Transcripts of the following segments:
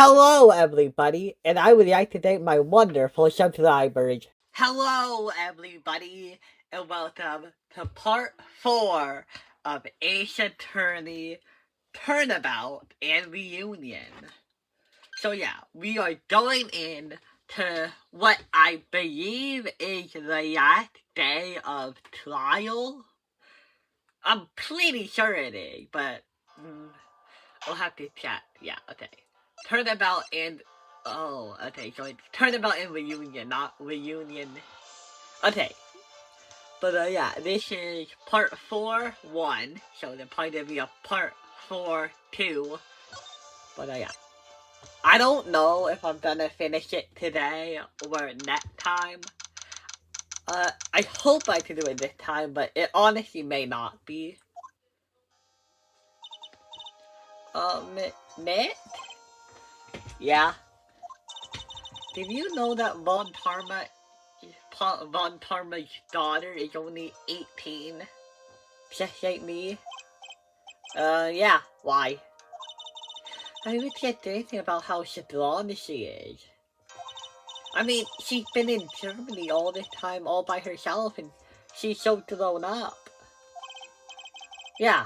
Hello, everybody, and I would like to thank my wonderful subscribers. Hello, everybody, and welcome to part 4 of Ace Attorney Turnabout and Reunion. So yeah, we are going in to what I believe is the last day of trial. I'm pretty sure it is, but we'll have to chat. Yeah, okay. Turnabout and okay, so it's Turnabout and Reunion, not Reunion. Okay. But yeah, this is part 4-1, so there'll probably be a part 4-2. But yeah. I don't know if I'm gonna finish it today or next time. I hope I can do it this time, but it honestly may not be. Nick? Yeah. Did you know that Von Parma's daughter is only 18? Just like me? Yeah, why? I was just thinking about how strong she is. I mean, she's been in Germany all this time all by herself and she's so grown up. Yeah.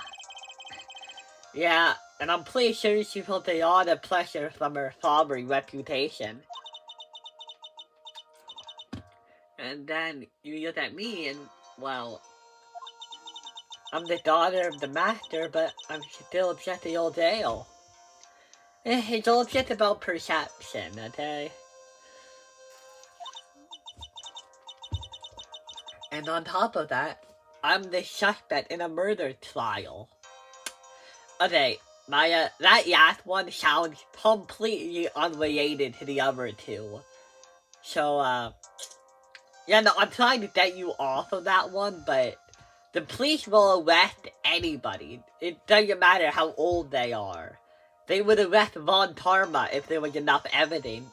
Yeah, and I'm pretty sure she felt a lot of pressure from her father's reputation. And then you look at me and, well, I'm the daughter of the master, but I'm still just a old ale. It's all just about perception, okay? And on top of that, I'm the suspect in a murder trial. Okay, Maya, that last one sounds completely unrelated to the other two. So, yeah, no, I'm trying to get you off of that one, but the police will arrest anybody. It doesn't matter how old they are. They would arrest Von Tarma if there was enough evidence.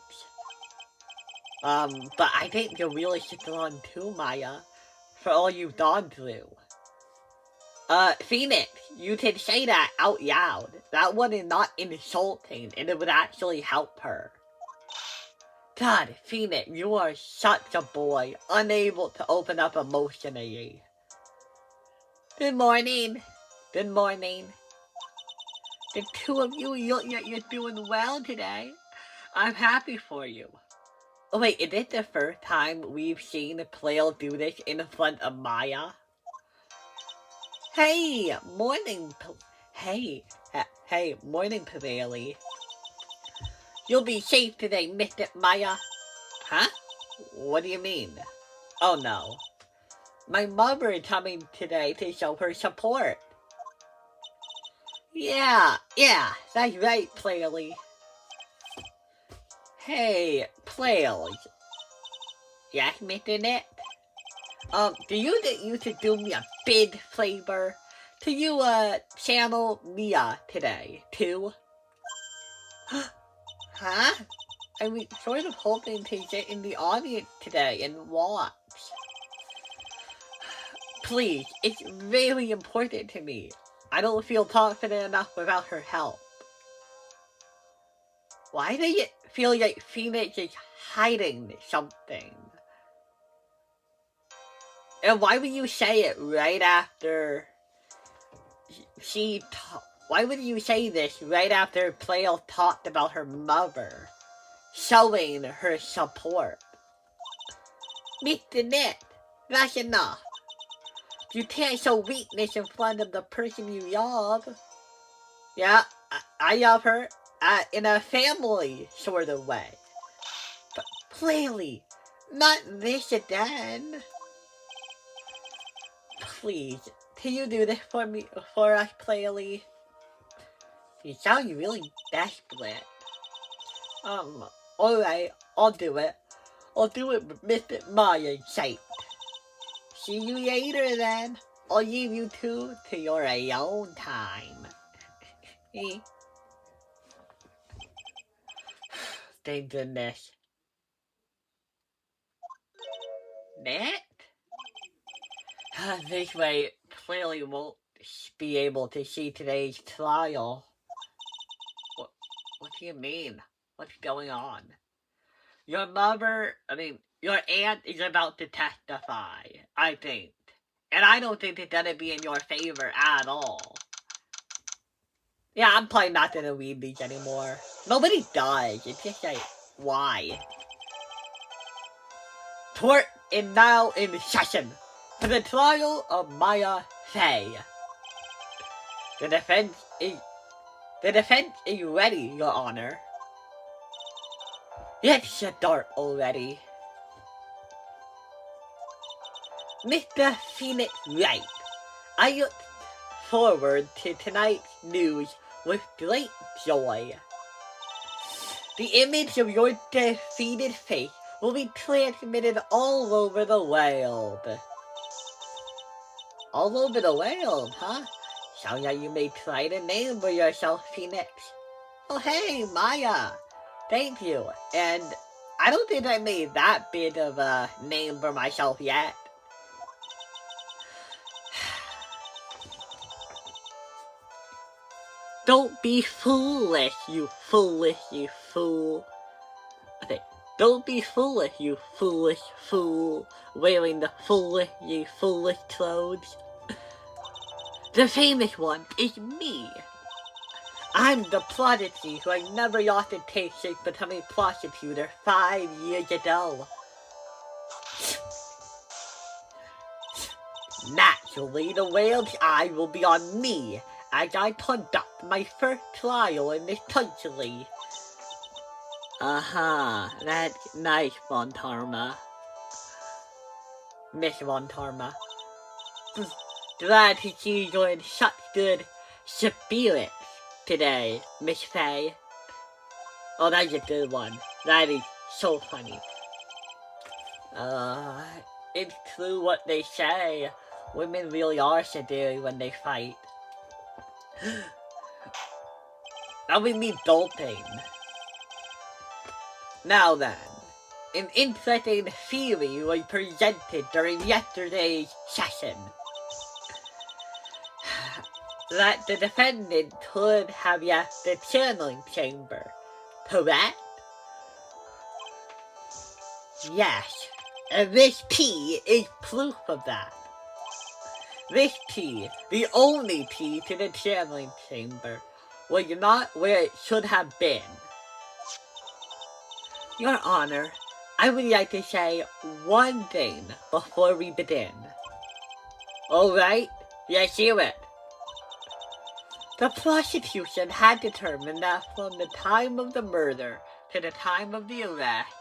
But I think you're really shitting on too, Maya, for all you've gone through. Phoenix, you can say that out loud. That one is not insulting, and it would actually help her. God, Phoenix, you are such a boy, unable to open up emotionally. Good morning. Good morning. The two of you look like you're doing well today. I'm happy for you. Oh wait, is this the first time we've seen Plale do this in front of Maya? Hey, morning, hey, morning, Plale. You'll be safe today, Mr. Maya. Huh? What do you mean? Oh no. My mother is coming today to show her support. Yeah, that's right, Plale. Hey, Plale. Yes, Mr. Nick? Do you think you could do me a big favor? Can you, channel Mia today, too? Huh? I was sort of hoping to get in the audience today and watch. Please, it's really important to me. I don't feel confident enough without her help. Why do you feel like Phoenix is hiding something? And why would you say it right after why would you say this right after Plale talked about her mother showing her support? Mr. Nick, that's enough. You can't show weakness in front of the person you love. Yeah, I love her in a family sort of way. But clearly, not this again. Please, can you do this for me, for us, Plale? You sound really desperate. Alright, I'll do it. I'll do it with Mr. Maya's sake. See you later then. I'll leave you two to your alone time. Thank goodness. Nick? This way, clearly won't be able to see today's trial. What do you mean? What's going on? Your aunt is about to testify, I think. And I don't think it's gonna be in your favor at all. Yeah, I'm probably not gonna read these anymore. Nobody does. It's just like, why? Court is now in session for the trial of Maya Fey. The defense is ready, Your Honor. Let's start already. Mr. Phoenix Wright, I look forward to tonight's news with great joy. The image of your defeated face will be transmitted all over the world. All over the world, huh? Sounds like you may try to name for yourself, Phoenix. Oh hey, Maya. Thank you. And I don't think I made that bit of a name for myself yet. Don't be foolish, you fool. Okay, don't be foolish, you foolish fool, wearing the foolish clothes. The famous one is me. I'm the prodigy who I never lost a taste since becoming a prosecutor 5 years ago. Naturally, the world's eye will be on me as I conduct my first trial in this country. That's nice, Von Tarma. Miss Von Tarma. Glad to see you in such good spirits today, Miss Faye. Oh, that's a good one. That is so funny. It's true what they say. Women really are seductive when they fight. Now we meet Dolphin. Now then, an interesting theory was presented during yesterday's session. That the defendant could have left the channeling chamber, correct? Yes, and this key is proof of that. This key, the only key to the channeling chamber, was not where it should have been. Your Honor, I would like to say one thing before we begin. Alright, let's hear it. The prosecution had determined that from the time of the murder to the time of the arrest,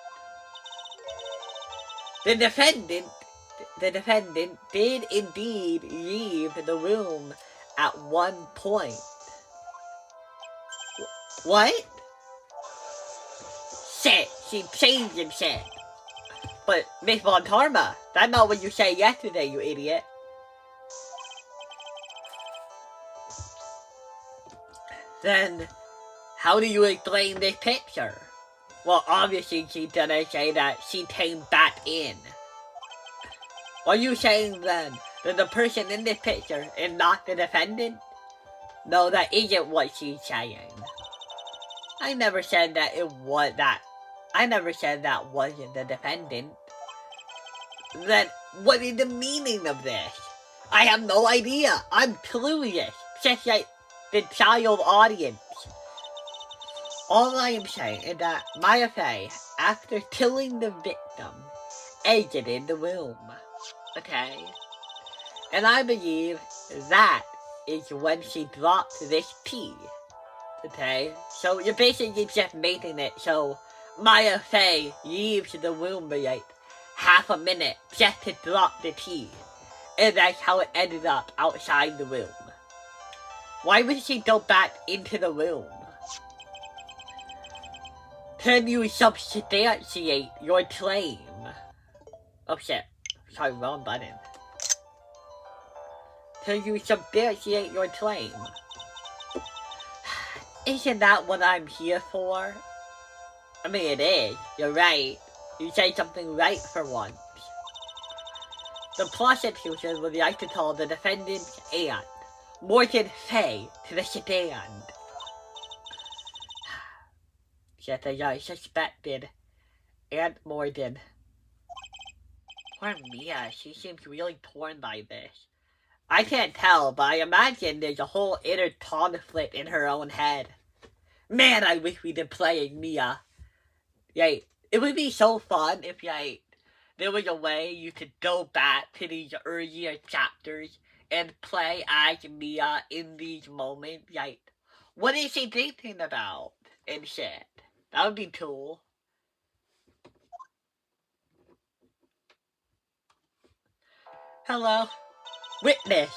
the defendant did indeed leave the room at one point. What? Shit, she changed and shit. But Miss Von Tarma, that's not what you said yesterday, you idiot. Then, how do you explain this picture? Well, obviously she didn't say that she came back in. Are you saying then that the person in this picture is not the defendant? No, that isn't what she's saying. I never said that it was that. I never said that wasn't the defendant. Then, what is the meaning of this? I have no idea. I'm clueless. Just like the child audience. All I am saying is that Maya Fey, after killing the victim, exited the room. Okay? And I believe that is when she dropped this key. Okay? So you're basically just making it so Maya Fey leaves the room for like half a minute just to drop the key. And that's how it ended up outside the room. Why would she go back into the room? Can you substantiate your claim? Oh shit. Sorry, wrong button. Can you substantiate your claim? Isn't that what I'm here for? I mean, it is. You're right. You say something right for once. The prosecution would like to call the defendant's aunt, Morgan Fey, to the stand. just as I suspected. And more did. Poor Mia, she seems really torn by this. I can't tell, but I imagine there's a whole inner conflict in her own head. Man, I wish we did play Mia. It would be so fun if, there was a way you could go back to these earlier chapters and play as Mia in these moments. What is she thinking about and shit? That would be cool. Hello. Witness.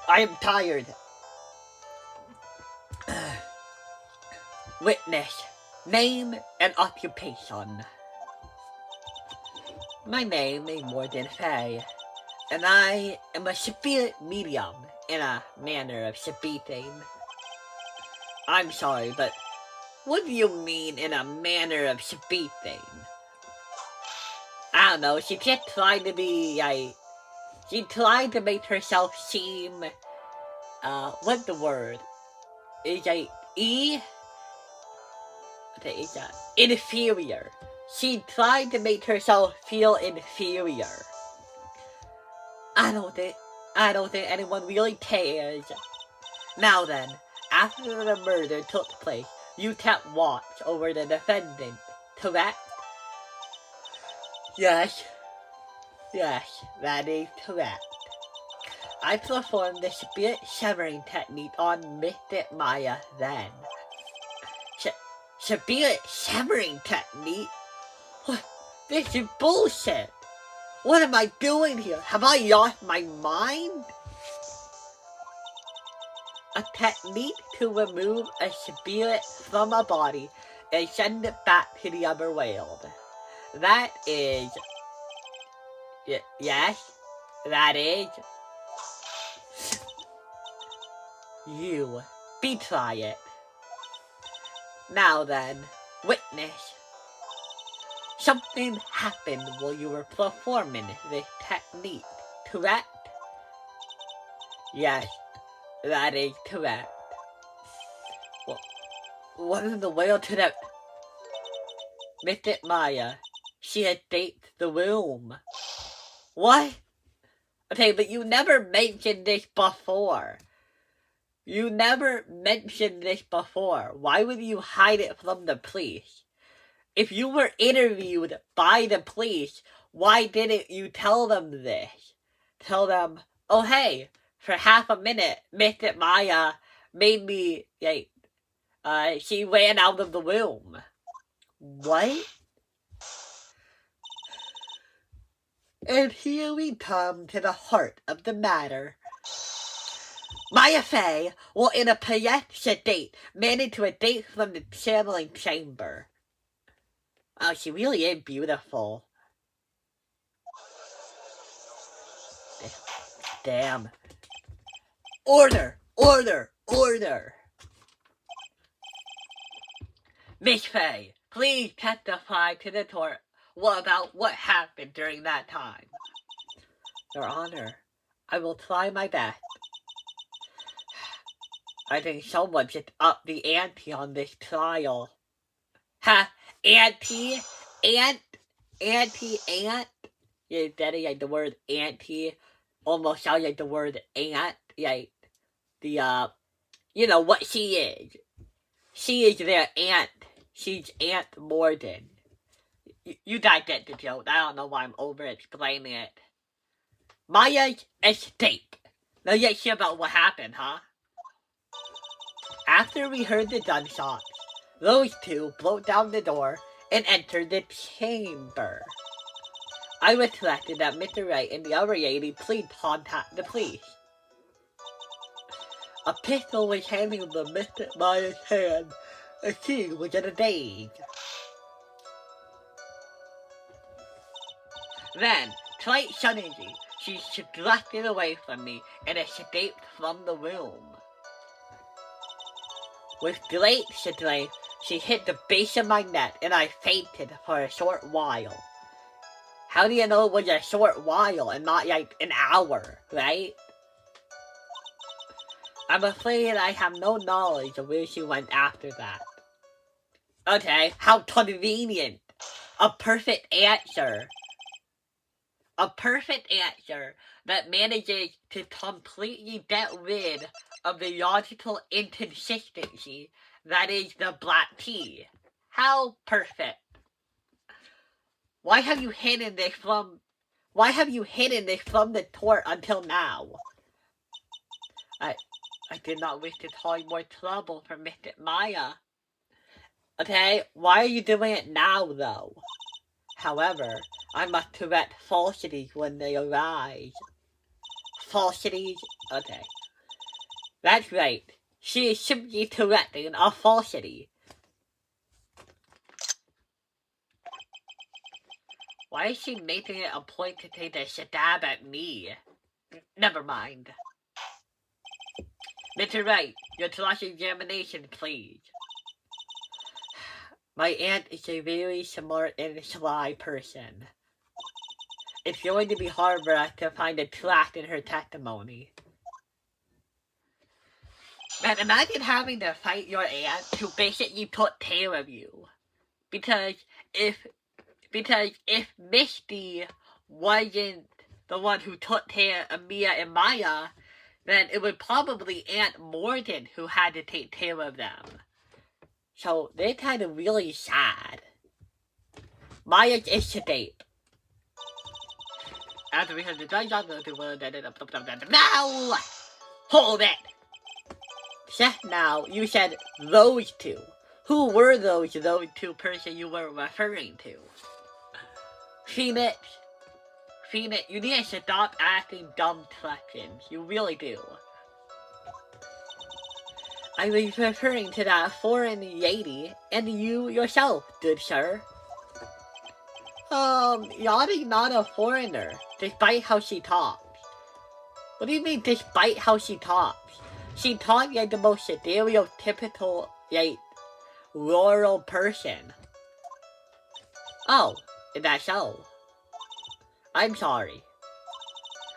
I am tired. Witness. Name and occupation. My name is Morgan Fay, and I am a spirit medium in a manner of speaking. I'm sorry, but what do you mean in a manner of speaking? I don't know, she just tried to be, she tried to make herself seem, what's the word? Inferior. She tried to make herself feel inferior. I don't think anyone really cares. Now then, after the murder took place, you kept watch over the defendant, correct? Yes, that is correct. I performed the spirit severing technique on Mystic Maya then. Spirit severing technique? This is bullshit! What am I doing here? Have I lost my mind? A technique to remove a spirit from a body and send it back to the other world. That is... Yes, that is... You betray it. Now then, witness. Something happened while you were performing this technique, correct? Yes, that is correct. Well, what in the world to that... Mystic Maya, she escaped the room. What? Okay, but you never mentioned this before. Why would you hide it from the police? If you were interviewed by the police, why didn't you tell them this? Tell them, oh hey, for half a minute, Mystic Maya made me, she ran out of the room. What? And here we come to the heart of the matter. Maya Fey will, in a possessed state, manage to escape from the channeling chamber. Oh, she really is beautiful. Damn. Order! Miss Fey, please testify to the court about what happened during that time. Your Honor, I will try my best. I think someone should up the ante on this trial. Ha! Ante? Ant? Yeah, that is the word ante. Almost sounds like the word ant. What she is. She is their aunt. She's Aunt Morden. You guys get the joke. I don't know why I'm over-explaining it. Maya's escape. Now let's hear about what happened, huh? After we heard the gunshots, those two broke down the door and entered the chamber. I reflected that Mr. Wright and the other lady please contact the police. A pistol was hanging from Mr. Maya's hand, and she was in a daze. Then, quite suddenly, she drifted away from me and escaped from the room. With great strength, she hit the base of my neck and I fainted for a short while. How do you know it was a short while and not like an hour, right? I'm afraid I have no knowledge of where she went after that. Okay, how convenient. A perfect answer. A perfect answer that manages to completely get rid of the logical inconsistency that is the black tea. How perfect. Why have you hidden this from the court until now? I did not wish to cause more trouble for Mr. Maya. Okay, why are you doing it now, though? However, I must correct falsities when they arise. Falsities? Okay. That's right. She is simply correcting a falsity. Why is she making it a point to take a stab at me? Never mind. Mr. Wright, your cross-examination, please. My aunt is a very smart and sly person. It's going to be hard for us to find a track in her testimony. Man, imagine having to fight your aunt who basically took care of you. Because if Misty wasn't the one who took care of Mia and Maya, then it was probably Aunt Morgan who had to take care of them. So they're kind of really sad. Maya is sedate. After we have the now! Hold it! Just now, you said those two. Who were those two persons you were referring to? Phoenix, you need to stop asking dumb questions. You really do. I was referring to that foreign lady and you yourself, good sir. Yachty's not a foreigner, despite how she talks. What do you mean, despite how she talks? She talks like the most stereotypical, like, rural person. Oh, is that so? I'm sorry.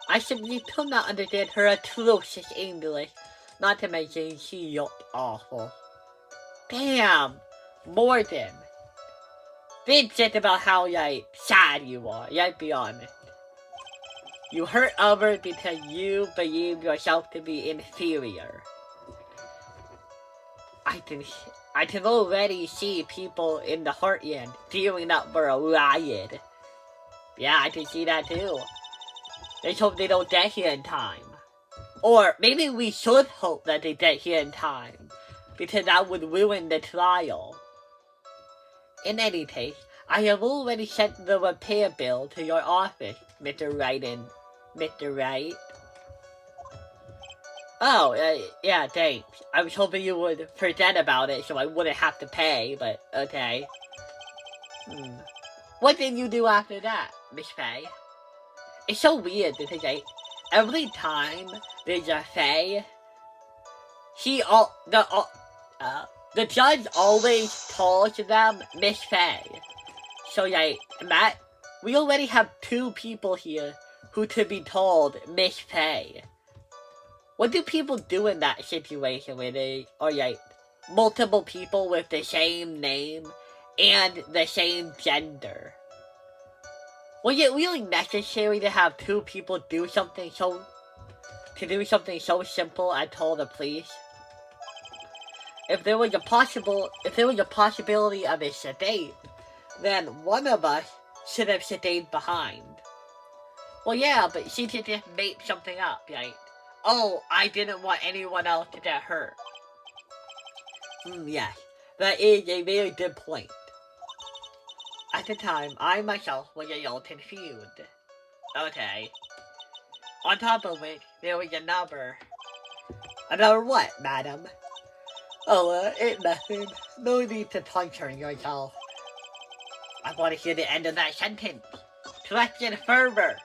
I simply could not understand her atrocious English, not to mention she looked awful. Damn, Morgan. Think just about how, like, sad you are, let's be honest. You hurt others because you believe yourself to be inferior. I can already see people in the heartland gearing up for a riot. Yeah, I can see that too. Let's hope they don't get here in time. Or maybe we should hope that they get here in time, because that would ruin the trial. In any case, I have already sent the repair bill to your office, Mr. Wright. Mr. Wright? Oh, yeah, thanks. I was hoping you would forget about it so I wouldn't have to pay, but okay. What did you do after that, Miss Faye? It's so weird because, like, every time there's a Faye, the judge always calls them Miss Faye. So, like, Matt, we already have 2 people here who could be told Miss Faye. What do people do in that situation where they are, like, multiple people with the same name and the same gender? Was it really necessary to have 2 people do something so simple as call the police? If there was a possibility of a sedate, then one of us should have stayed behind. Well, yeah, but she could just make something up, right? Oh, I didn't want anyone else to get hurt. Yes, that is a very good point. At the time, I myself was a little confused. Okay. On top of which, there was another. Another what, madam? Oh, it's nothing. No need to puncture yourself. I want to hear the end of that sentence. Question further.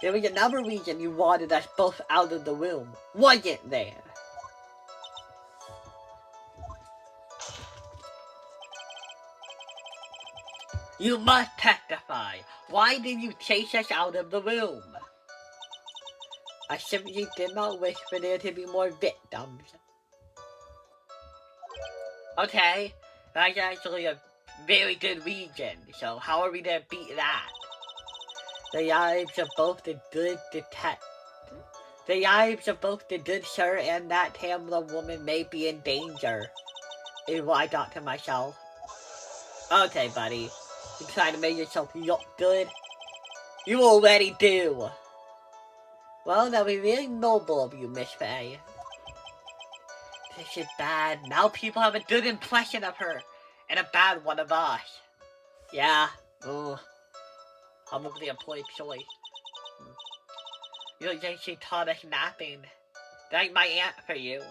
There was another reason you wanted us both out of the room, wasn't there? You must testify. Why did you chase us out of the room? I simply did not wish for there to be more victims. Okay, That's actually a very good region, so how are we gonna beat that? The lives of both the good The lives of both the good sir and that Tamla woman may be in danger, is what I thought to myself. Okay, buddy. You're trying to make yourself look good? You already do! Well, that would be really noble of you, Miss Faye. This is bad. Now people have a good impression of her, and a bad one of us. Yeah. Ugh. Probably a poor choice. You think she taught us napping? Thank my aunt for you.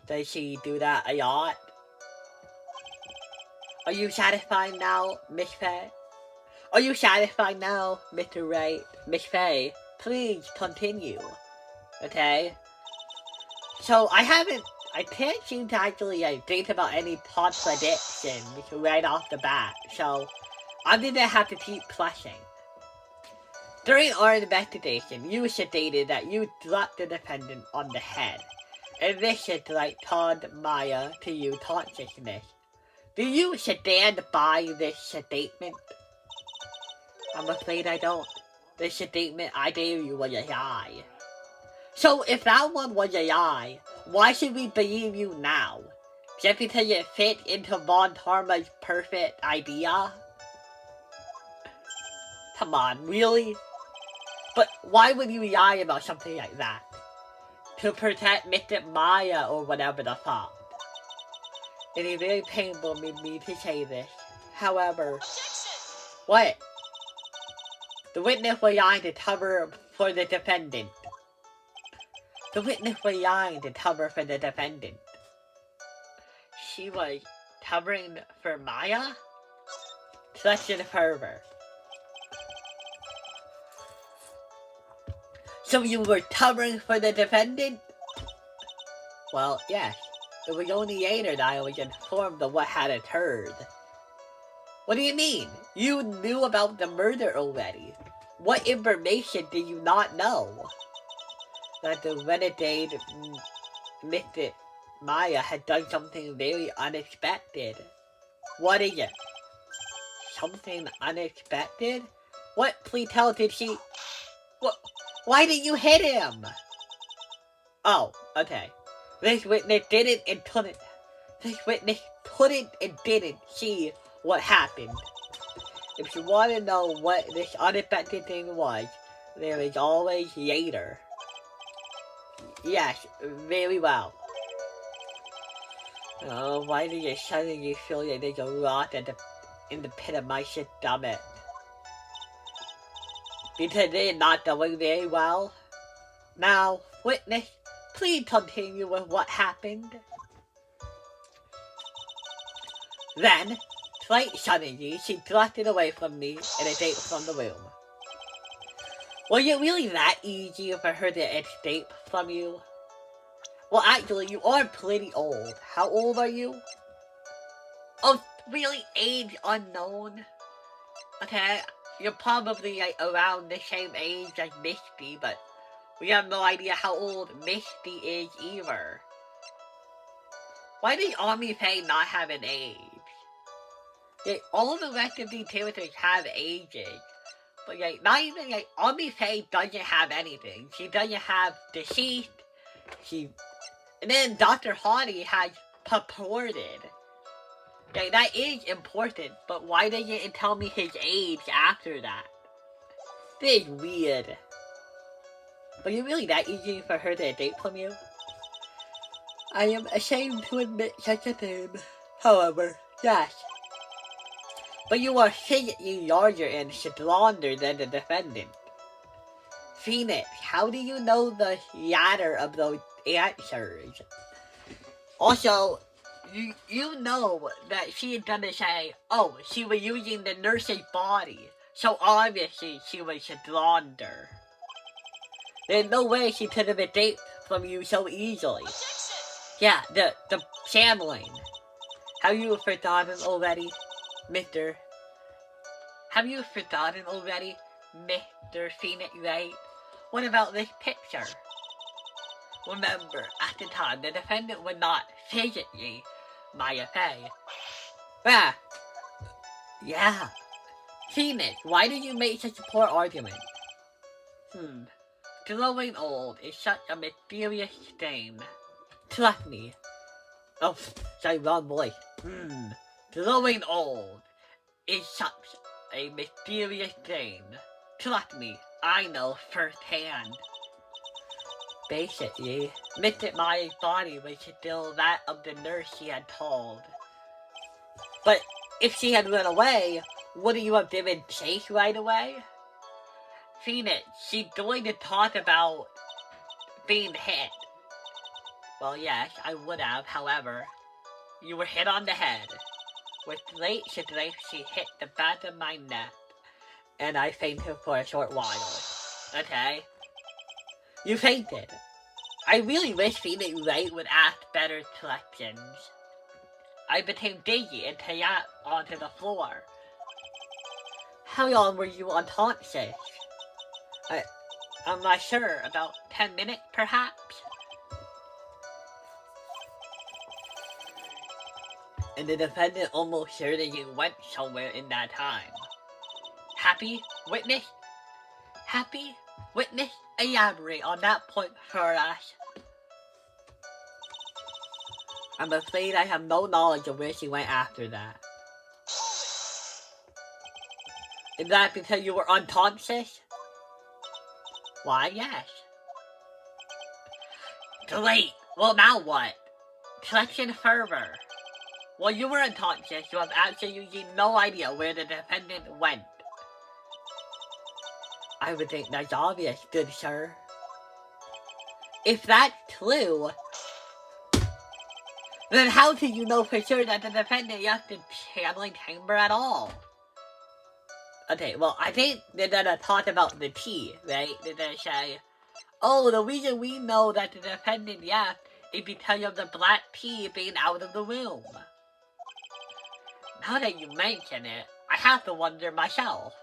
Does she do that a lot? Are you satisfied now, Miss Faye? Are you satisfied now, Mr. Wright? Miss Faye, please continue. Okay? So, I can't seem to actually think about any contradictions right off the bat, so I'm gonna have to keep pressing. During our investigation, you stated that you dropped the defendant on the head, and this should taught Maya to you consciousness. Do you stand by this statement? I'm afraid I don't. The statement I gave you was a lie. So if that one was a lie, why should we believe you now? Just because it fits into Von Tarma's perfect idea? Come on, really? But why would you lie about something like that? To protect Mr. Maya or whatever the fuck. It is very painful for me to say this. However, what? The witness was lying to cover for the defendant. The witness was lying to cover for the defendant. She was covering for Maya? Such a pervert. So you were covering for the defendant? Well, yes. It was only later that I was informed of what had occurred. What do you mean? You knew about the murder already. What information did you not know? That the renegade Mr. Maya had done something very unexpected. What is it? Something unexpected? What, please tell, did she... What? Why did you hit him? Oh, okay. This witness didn't and couldn't. This witness couldn't and didn't see what happened. If you want to know what this unexpected thing was, there is always later. Yes, very well. Oh, why do you suddenly feel like there's a rock in the pit of my stomach? Because they're not doing very well. Now, witness, please continue with what happened. Then, quite suddenly, she drifted away from me and escaped from the room. Was it really that easy for her to escape from you? Well, actually, you are pretty old. How old are you? Oh, really? Age unknown? Okay, you're probably like around the same age as Misty, but we have no idea how old Misty is either. Why does Army Faye not have an age? Like, all the rest of these characters have ages. But like, not even like, Army Faye doesn't have anything. She doesn't have deceased. And then Dr. Hardy has purported. Like, that is important, but why doesn't it tell me his age after that? This is weird. But you really that easy for her to escape from you? I am ashamed to admit such a thing. However, yes. But you are physically larger and stronger than the defendant. Phoenix, how do you know the latter of those answers? Also, you know that she is gonna say, oh, she was using the nurse's body, so obviously she was stronger. There's no way she could have escaped from you so easily. Yeah, the shambling. Have you forgotten already, Mr. Have you forgotten already, Mr. Phoenix Wright? What about this picture? Remember, at the time, the defendant was not physically Maya Fey. Ah, yeah. Phoenix, why did you make such a poor argument? Growing old is such a mysterious thing. Trust me. Oh, sorry, wrong voice. Growing old is such a mysterious thing. Trust me, I know firsthand. Basically, Mr. Maya's body was still that of the nurse she had told. But if she had run away, wouldn't you have given chase right away? Phoenix, she's going to talk about being hit. Well, yes, I would have, however. You were hit on the head. With great strength, she hit the back of my neck. And I fainted for a short while. Okay? You fainted. I really wish Phoenix Wright would ask better questions. I became dizzy and collapsed onto the floor. How long were you unconscious? I'm not sure. About 10 minutes, perhaps? And the defendant almost sure that you went somewhere in that time. Happy witness? Happy witness? Elaborate on that point for us. I'm afraid I have no knowledge of where she went after that. Is that because you were unconscious? Why, yes. Great. Well, now what? Question further. While you were unconscious, you have absolutely no idea where the defendant went. I would think that's obvious, good sir. If that's true, then how do you know for sure that the defendant left the channeling chamber at all? Okay, well, I think they're gonna talk about the tea, right? They're gonna say, oh, the reason we know that the defendant left is because of the black tea being out of the room. Now that you mention it, I have to wonder myself.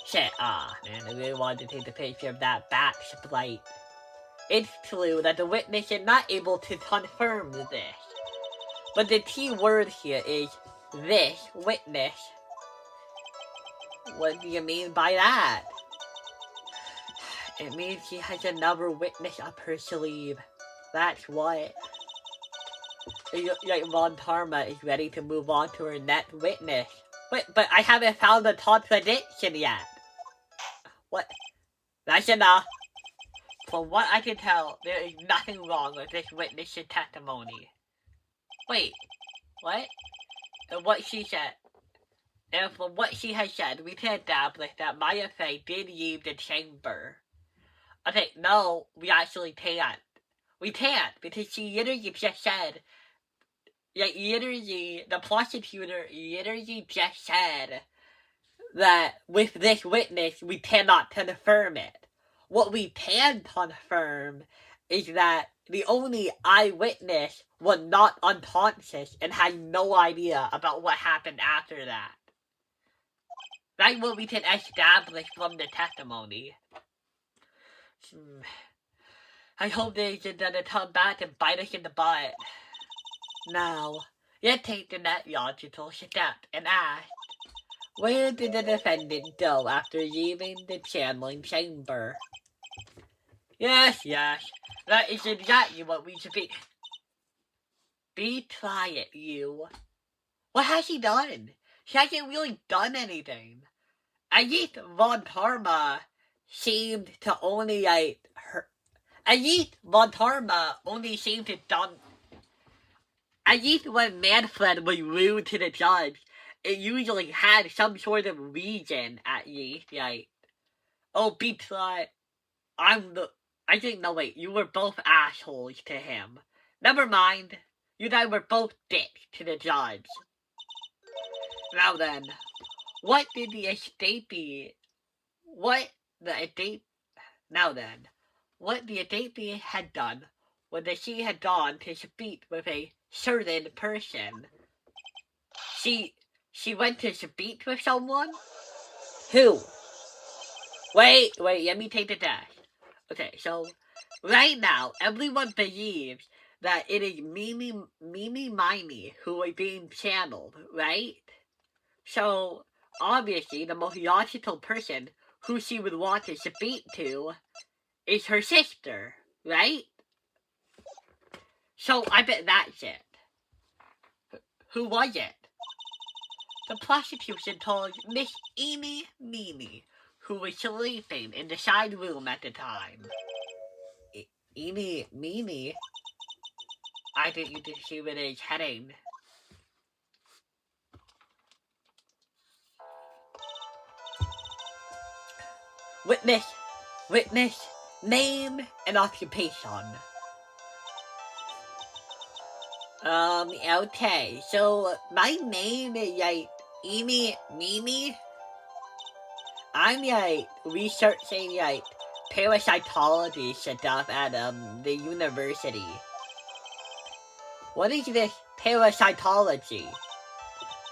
Shit, man, I really wanted to take a picture of that bat sprite. It's true that the witness is not able to confirm this. But the key word here is this witness. What do you mean by that? It means she has another witness up her sleeve. That's what. Like Von Karma is ready to move on to her next witness. But I haven't found a contradiction yet. What? That's enough. From what I can tell, there is nothing wrong with this witness's testimony. Wait, what? And what she said. And from what she has said, we can establish that Maya Fey did leave the chamber. Okay, no, we actually can't. We can't, because she literally just said, like, literally, the prosecutor literally just said that with this witness, we cannot confirm it. What we can confirm is that the only eyewitness was not unconscious and had no idea about what happened after that. That's what we can establish from the testimony. I hope they just gonna come back and bite us in the butt. Now, let's take the next logical step and ask, where did the defendant go after leaving the channeling chamber? Yes, that is exactly what we should be. Be quiet, you. What has she done? She hasn't really done anything. At least Von Karma seemed to only, like, At least Von Karma only seemed to done. At least when Manfred was rude to the judge, it usually had some sort of reason, at least, like, oh, be quiet. I think, no, wait, you were both assholes to him. Never mind. You guys were both dicks to the judge. Now then, what did the escapee... Now then, what the escapee had done was that she had gone to speak with a certain person. She went to speak with someone? Who? Wait, let me take the test. Okay, so, right now, everyone believes that it is Mimi Miney who is being channeled, right? So, obviously, the most logical person who she would want to speak to is her sister, right? So, I bet that's it. Who was it? The prosecution told Miss Amy Mimi, who was sleeping in the side room at the time. Amy Mimi? I didn't see where it's heading. Witness, name and occupation. Okay, so my name is Amy Mimi. I'm researching parasitology stuff at the university. What is this parasitology?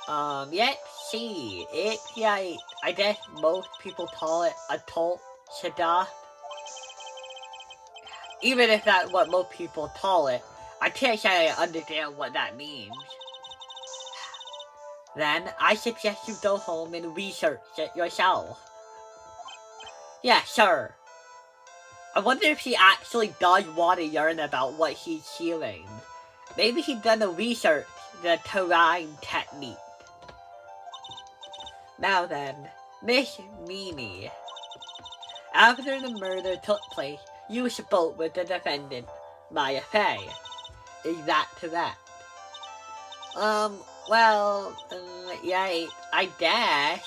Let's see. It's I guess most people call it occult stuff. Even if that's what most people call it, I can't say I understand what that means. Then I suggest you go home and research it yourself. Yeah, sure. I wonder if he actually does want to learn about what he's hearing. Maybe he's done the research, the terrain technique. Now then, Miss Mimi. After the murder took place, you spoke with the defendant, Maya Fey. Is that correct? Yeah, I guess.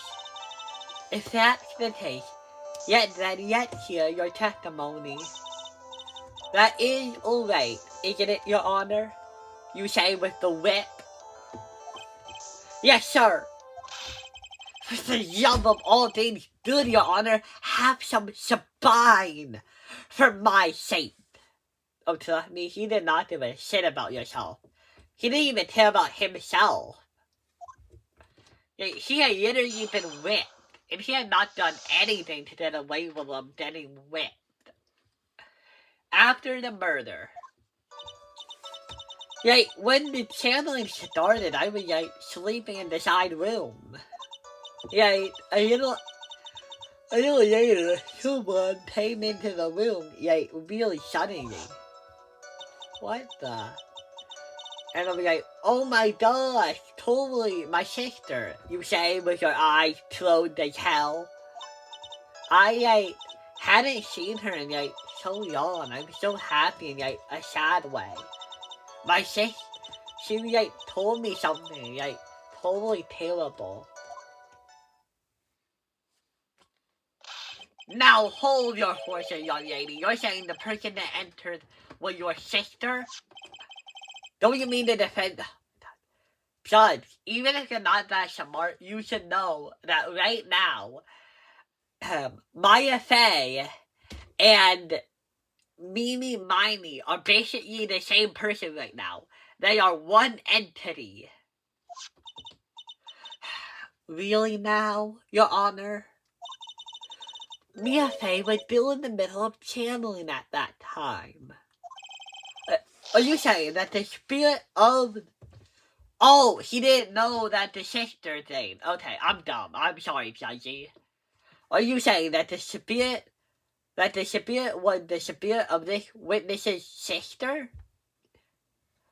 If that's the case, let's hear your testimony. That is alright, isn't it, Your Honor? You say with the whip? Yes, sir. For the love of all things good, Your Honor, have some spine for my sake. Oh, trust me, he did not give a shit about yourself. He didn't even care about himself. He had literally been whipped, and he had not done anything to get away with him getting whipped. After the murder, when the channeling started, I was sleeping in the side room. A little later, someone came into the room, really suddenly. What the? And I'll be like, oh my gosh, totally my sister. You say with your eyes closed as hell. I hadn't seen her in so long. I'm so happy in a sad way. My sister, she told me something totally terrible. Now hold your horses, young lady. You're saying the person that entered was your sister? Don't you mean to defend... Judge, even if you're not that smart, you should know that right now, Maya Fey and Mimi Miney are basically the same person right now. They are one entity. Really now, Your Honor? Mia Fey was still in the middle of channeling at that time. Are you saying that the spirit of... Oh, he didn't know that the sister thing. Okay, I'm dumb. I'm sorry, Judgy. Are you saying that the spirit was the spirit of this witness's sister?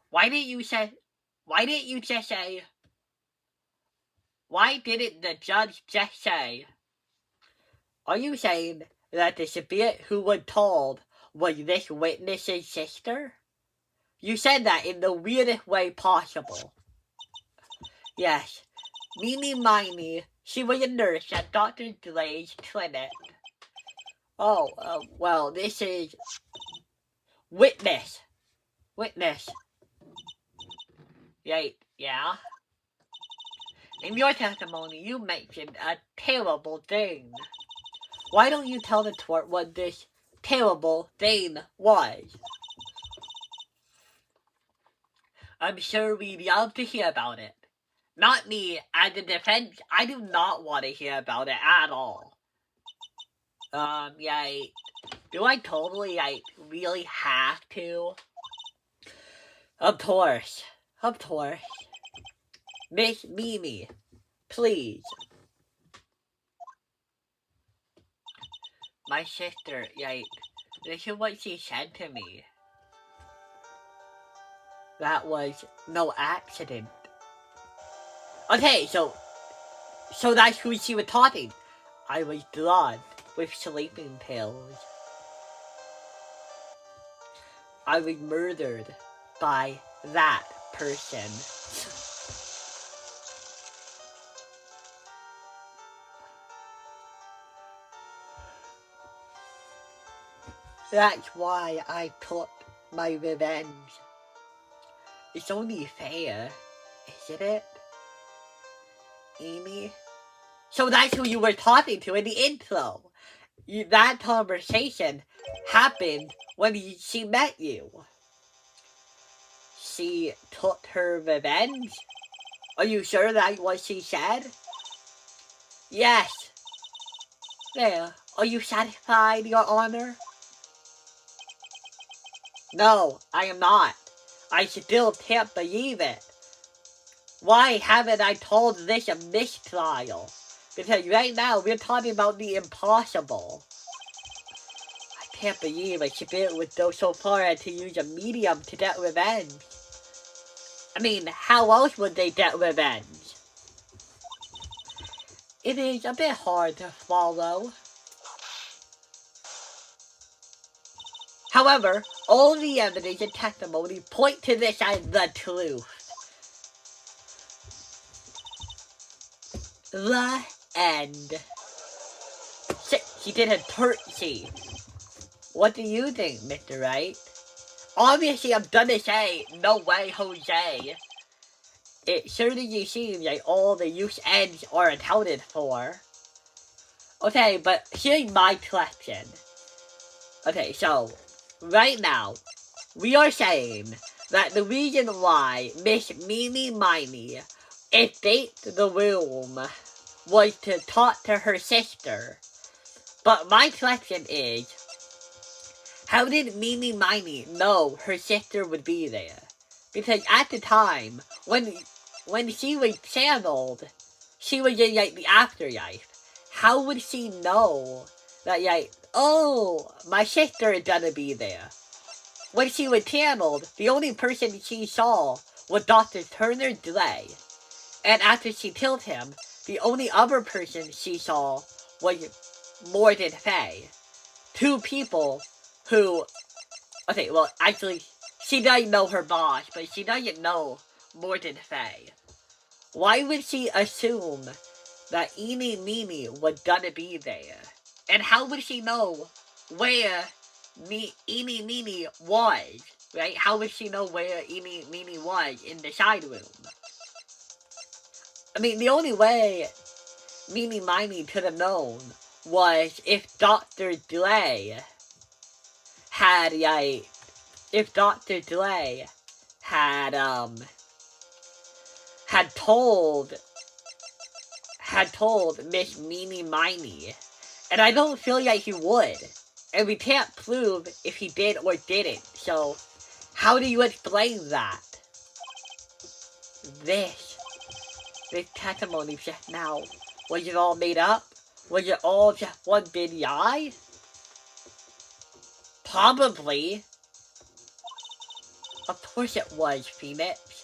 Why didn't you why didn't the judge just say, are you saying that the spirit who was told was this witness's sister? You said that in the weirdest way possible. Yes, Mimi Miney, she was a nurse at Dr. Dlay's clinic. Oh, well, this is... Witness. Yeah? In your testimony, you mentioned a terrible thing. Why don't you tell the court what this terrible thing was? I'm sure we'd love to hear about it. Not me, as a defense, I do not want to hear about it at all. Do I totally, really have to? Of course. Of course. Miss Mimi, please. My sister, like, this is what she said to me. That was no accident. Okay, so that's who she was talking. I was drugged with sleeping pills. I was murdered by that person. That's why I took my revenge. It's only fair, isn't it? Amy? So that's who you were talking to in the intro. That conversation happened when she met you. She took her revenge? Are you sure that's what she said? Yes. There. Are you satisfied, Your Honor? No, I am not. I still can't believe it. Why haven't I told this a mistrial? Because right now we're talking about the impossible. I can't believe a spirit would go so far as to use a medium to get revenge. I mean, how else would they get revenge? It is a bit hard to follow. However, all the evidence and testimony point to this as the truth. The end. She did a curtsy. What do you think, Mr. Wright? Obviously, I'm gonna say, no way, Jose. It certainly seems like all the loose ends are accounted for. Okay, but here's my question. Okay, so, right now, we are saying that the reason why Miss Mimi Miney escaped the room was to talk to her sister. But my question is, how did Mimi Miney know her sister would be there? Because at the time, when she was channeled, she was in, like, the afterlife. How would she know that, like, oh, my sister is gonna be there? When she was channeled, the only person she saw was Dr. Turner Delay. And after she killed him, the only other person she saw was Morgan Fay. Two people who... Okay, well, actually, she doesn't know her boss, but she doesn't know Morgan Fay. Why would she assume that Eeny Meeny was gonna be there? And how would she know where Eeny Meeny was? Right? How would she know where Eeny Meeny was in the side room? I mean, the only way Mimi Miney could have known was if Dr. Delay had, like, if Dr. Delay had told Miss Mimi Miney. And I don't feel like he would. And we can't prove if he did or didn't. So, how do you explain that? This testimony just now, was it all made up? Was it all just one big lie? Probably. Of course it was, Phoenix.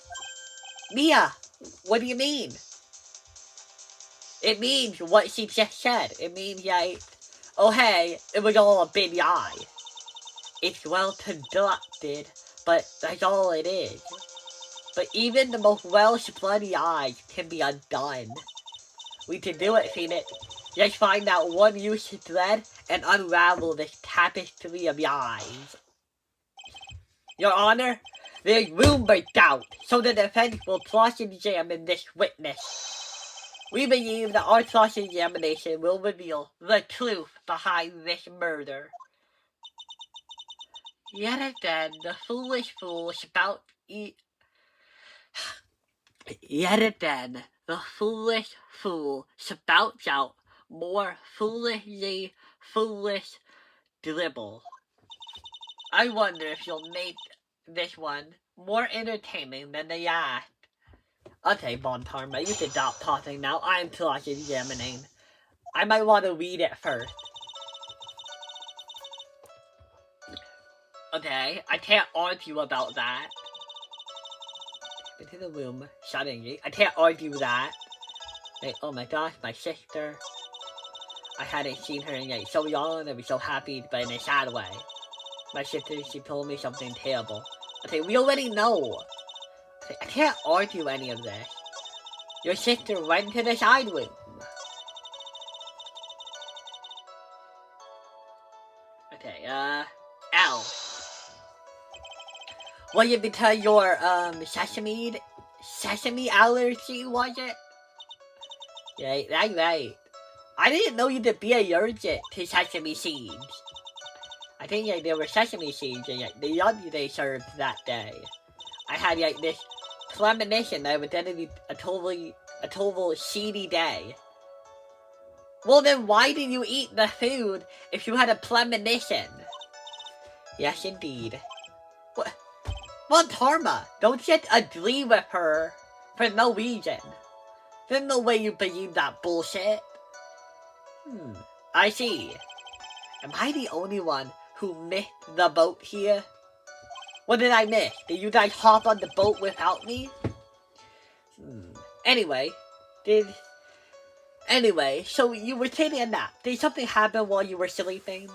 Mia, what do you mean? It means what she just said. It means, like, oh hey, it was all a big lie. It's well conducted, but that's all it is. But even the most well-bloody eyes can be undone. We can do it, Phoenix. Just find that one useless thread and unravel this tapestry of lies. Your Honor, there's room for doubt, so the defense will cross-examine this witness. We believe that our cross-examination will reveal the truth behind this murder. Yet again, the foolish fool spouts Yet again, the foolish fool spouts out more foolishly foolish dribble. I wonder if you'll make this one more entertaining than the last. Okay, Von Tarma, you can stop talking now. I'm cross-examining. I might want to read it first. Okay, I can't argue about that. Into the room, suddenly. I can't argue that. Like, oh my gosh, my sister. I hadn't seen her in like so long, and I was so happy, but in a sad way. My sister, she told me something terrible. Okay, we already know. Okay, I can't argue any of this. Your sister went to the side room. Okay, L. Was it because your, sesame allergy, was it? Yeah, that's right. I didn't know you could be allergic to sesame seeds. I think like, there were sesame seeds in like, the yogurt they served that day. I had like this premonition that it was gonna be a total seedy day. Well then why did you eat the food if you had a premonition? Yes indeed. What? Well, Tarma, don't just agree with her for no reason. There's no way you believe that bullshit. I see. Am I the only one who missed the boat here? What did I miss? Did you guys hop on the boat without me? Anyway, so you were taking a nap. Did something happen while you were sleeping?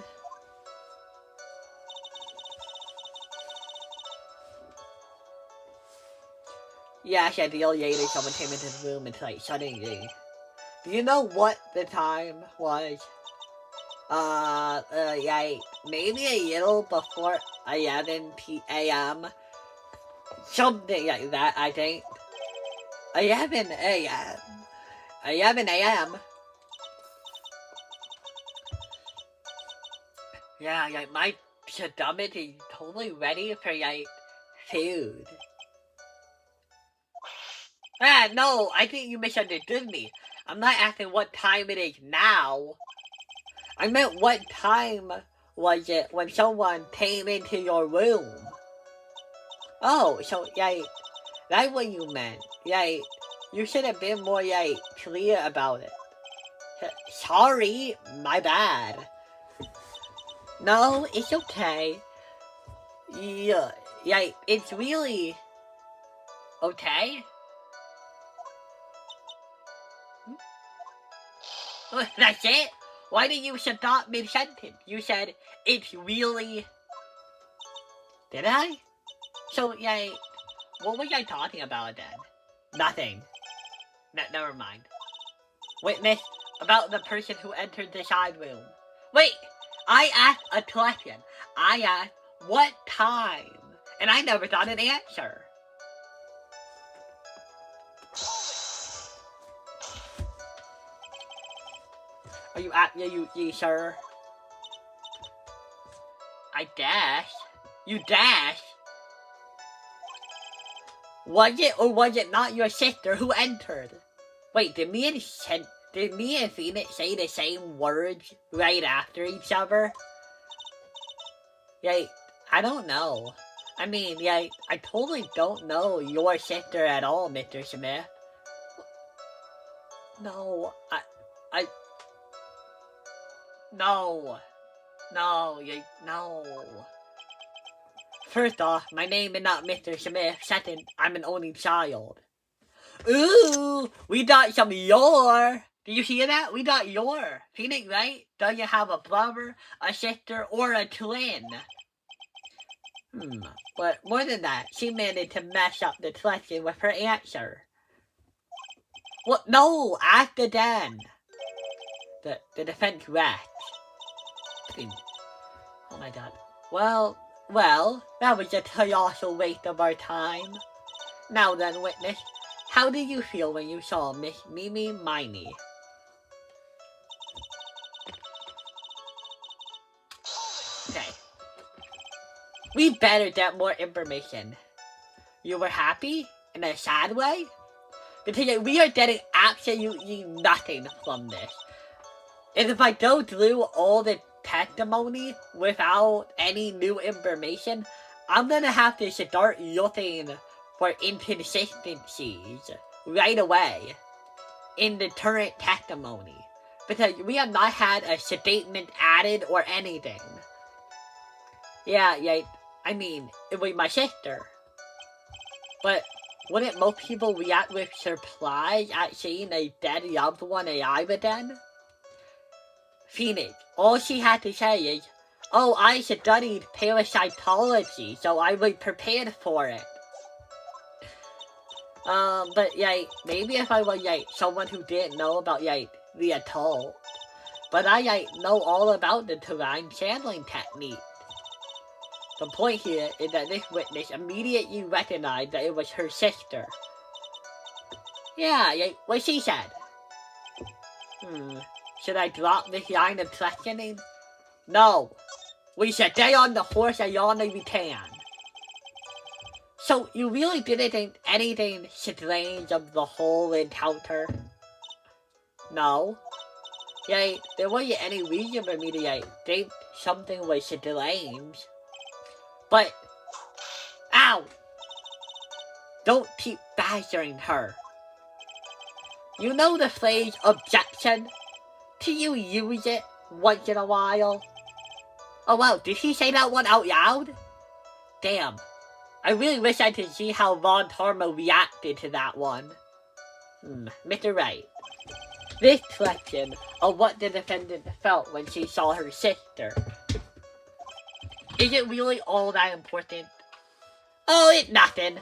Yeah, I said the old lady, someone came into the room and like suddenly. Do you know what the time was? Yeah, maybe a little before 11 p.m. Something like that, I think. 11 a.m. 11 a.m. Yeah, like my stomach is totally ready for like food. Ah, no, I think you misunderstood me. I'm not asking what time it is now. I meant what time was it when someone came into your room? Oh, so, like, that's what you meant. Like, you should have been more, like, clear about it. Sorry, my bad. No, it's okay. Yeah, like, it's really... okay? That's it? Why did you stop mid-sentence? You said, it's really... Did I? So, yeah, what was I talking about then? Nothing. Never mind. Witness, about the person who entered the side room. Wait! I asked a question. I asked, what time? And I never got an answer. Are you sure? I dash? You dash? Was it or was it not your sister who entered? Wait, did me and Phoenix say the same words right after each other? Yeah, I don't know. I mean, yeah, I totally don't know your sister at all, Mr. Smith. No, No. First off, my name is not Mr. Smith. Second, I'm an only child. Ooh, we got some yore. Do you hear that? We got yore. Phoenix, right? Does you have a brother, a sister, or a twin? But more than that, she managed to mess up the question with her answer. Well, no, ask again. The defense rests. Oh my god. Well, that was a colossal waste of our time. Now then, witness, how did you feel when you saw Miss Mimi Miney? Okay. We better get more information. You were happy? In a sad way? Because we are getting absolutely nothing from this. And if I go through all the testimony without any new information, I'm gonna have to start looking for inconsistencies right away in the current testimony, because we have not had a statement added or anything. Yeah, I mean, it was my sister. But wouldn't most people react with surprise at seeing a dead loved one alive again? Phoenix, all she had to say is, "Oh, I studied parapsychology, so I was prepared for it." But maybe if I was someone who didn't know about the occult, but I know all about the terrain channeling technique. The point here is that this witness immediately recognized that it was her sister. Yeah, what she said. Should I drop this line of questioning? No. We should stay on the horse as long as we can. So, you really didn't think anything strange of the whole encounter? No. There wasn't any reason for me to think something was strange. But, ow! Don't keep badgering her. You know the phrase objection? Do you use it once in a while? Oh wow, did he say that one out loud? Damn. I really wish I could see how Von Tarma reacted to that one. Mr. Wright. This question of what the defendant felt when she saw her sister. Is it really all that important? Oh, it's nothing.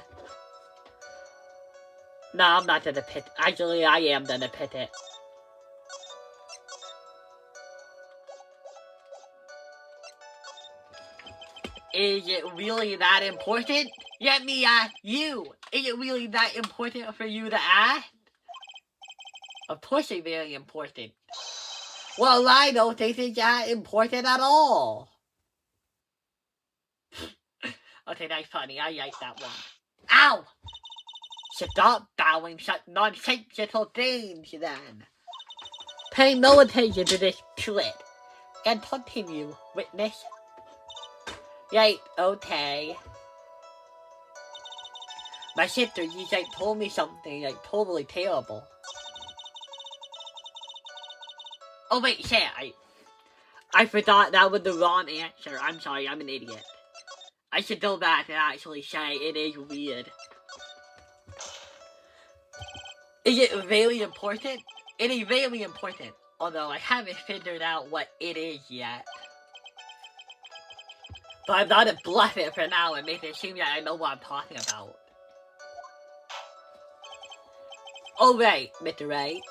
No, I'm not gonna pit. Actually, I am gonna pit it. Is it really that important? Let me ask you. Is it really that important for you to ask? Of course it's very important. Well, I don't think it's that important at all. Okay, that's funny. I like that one. Ow! Stop bowing such nonsensical things, then. Pay no attention to this clip. And continue, witness. Okay. My sister just told me something totally terrible. Oh wait, shit, I forgot that was the wrong answer. I'm sorry, I'm an idiot. I should go back and actually say it is weird. Is it very important? It is very important, although I haven't figured out what it is yet. But I'm not to bluff it for now and make it seem that I know what I'm talking about. Alright, Mr. Wright.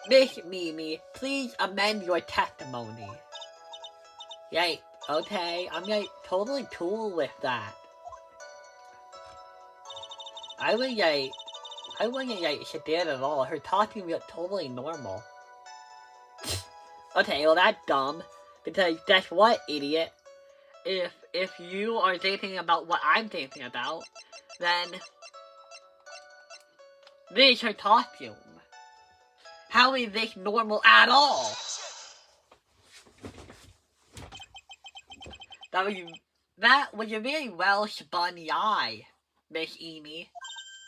Miss Mimi, please amend your testimony. Okay, I'm totally cool with that. I wasn't scared at all. Her talking was totally normal. Okay, well that's dumb. Because guess what, idiot? If you are thinking about what I'm thinking about, then this is her costume. How is this normal at all? That was a very well spun eye, Miss Amy.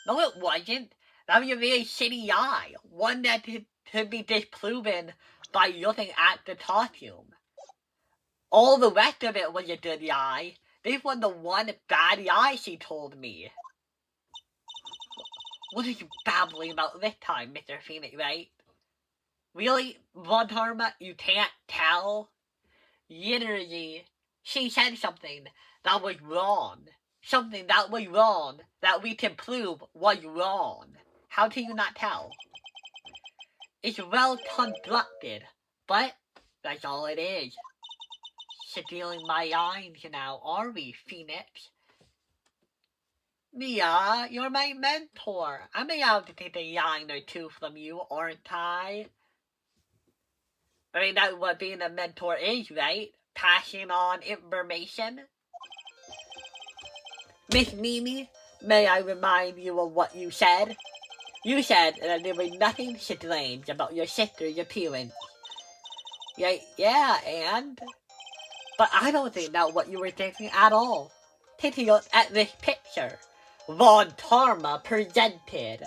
No, it wasn't. That was a very shitty eye. One that could be disproven by looking at the costume. All the rest of it was a good eye. This was the one bad eye she told me. What are you babbling about this time, Mr. Phoenix, right? Really, Von Harma, you can't tell? Literally, she said something that was wrong. Something that was wrong that we can prove was wrong. How can you not tell? It's well constructed, but that's all it is. Stealing my lines now, are we, Phoenix? Mia, you're my mentor. I'm allowed to take a line or two from you, aren't I? I mean, that's what being a mentor is, right? Passing on information. Miss Mimi, may I remind you of what you said? You said that there was nothing strange about your sister's appearance. Yeah, and? But I don't think that's what you were thinking at all. Take a look at this picture. Von Tarma presented.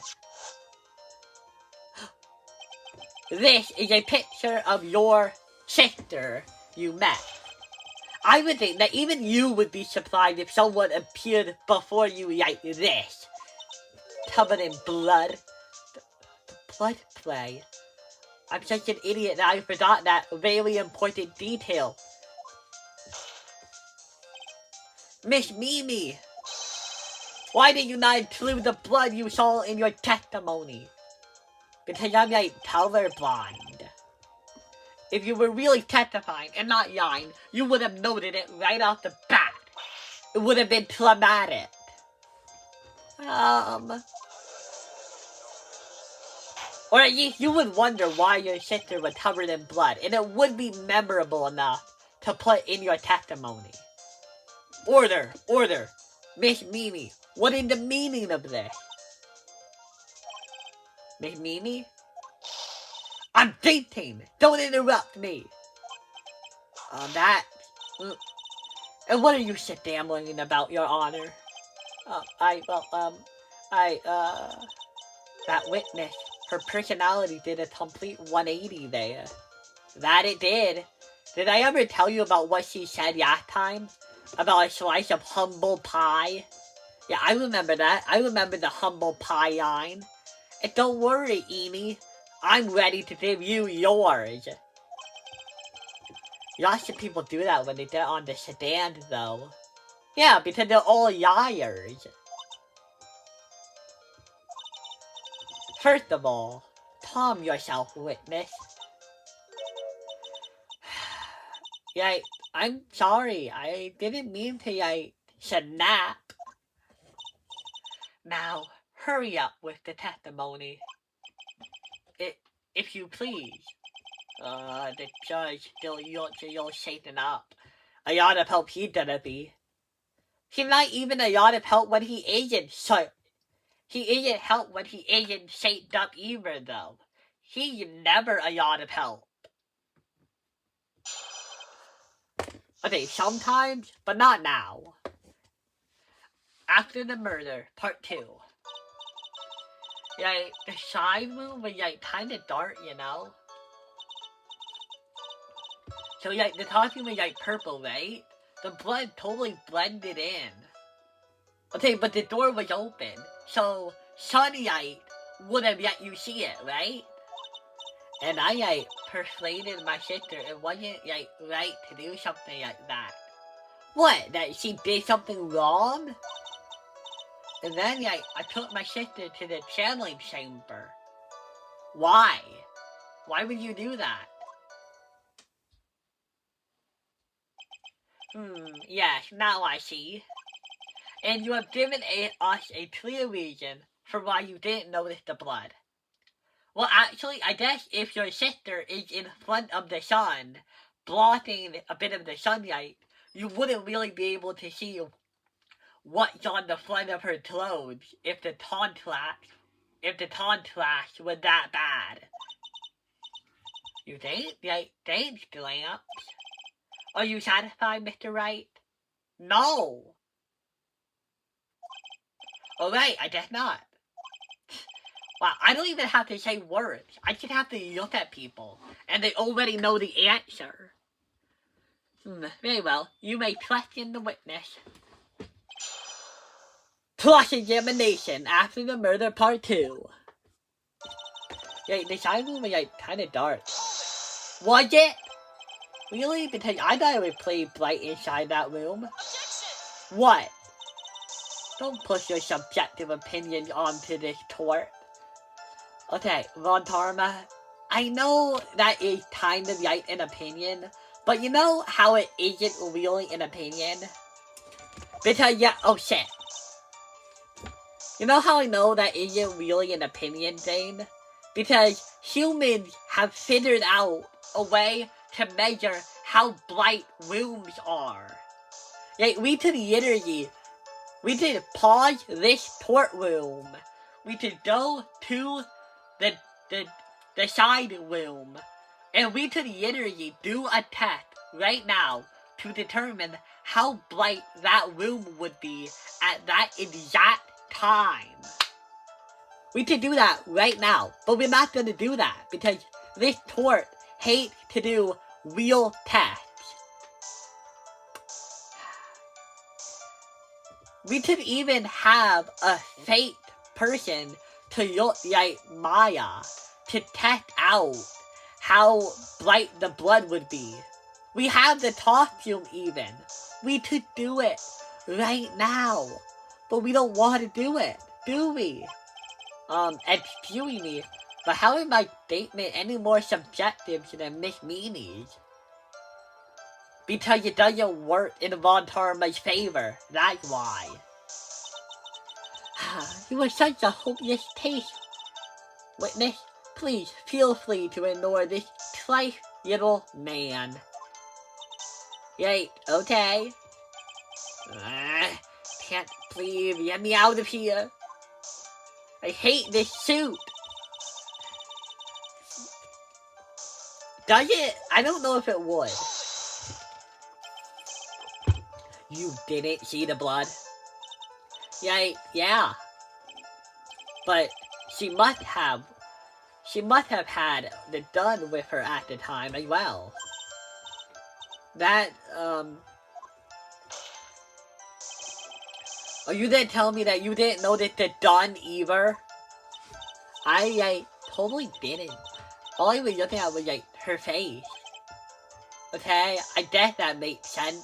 This is a picture of your sister you met. I would think that even you would be surprised if someone appeared before you like this. Covered in blood. The blood play. I'm such an idiot that I forgot that very important detail. Miss Mimi, why did you not include the blood you saw in your testimony? Because I'm like colorblind. If you were really testifying and not lying, you would have noted it right off the bat. It would have been traumatic. Or at least you would wonder why your sister was covered in blood, and it would be memorable enough to put in your testimony. Order! Miss Mimi, what is the meaning of this? Miss Mimi? I'm dating! Don't interrupt me! And what are you stammering about, Your Honor? That witness, her personality did a complete 180 there. That it did. Did I ever tell you about what she said last time? About a slice of humble pie? Yeah, I remember that. I remember the humble pie line. And don't worry, Amy. I'm ready to give you yours. Lots of people do that when they get on the sedan, though. Yeah, because they're all liars. First of all, calm yourself, witness. Yeah, I'm sorry. I didn't mean to, snap. Now, hurry up with the testimony. If you please. The judge still you're shaking up. A lot of help he's gonna be. He's not even a lot of help when he isn't, so he isn't help when he isn't shaped up either, though. He's never a lot of help. Okay, sometimes, but not now. After the murder, part 2. Yeah, the side room was, kinda dark, you know? So, the coffee was, purple, right? The blood totally blended in. Okay, but the door was open, so sunlight would have let you see it, right? And I, persuaded my sister it wasn't, right to do something like that. What? That she did something wrong? And then, I took my sister to the channeling chamber. Why? Why would you do that? Yes, now I see. And you have given us a clear reason for why you didn't notice the blood. Well, actually, I guess if your sister is in front of the sun, blocking a bit of the sunlight, you wouldn't really be able to see what's on the front of her clothes if the contrast was that bad. You think? Thanks, Glamps. Are you satisfied, Mr. Wright? No. Alright, I guess not. Wow, I don't even have to say words. I just have to look at people, and they already know the answer. Very well. You may question the witness. Cross-examination after the murder, part 2. The side room was, kinda dark. Was it? Really? Because I thought it would play bright inside that room. What? Don't push your subjective opinions onto this court. Okay, Von Tarma, I know that is kind of an opinion, but you know how it isn't really an opinion? Because, oh shit. You know how I know that isn't really an opinion thing? Because humans have figured out a way to measure how bright rooms are. We could pause this courtroom. We could go to the side room, and we could literally do a test right now to determine how bright that room would be at that exact time. We could do that right now, but we're not gonna do that because this tort hates to do real tests. We could even have a fake person to look like Maya to test out how bright the blood would be. We have the costume even. We could do it right now. But we don't want to do it, do we? Excuse me, but how is my statement any more subjective than Miss Meanie's? Because it doesn't work in Von Tarma's favor, that's why. You are such a hopeless case. Witness, please feel free to ignore this trite little man. Right, okay. Can't believe, get me out of here. I hate this suit. Does it? I don't know if it would. You didn't see the blood? Yeah. But she must have had the gun with her at the time as well. That, Are you gonna tell me that you didn't notice the gun either? I totally didn't. All I was looking at was, her face. Okay, I guess that makes sense.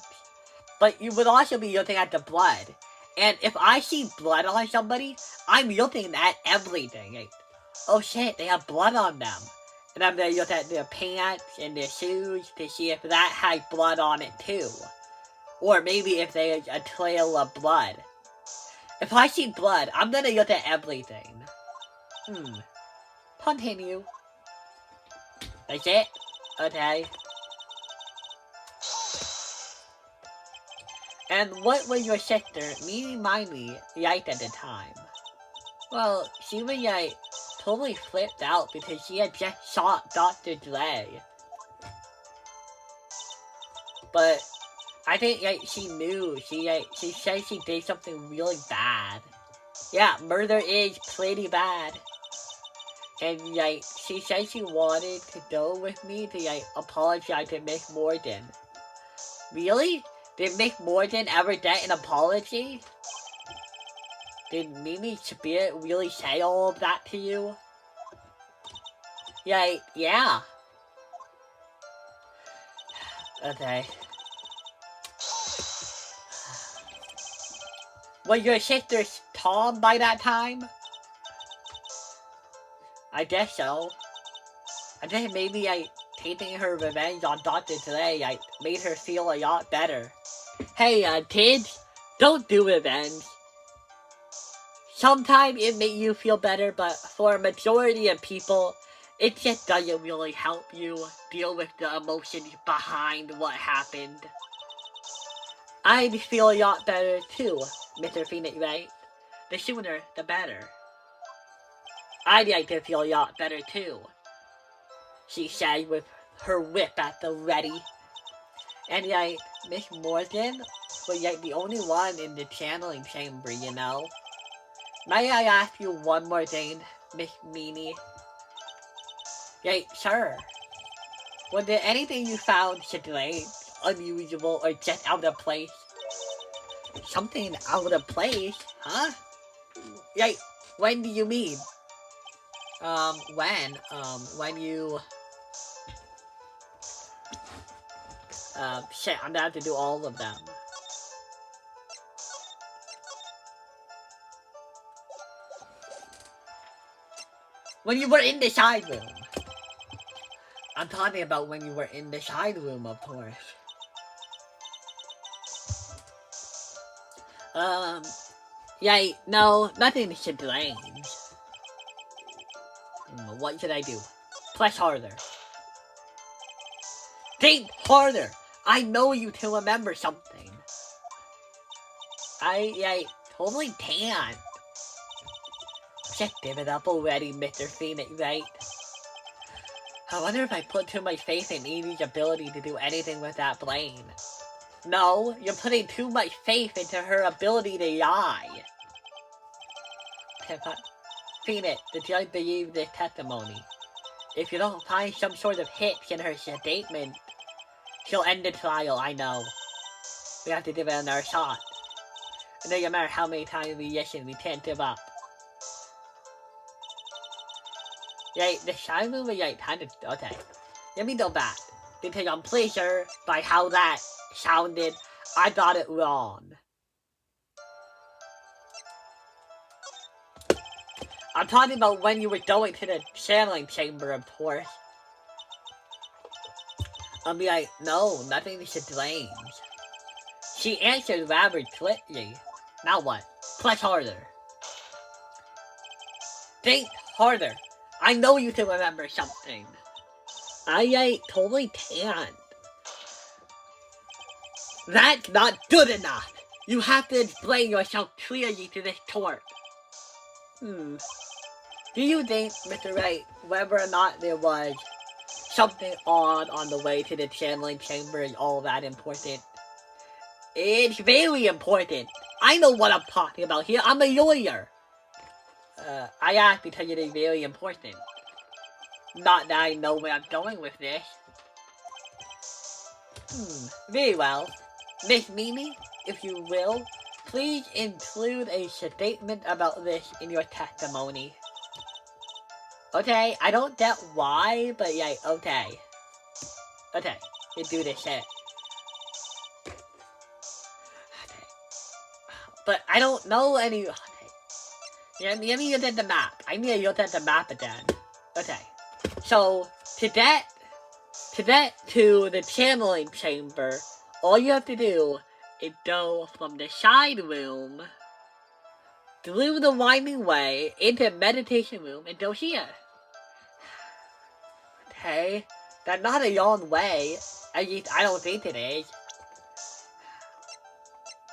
But you would also be looking at the blood. And if I see blood on somebody, I'm looking at everything. Oh shit, they have blood on them. And I'm gonna look at their pants and their shoes to see if that has blood on it too. Or maybe if there's a trail of blood. If I see blood, I'm gonna look at everything. Continue. That's it? Okay. And what was your sister, Minnie, like at the time? Well, she was totally flipped out because she had just shot Dr. Dre. But I think she knew. She said she did something really bad. Yeah, murder is pretty bad. And she said she wanted to go with me to apologize to Miss Morgan. Really? Did Miss Morgan ever get an apology? Did Mimi Spirit really say all of that to you? Yeah. Okay. Was your sister Tom by that time? I guess so. I guess maybe taking her revenge on Dr. Dre made her feel a lot better. Hey, kids, don't do revenge. Sometimes it makes you feel better, but for a majority of people, it just doesn't really help you deal with the emotions behind what happened. I'd feel a lot better too, Mr. Phoenix, right? The sooner, the better. I'd like to feel a lot better too, she said with her whip at the ready. And Miss Morgan was the only one in the channeling chamber, you know? May I ask you one more thing, Miss Meanie? Sure. Was there anything you found strange, unusual, or just out of place? Something out of place? Huh? When do you mean? When you... shit, I'm gonna have to do all of them. When you were in the side room. I'm talking about when you were in the side room, of course. No, nothing strange. What should I do? Press harder. Think harder! I know you to remember something. I totally can't. Just give it up already, Mr. Phoenix, right? I wonder if I put too much faith in Evie's ability to do anything with that brain. No, you're putting too much faith into her ability to lie. Phoenix, the judge believes this testimony. If you don't find some sort of hitch in her statement, she'll end the trial, I know. We have to give it another shot. It doesn't matter how many times we listen, we can't give up. Right, the shy move is like kind of okay. Let me go back. Because I'm pretty sure by how that sounded, I got it wrong. I'm talking about when you were going to the channeling chamber, of course. I'll be like, no, nothing is strange. She answered rather quickly. Now what? Press harder. Think harder. I know you can remember something. I totally can't. That's not good enough. You have to explain yourself clearly to this court. Do you think, Mr. Wright, whether or not there was something odd on the way to the channeling chamber is all that important? It's very important. I know what I'm talking about here. I'm a lawyer. I asked because it is very important. Not that I know where I'm going with this. Very well. Miss Mimi, if you will, please include a statement about this in your testimony. Okay, I don't get why, but yeah, okay. Okay, you do this shit. Okay. But I don't know any... Okay. Let me look at the map. I need to look at the map again. Okay. So, to get to the channeling chamber, all you have to do is go from the side room through the winding way into the meditation room and go here. Okay, that's not a long way. At least I don't think it is.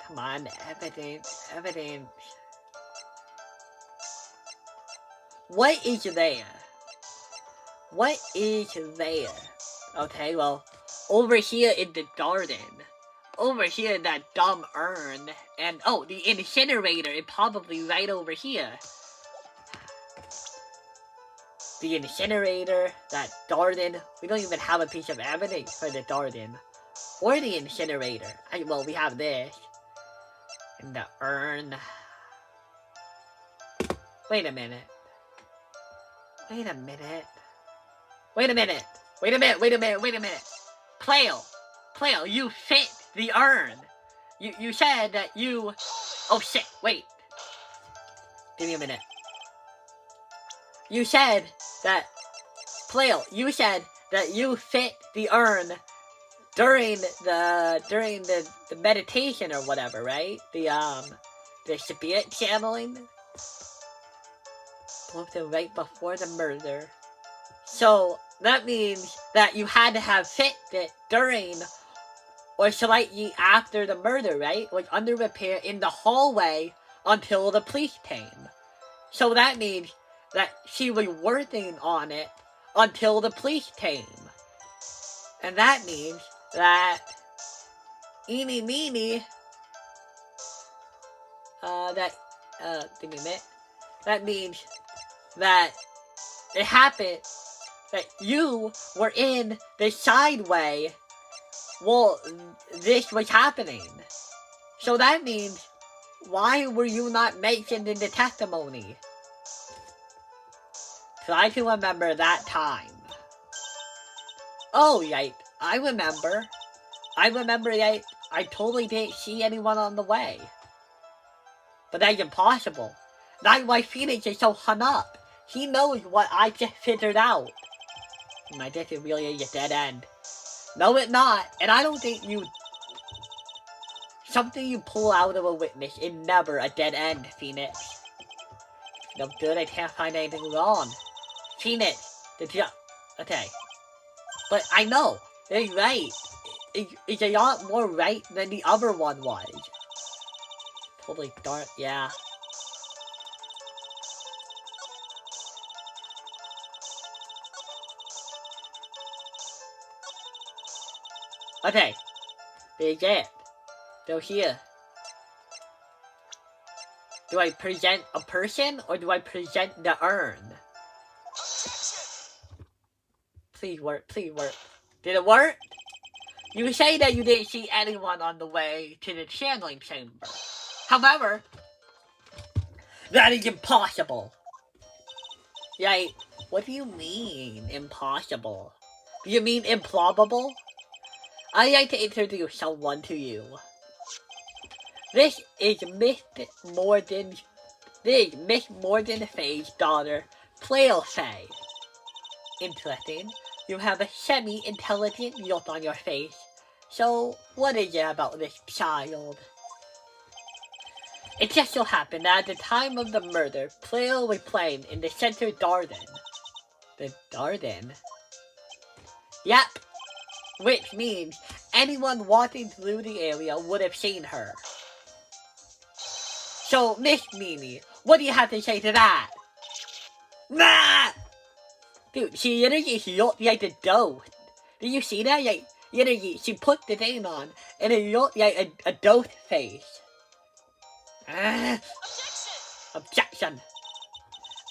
Come on, evidence. What is there? What is there? Okay, well, over here in the garden. Over here in that dumb urn. And, oh, the incinerator is probably right over here. The incinerator, that garden. We don't even have a piece of evidence for the garden. Or the incinerator. Well, we have this. And the urn. Wait a minute. Plale, you fit the urn. You said that you... Oh shit, wait. Give me a minute. You said that... Plale, you said that you fit the urn during the meditation or whatever, right? The spirit channeling? Both right before the murder. So, that means that you had to have fit it during or slightly after the murder, right? Like under repair in the hallway until the police came. So that means that she was working on it until the police came. And that means that eeny meeny give me a minute. That means that it happened that you were in the sideway while this was happening. So that means, why were you not mentioned in the testimony? Try to remember that time. Oh, right. I remember, right? I totally didn't see anyone on the way. But that's impossible. That's why Phoenix is so hung up. He knows what I just figured out. My dick is really a dead end. No, it's not. And I don't think you... Something you pull out of a witness is never a dead end, Phoenix. No good, I can't find anything wrong. Phoenix, okay. But I know, it's right. It's a lot more right than the other one was. Totally dark, yeah. Okay, there's it. So here. Do I present a person or do I present the urn? Please work, please work. Did it work? You say that you didn't see anyone on the way to the channeling chamber. However, that is impossible. Right? What do you mean, impossible? Do you mean improbable? I'd like to introduce someone to you. This is Miss Morden Faye's daughter, Cleo Faye. Interesting. You have a semi-intelligent look on your face. So, what is it about this child? It just so happened that at the time of the murder, Cleo was playing in the center garden. The garden? Yep. Which means anyone walking through the area would have seen her. So, Miss Mimi, what do you have to say to that? Nah! Dude, she literally looked like a ghost. Did you see that? Like, literally, she put the thing on, and it looked like a ghost face. Objection!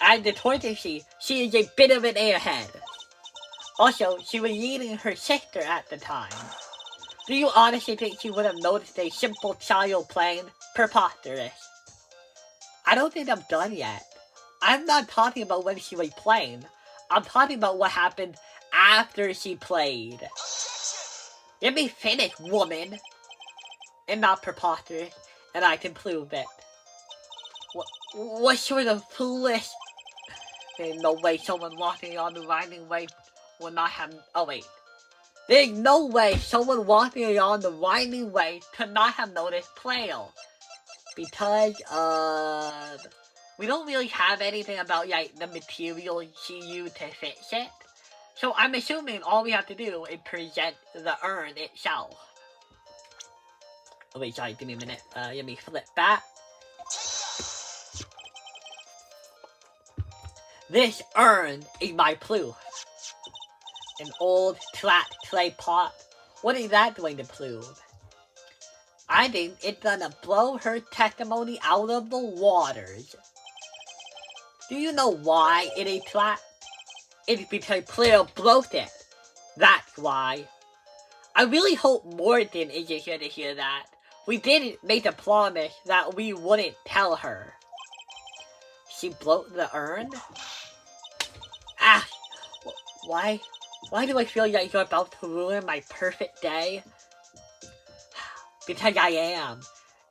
And the torture she is a bit of an airhead. Also, she was eating her sister at the time. Do you honestly think she would have noticed a simple child playing? Preposterous. I don't think I'm done yet. I'm not talking about when she was playing. I'm talking about what happened after she played. Let me finish, woman. And not preposterous, and I can prove it. What sort of foolish... There's no way someone walking on the winding way will not have... Oh, wait. There's no way someone walking on the winding way could not have noticed Cleo. Because, we don't really have anything about, like, the material she used to fix it. So I'm assuming all we have to do is present the urn itself. Oh, wait, sorry, give me a minute. Let me flip back. This urn is my proof. An old, flat clay pot. What is that going to prove? I think it's gonna blow her testimony out of the waters. Do you know why it is flat? It's because Cleo broke it. That's why. I really hope Morgan isn't here to hear that. We didn't make a promise that we wouldn't tell her. She broke the urn? Ah! Why do I feel like you're about to ruin my perfect day? Because I am.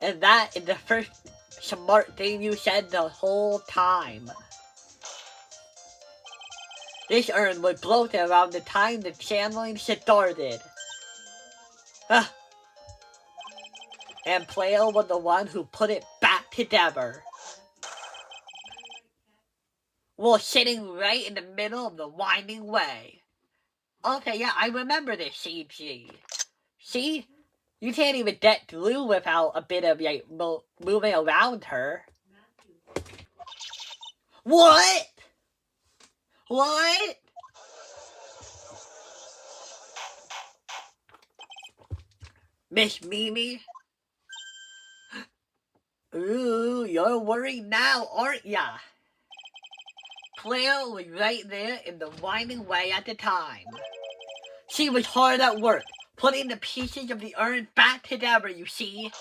And that is the first smart thing you said the whole time. This urn was broken around the time the channeling started. And Cleo was the one who put it back together. Well, sitting right in the middle of the winding way. Okay, yeah, I remember this, CG. See? You can't even get through without a bit of, like, moving around her. What? What? Miss Mimi? Ooh, you're worried now, aren't ya? Cleo was right there in the winding way at the time. She was hard at work, putting the pieces of the urn back together, you see.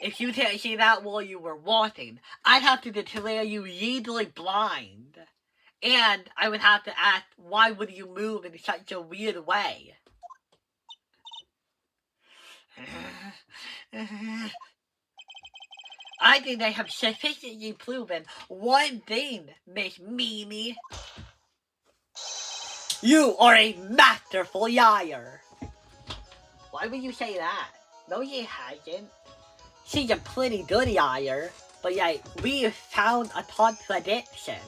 If you can't see that while you were walking, I'd have to declare you legally blind. And I would have to ask, why would you move in such a weird way? I think I have sufficiently proven one thing, Miss Mimi. You are a masterful liar. Why would you say that? No, you hasn't. She's a pretty good liar, but yet we found a contradiction.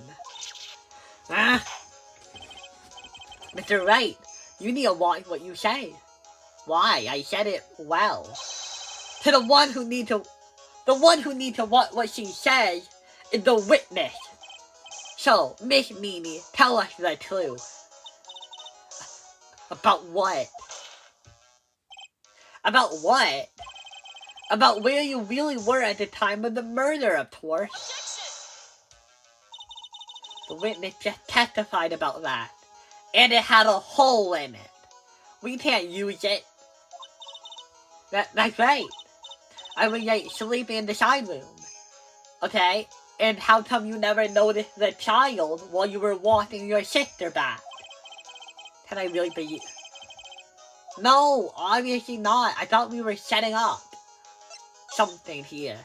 Mr. Wright, you need to watch what you say. Why? I said it well. To the one who needs to watch what she says is the witness. So, Miss Mimi, tell us the truth. About what? About what? About where you really were at the time of the murder, of course. The witness just testified about that. And it had a hole in it. We can't use it. That's right. I was like sleeping in the side room. Okay? And how come you never noticed the child while you were walking your sister back? Can I really be... No, obviously not. I thought we were setting up something here.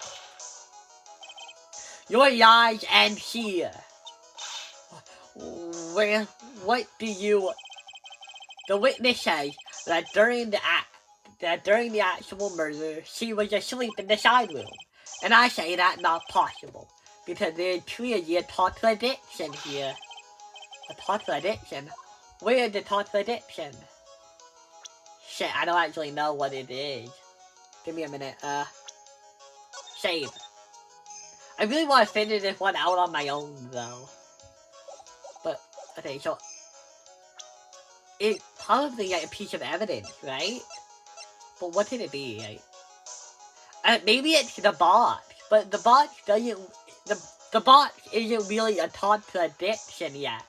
Your lies end here. Where? What do you... The witness says that during the actual murder, she was asleep in the side room. And I say that's not possible. Because there's clearly a contradiction here. A contradiction? Where's the contradiction? Shit, I don't actually know what it is. Give me a minute, save. I really want to figure this one out on my own, though. But, okay, so... It's probably like a piece of evidence, right? But what could it be? Like, maybe it's the box, but the box doesn't... The box isn't really a contradiction yet.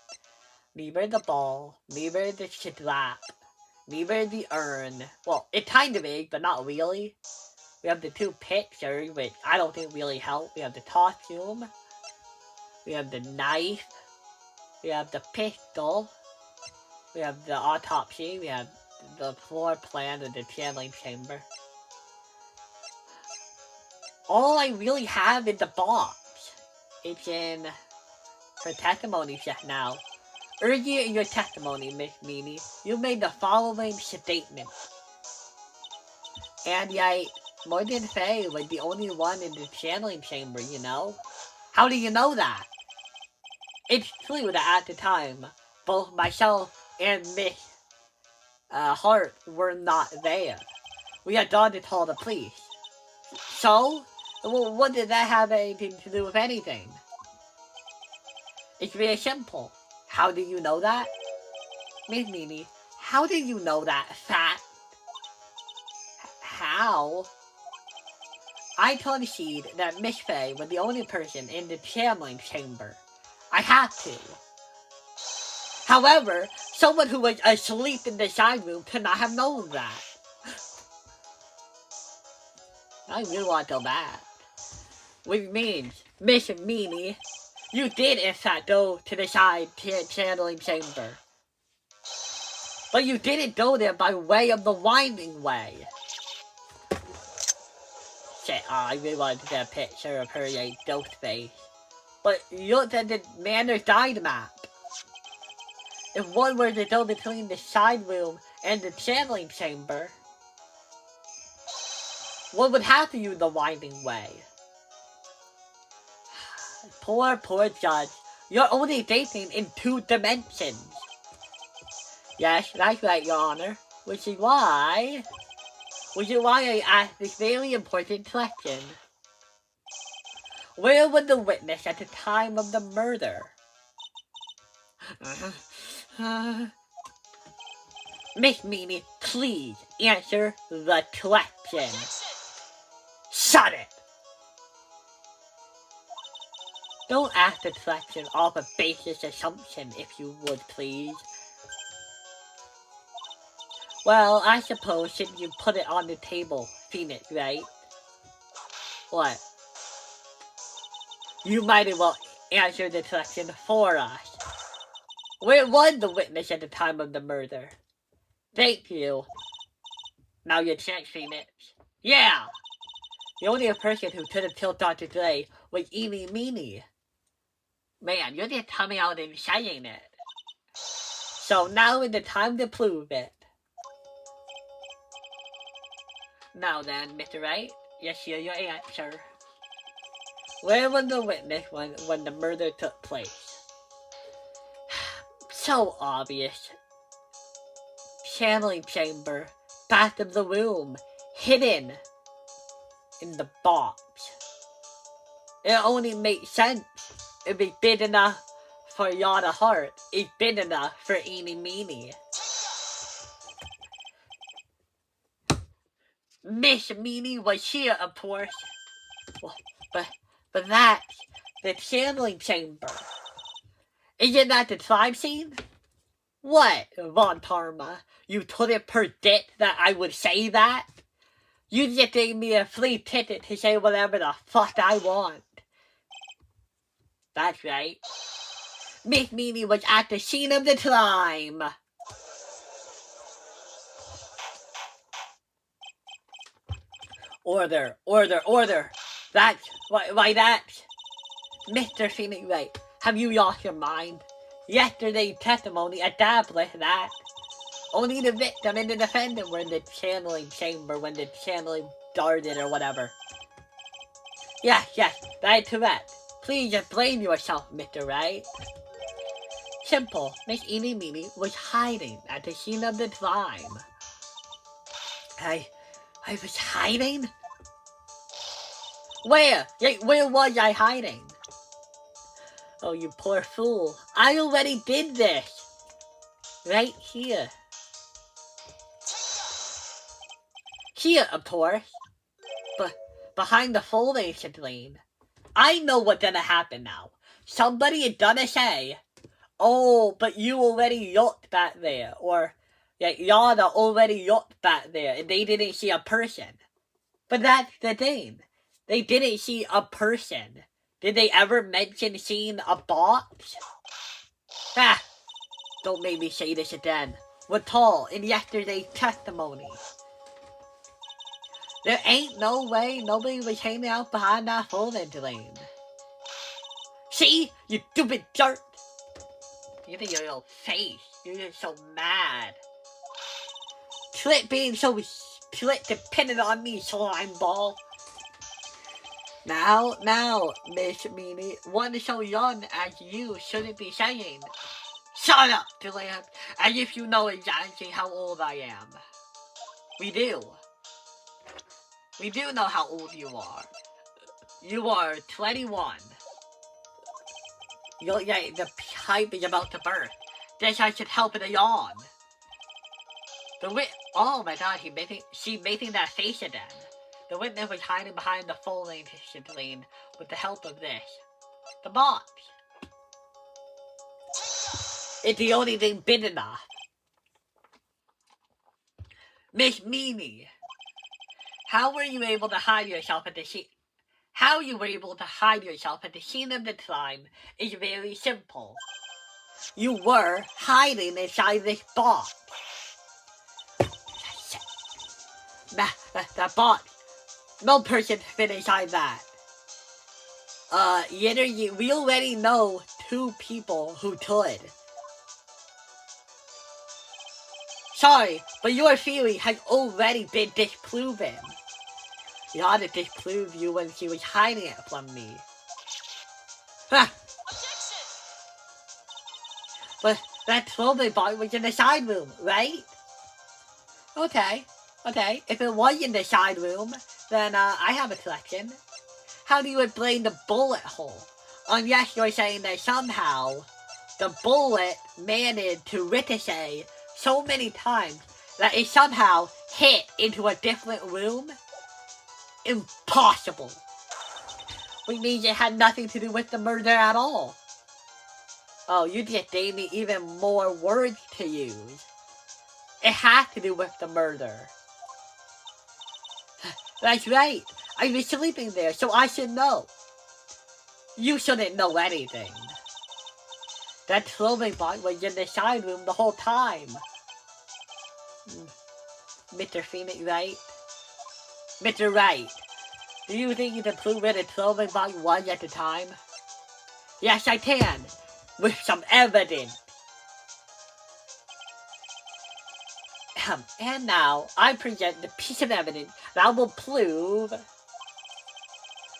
Neither the ball, neither the strap, neither the urn. Well, it kind of is, but not really. We have the two pictures, which I don't think really help. We have the costume. We have the knife. We have the pistol. We have the autopsy. We have the floor plan of the channeling chamber. All I really have is the box. It's in her testimony just now. Earlier in your testimony, Miss Meanie, you made the following statement. And yet, Morgan Fay was the only one in the channeling chamber, you know? How do you know that? It's true that at the time, both myself and Miss Hart were not there. We had gone to call the police. So, well, what did that have anything to do with anything? It's really simple. How do you know that? Miss Meanie, how do you know that fact? How? I concede that Miss Fay was the only person in the channeling chamber. I had to. However, someone who was asleep in the side room could not have known that. I really want to go back. Which means, Miss Meanie, you did in fact go to the side channeling chamber. But you didn't go there by way of the winding way. Shit, I really wanted to get a picture of her like ghost face. But you looked at the Manor's guide map. If one were to go between the side room and the channeling chamber, one would have to use the winding way. Poor judge. You're only dating in 2 dimensions. Yes, that's right, Your Honor. Which is why I asked this very important question. Where was the witness at the time of the murder? Miss Meanie, please answer the question. Shut it! Don't ask the question off a basis assumption, if you would, please. Well, I suppose since you put it on the table, Phoenix, right? What? You might as well answer the question for us. Where was the witness at the time of the murder? Thank you. Now your chance, Phoenix. Yeah! The only person who could have killed Dr. Dre was Eenie Meanie. Man, you're just coming out and saying it. So now is the time to prove it. Now then, Mr. Wright, let's hear your answer. Where was the witness when the murder took place? So obvious. Channeling chamber, back of the room, hidden in the box. It only makes sense. It'd be big enough for Yada Heart. It's big enough for Eenie Meanie. Miss Meanie was here, of course. Well, but that's the channeling chamber. Isn't that the crime scene? What, Von Parma? You couldn't predict that I would say that? You just gave me a free ticket to say whatever the fuck I want. That's right. Miss Meanie was at the scene of the crime. Order, order, order. That's, why that's... Mr. Phoenix Wright, have you lost your mind? Yesterday's testimony established that only the victim and the defendant were in the channeling chamber when the channeling started or whatever. Yes, that is correct. Please explain yourself, Mr. Wright. Simple, Miss Eenie Meenie was hiding at the scene of the crime. I was hiding? Where? Where was I hiding? Oh, you poor fool. I already did this. Right here. Here, of course. But behind the foldation screen. I know what's gonna happen now. Somebody is gonna say, oh, but you already looked back there. Or, Yada already looked back there and they didn't see a person. But that's the thing. They didn't see a person. Did they ever mention seeing a box? Ah! Don't make me say this again. We're tall in yesterday's testimony. There ain't no way nobody was hanging out behind that folding lane. See? You stupid jerk! Look at your little face. You're just so mad. Quit being so dependent on me, slime ball. Now, Miss Meanie, one so young as you shouldn't be saying. Shut up, Delamp, as if you know exactly how old I am. We do. We do know how old you are. You are 21. The pipe is about to burst. Guess I should help it yawn. Oh my god, she making that face again. The witness was hiding behind the folding screen with the help of this. The box. It's the only thing big enough. Miss Meanie, how were you able to hide yourself at the scene? How you were able to hide yourself at the scene of the crime is very simple. You were hiding inside this box. That box. No person fit inside that. We already know 2 people who could. Sorry, but your theory has already been disproven. Yada disproved you when she was hiding it from me. Ha! But that clothing box was in the side room, right? Okay. If it was in the side room, then I have a collection. How do you explain the bullet hole? Unless you're saying that somehow the bullet managed to ricochet so many times that it somehow hit into a different room? Impossible. Which means it had nothing to do with the murder at all. Oh, you just gave me even more words to use. It had to do with the murder. That's right. I was sleeping there, so I should know. You shouldn't know anything. That clothing box was in the side room the whole time. Mr. Phoenix Wright? Mr. Wright, do you think you can prove where the clothing box was at the time? Yes, I can. With some evidence. And now, I present the piece of evidence that will prove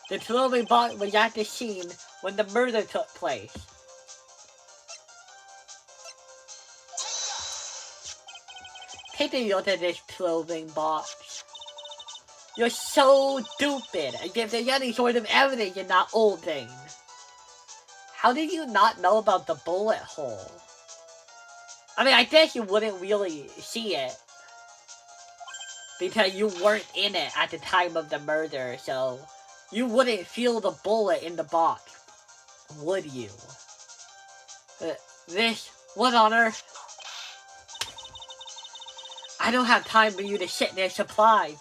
the clothing box was at the scene when the murder took place. Take a look at this clothing box. You're so stupid, as if there's any sort of evidence in that old thing. How did you not know about the bullet hole? I mean, I guess you wouldn't really see it Because you weren't in it at the time of the murder, so you wouldn't feel the bullet in the box, would you? What on earth? I don't have time for you to sit there supplied.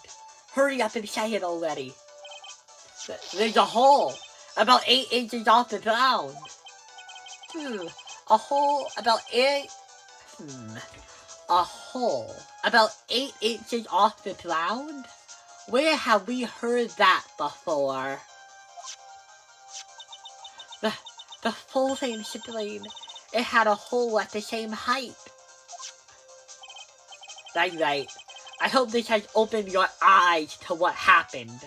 Hurry up and say it already. There's a hole about 8 inches off the ground. A hole about 8... A hole about 8 inches off the ground? Where have we heard that before? The folding sibling, it had a hole at the same height. That's right. I hope this has opened your eyes to what happened.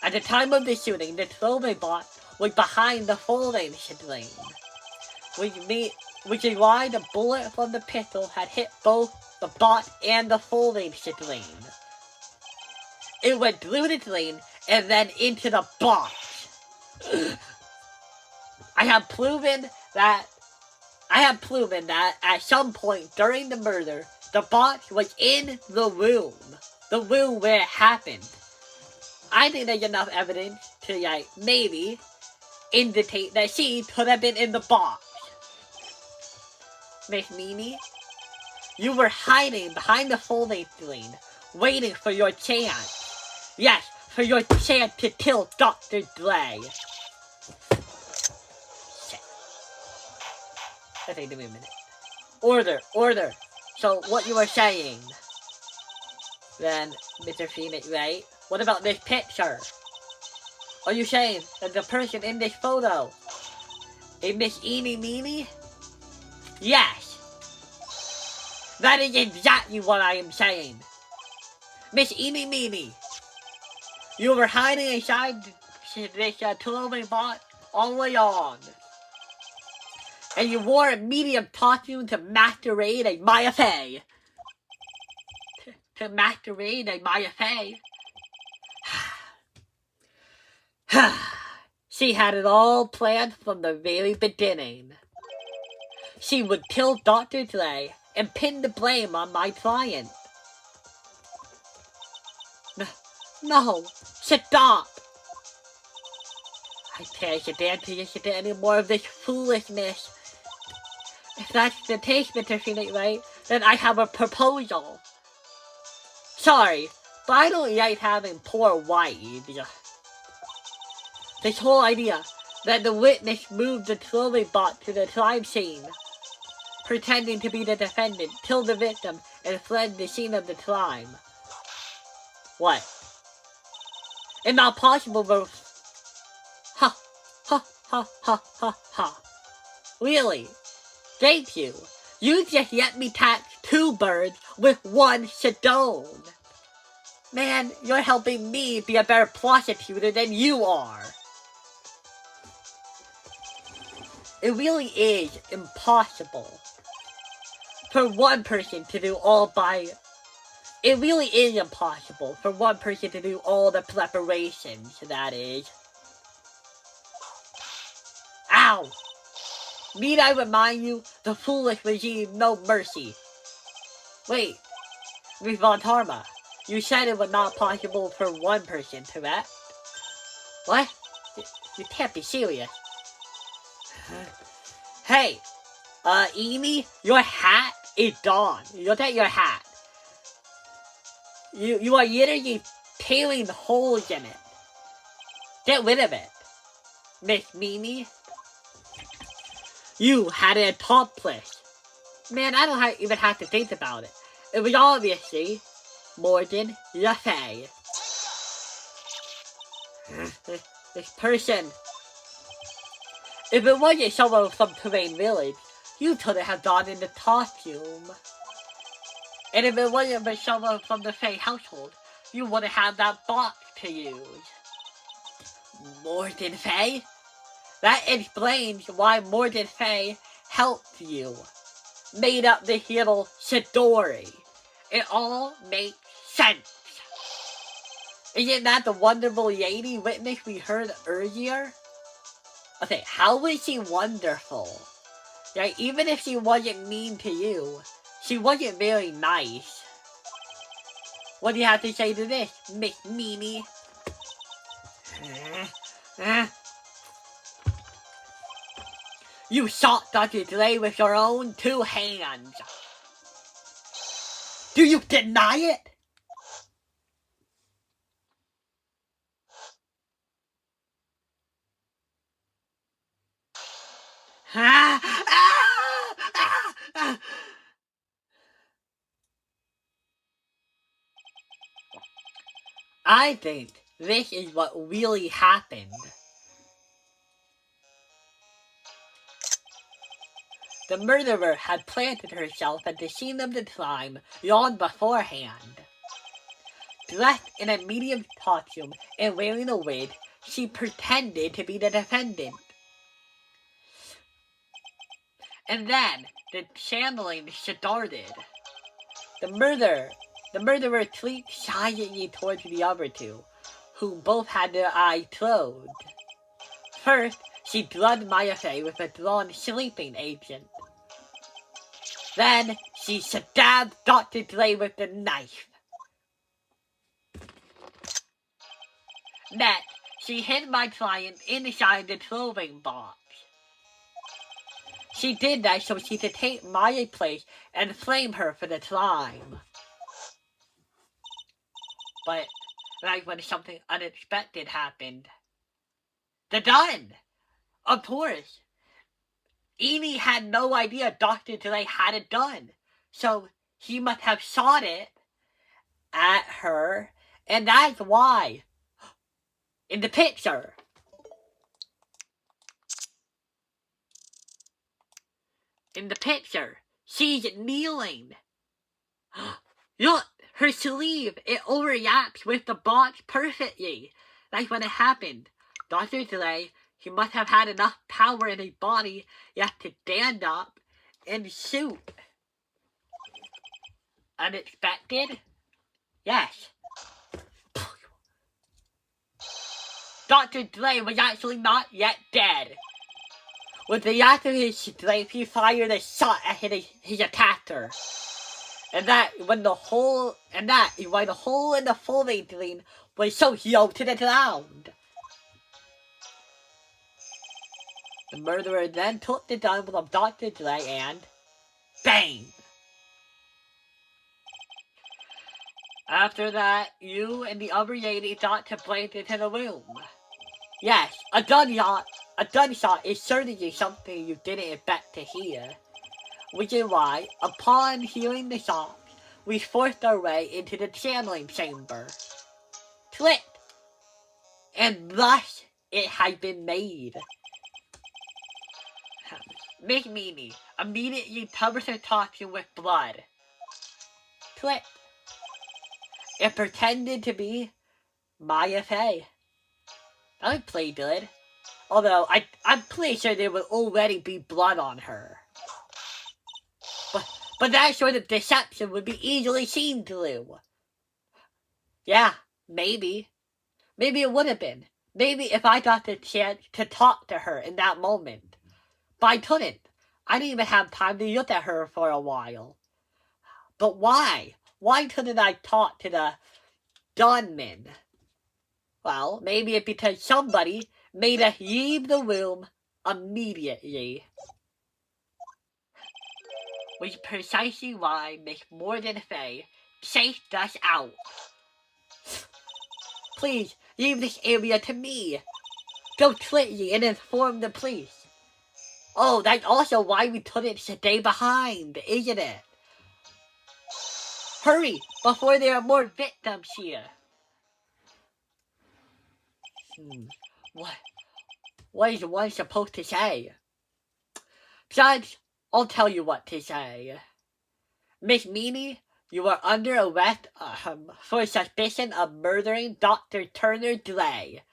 At the time of the shooting, the throwaway bot was behind the folding sibling, which is why the bullet from the pistol had hit both the bot and the folding sibling. It went through the sibling and then into the bot. I have proven that at some point during the murder, the bot was in the room where it happened. I think there's enough evidence to, maybe indicate that she could have been in the box. Miss Mimi, you were hiding behind the folding screen, waiting for your chance. Yes, for your chance to kill Dr. Dre. Shit. Okay, give me a minute. Order. So, what you were saying, then, Mr. Phoenix, right? What about this picture? Are you saying that the person in this photo is Miss Eenie Meenie? Yes. That is exactly what I am saying. Miss Eenie Meenie, you were hiding inside this throwaway bot all the way on. And you wore a medium costume to masquerade as Maya Fey. To masquerade as Maya Fey. She had it all planned from the very beginning. She would kill Dr. Dre and pin the blame on my client. No, stop! I can't stand to listen to any more of this foolishness. If that's the case, Mr. Phoenix, right, then I have a proposal. Sorry, but I don't like having poor Wright. This whole idea that the witness moved the throwaway bot to the crime scene, pretending to be the defendant, killed the victim, and fled the scene of the crime. What? It's not possible, but... Ha. Really? Thank you. You just let me catch 2 birds with 1 stone. Man, you're helping me be a better prosecutor than you are. It really is impossible for one person to do all by... It really is impossible for one person to do all the preparations, that is. Ow! Need I remind you, the foolish regime, no mercy. Wait, Miss Von Tarma, you said it was not possible for one person, correct? What? You can't be serious. Hey, Amy, your hat is gone. Look at your hat. You are literally peeling holes in it. Get rid of it, Miss Mimi. You had it accomplished. Man, I don't even have to think about it. It was obviously Morgan Le Fay. This person. If it wasn't someone from Terrain Village, you couldn't have gone in the costume. And if it wasn't for someone from the Fay household, you wouldn't have that box to use. Morgan Fay? That explains why Morgan Fay helped you. Made up this little story. It all makes sense. Isn't that the wonderful lady witness we heard earlier? Okay, how was she wonderful? Like, even if she wasn't mean to you, she wasn't very nice. What do you have to say to this, Miss Mimi? You shot Dr. Dre with your own 2 hands. Do you deny it? I think this is what really happened. The murderer had planted herself at the scene of the crime long beforehand. Dressed in a medium costume and wearing a wig, she pretended to be the defendant. And then the channeling started. The murderer creeped silently towards the other 2, who both had their eyes closed. First, she drugged Maya Fey with a drawn sleeping agent. Then, she stabbed Dr. Dre with the knife. Next, she hid my client inside the clothing box. She did that so she could take Maya's place and flame her for the crime. But, right when something unexpected happened. The gun! Of course. Edie had no idea Dr. Dre had a gun. So, he must have shot it at her. And that's why. In the picture. She's kneeling. Look, her sleeve, it overlaps with the box perfectly. Like when it happened. Dr. Dre, he must have had enough power in his body yet to stand up and shoot. Unexpected? Yes. Dr. Dre was actually not yet dead. With the act of his strength, he fired a shot at his attacker. And that when the hole in the folding screen was so low to the ground. The murderer then took the gun from Dr. Dre and bang! After that, you and the other lady got to break into the room. Yes, a gunshot is certainly something you didn't expect to hear. Which is why, upon hearing the shots, we forced our way into the channeling chamber. Click! And thus, it has been made. Miss Mimi immediately covers her costume with blood. Click. It pretended to be Maya Fey. That would play good. Although, I'm pretty sure there would already be blood on her. But that sort of deception would be easily seen through. Yeah, maybe. Maybe it would have been. Maybe if I got the chance to talk to her in that moment. But I couldn't. I didn't even have time to look at her for a while. But why? Why couldn't I talk to the gunman? Well, maybe it's because somebody made us leave the room immediately. Which is precisely why Miss Morgan Fey chased us out. Please, leave this area to me. Go quickly and inform the police. Oh, that's also why we couldn't stay behind, isn't it? Hurry, before there are more victims here. What is one supposed to say? Judge, I'll tell you what to say. Miss Meany, you are under arrest for suspicion of murdering Dr. Turner Dre.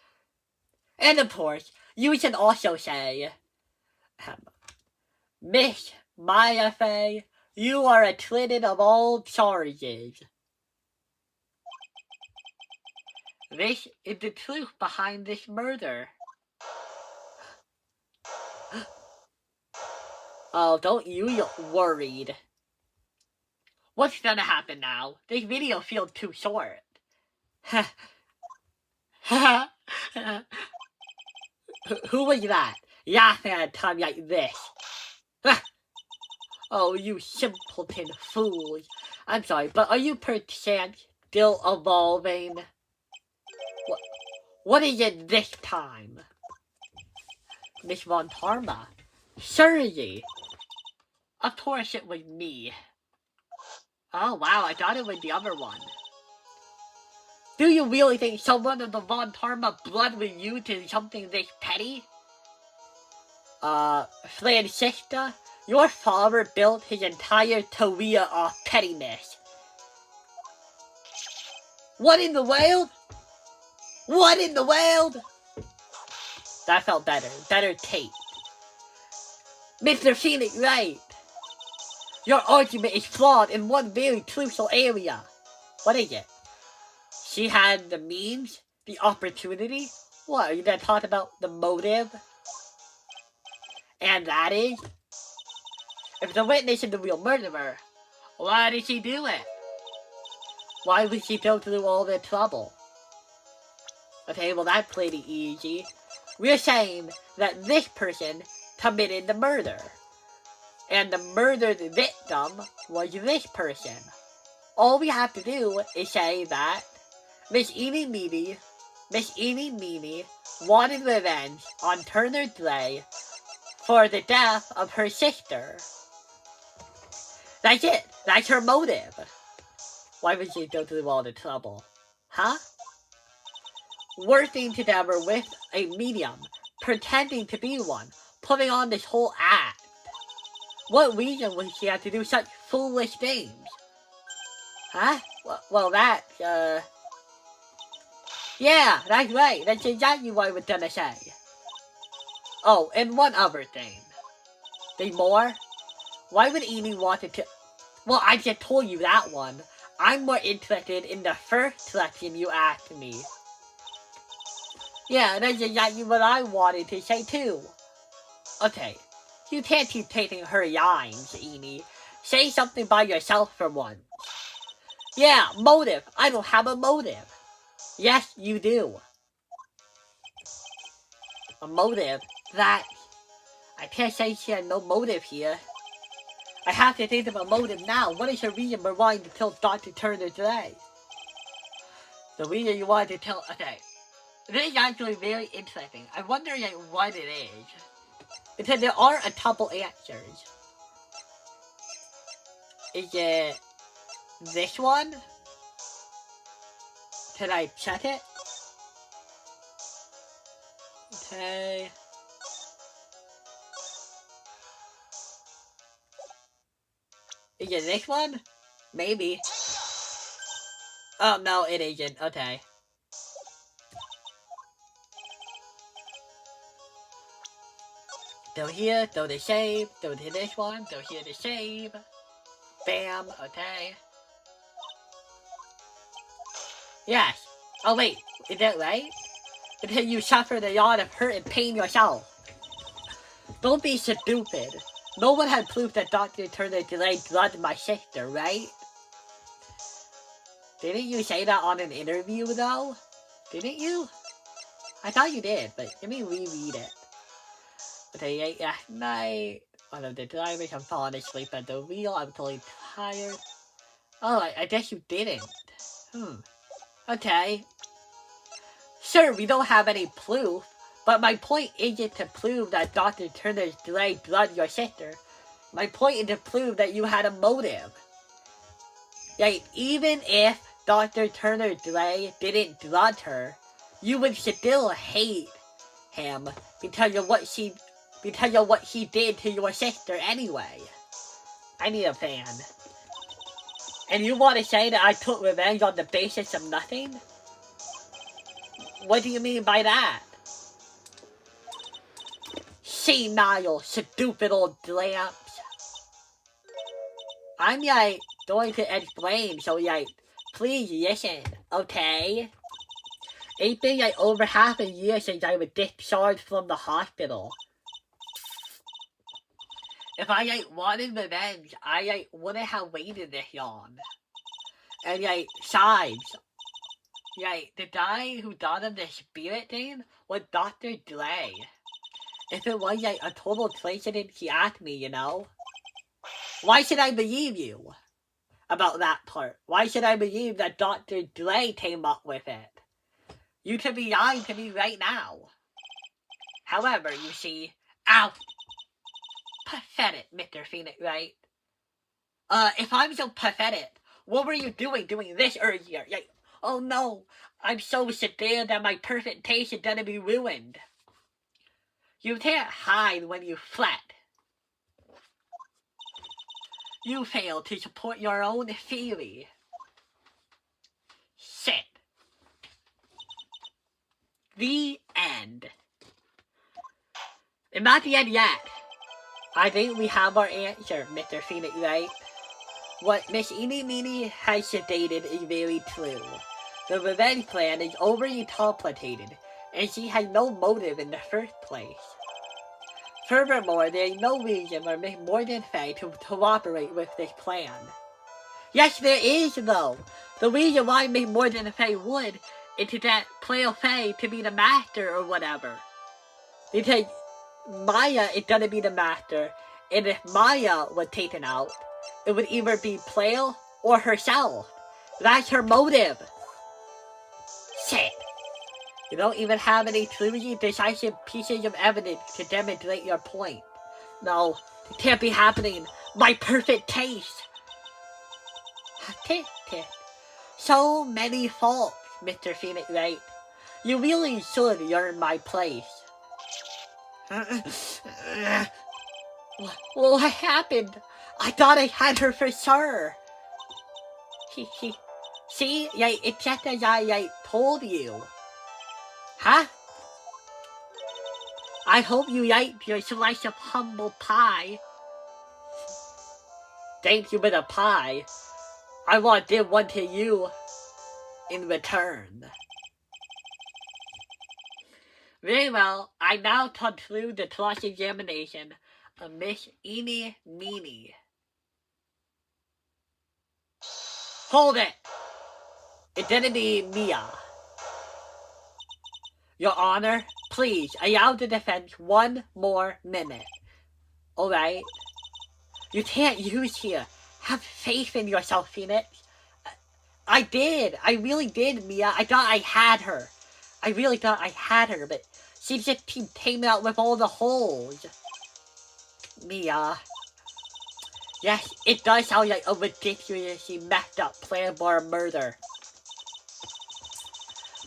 And of course, you should also say, Miss Maya Fey, you are acquitted of all charges. This is the truth behind this murder. Oh, don't you look worried. What's gonna happen now? This video feels too short. Who was that? Laughing at a time like this. Oh, you simpleton fools. I'm sorry, but are you perchance still evolving? What is it this time? Miss Von Parma? Surely. Of course it was me. Oh wow, I thought it was the other one. Do you really think someone of the Von Parma blood would use to something this petty? Francisca, your father built his entire career off pettiness. What in the world? What in the world? That felt better. Better taste. Mr. Phoenix Wright, your argument is flawed in one very crucial area. What is it? She had the means, the opportunity. What, are you gonna talk about the motive? And that is, if the witness is the real murderer, why did she do it? Why would she go through all the trouble? Okay, well that's pretty easy. We're saying that this person committed the murder. And the murdered victim was this person. All we have to do is say that Miss Eenie Meenie wanted revenge on Turner Gray for the death of her sister. That's it. That's her motive. Why would she go through all the trouble? Huh? Working together with a medium, pretending to be one, putting on this whole act. What reason would she have to do such foolish things? Huh? Well, yeah, that's right. That's exactly what I was gonna say. Oh, and one other thing. There's more? Why would Eenie want to kill... Well, I just told you that one. I'm more interested in the first question you asked me. Yeah, that's exactly what I wanted to say too. Okay, you can't keep taking her lines, Eenie. Say something by yourself for once. Yeah, motive. I don't have a motive. Yes, you do. A motive? That... I can't say she had no motive here. I have to think of a motive now. What is her reason for wanting to kill Dr. Turner today? The reason you wanted to kill... Okay. This is actually very interesting. I wonder like, what it is. Because there are a couple answers. Is it this one? Can I check it? Okay. Is it this one? Maybe. Oh, no, it isn't. Okay. Go here, go to save, go to this one, go here to save. Bam, okay. Yes. Oh wait, is that right? Because you suffered a lot of hurt and pain yourself. Don't be stupid. No one had proof that Dr. Turner delayed blood my sister, right? Didn't you say that on an interview though? Didn't you? I thought you did, but let me reread it. Okay, late at night, one of the drivers, I'm falling asleep at the wheel, I'm totally tired. Oh, I guess you didn't. Okay. Sure, we don't have any proof, but my point isn't to prove that Dr. Turner's delayed blood your sister. My point is to prove that you had a motive. Like, even if Dr. Turner Delay didn't blood her, you would still hate him because of what he did to your sister anyway. I need a fan. And you want to say that I took revenge on the basis of nothing? What do you mean by that? Senile, stupid old lamps. I'm like going to explain, so like, please listen, okay? It's been like over half a year since I was discharged from the hospital. If I wanted revenge, I wouldn't have waited this long. And besides, the guy who thought of the spirit thing was Dr. Dre. If it was a total coincidence, he asked me, you know. Why should I believe you about that part? Why should I believe that Dr. Dre came up with it? You could be lying to me right now. However, you see, ow, pathetic, Mr. Phoenix, right? If I'm so pathetic, what were you doing this earlier? Oh no, I'm so scared that my perfect taste is gonna be ruined. You can't hide when you flat. You fail to support your own theory. Shit. The end. And not the end yet. I think we have our answer, Mr. Phoenix, right? What Miss Eeny Meeny has stated is very true. The revenge plan is overly complicated, and she had no motive in the first place. Furthermore, there is no reason for Miss Morgan Fay to cooperate with this plan. Yes, there is, though. The reason why Miss Morgan Fay would is to get Player Fay to be the master or whatever. Because Maya is gonna be the master, and if Maya was taken out, it would either be Player or herself. That's her motive. Shit. You don't even have any truly decisive pieces of evidence to demonstrate your point. No, it can't be happening. My perfect taste. So many faults, Mr. Phoenix Wright. You really should learn my place. What happened? I thought I had her for sure. See, it's just as I told you. Huh? I hope you liked your slice of humble pie. Thank you for the pie. I want to give one to you in return. Very well, I now conclude the cross-examination of Miss Eeny Meeny. Hold it! It's gonna be Mia. Your Honor, please allow the defense 1 more minute. Alright? You can't use here. Have faith in yourself, Phoenix. I did. I really did, Mia. I thought I had her. I really thought I had her, but she just came out with all the holes. Mia. Yes, it does sound like a ridiculously messed up plan for a murder.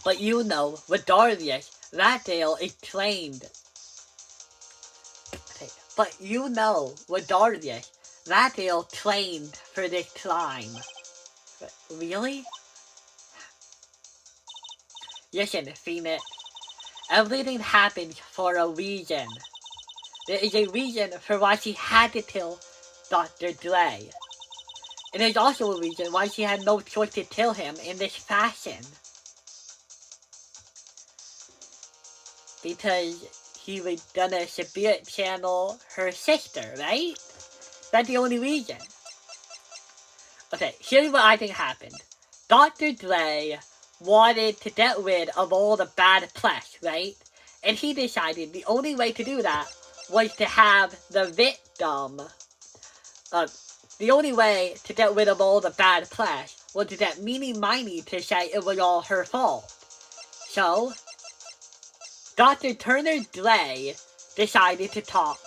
But you know, regardless, that tale is claimed. Okay, but you know, regardless, that tale claimed for this crime. But really? Listen, Phoenix. Everything happens for a reason. There is a reason for why she had to kill Dr. Dre. And there's also a reason why she had no choice to kill him in this fashion. Because he was gonna spirit channel her sister, right? That's the only reason. Okay, here's what I think happened. Dr. Dre wanted to get rid of all the bad press, right? And he decided the only way to do that was to have the victim. The only way to get rid of all the bad press was to get Meeny Miny to say it was all her fault. So, Dr. Turner Dre decided to talk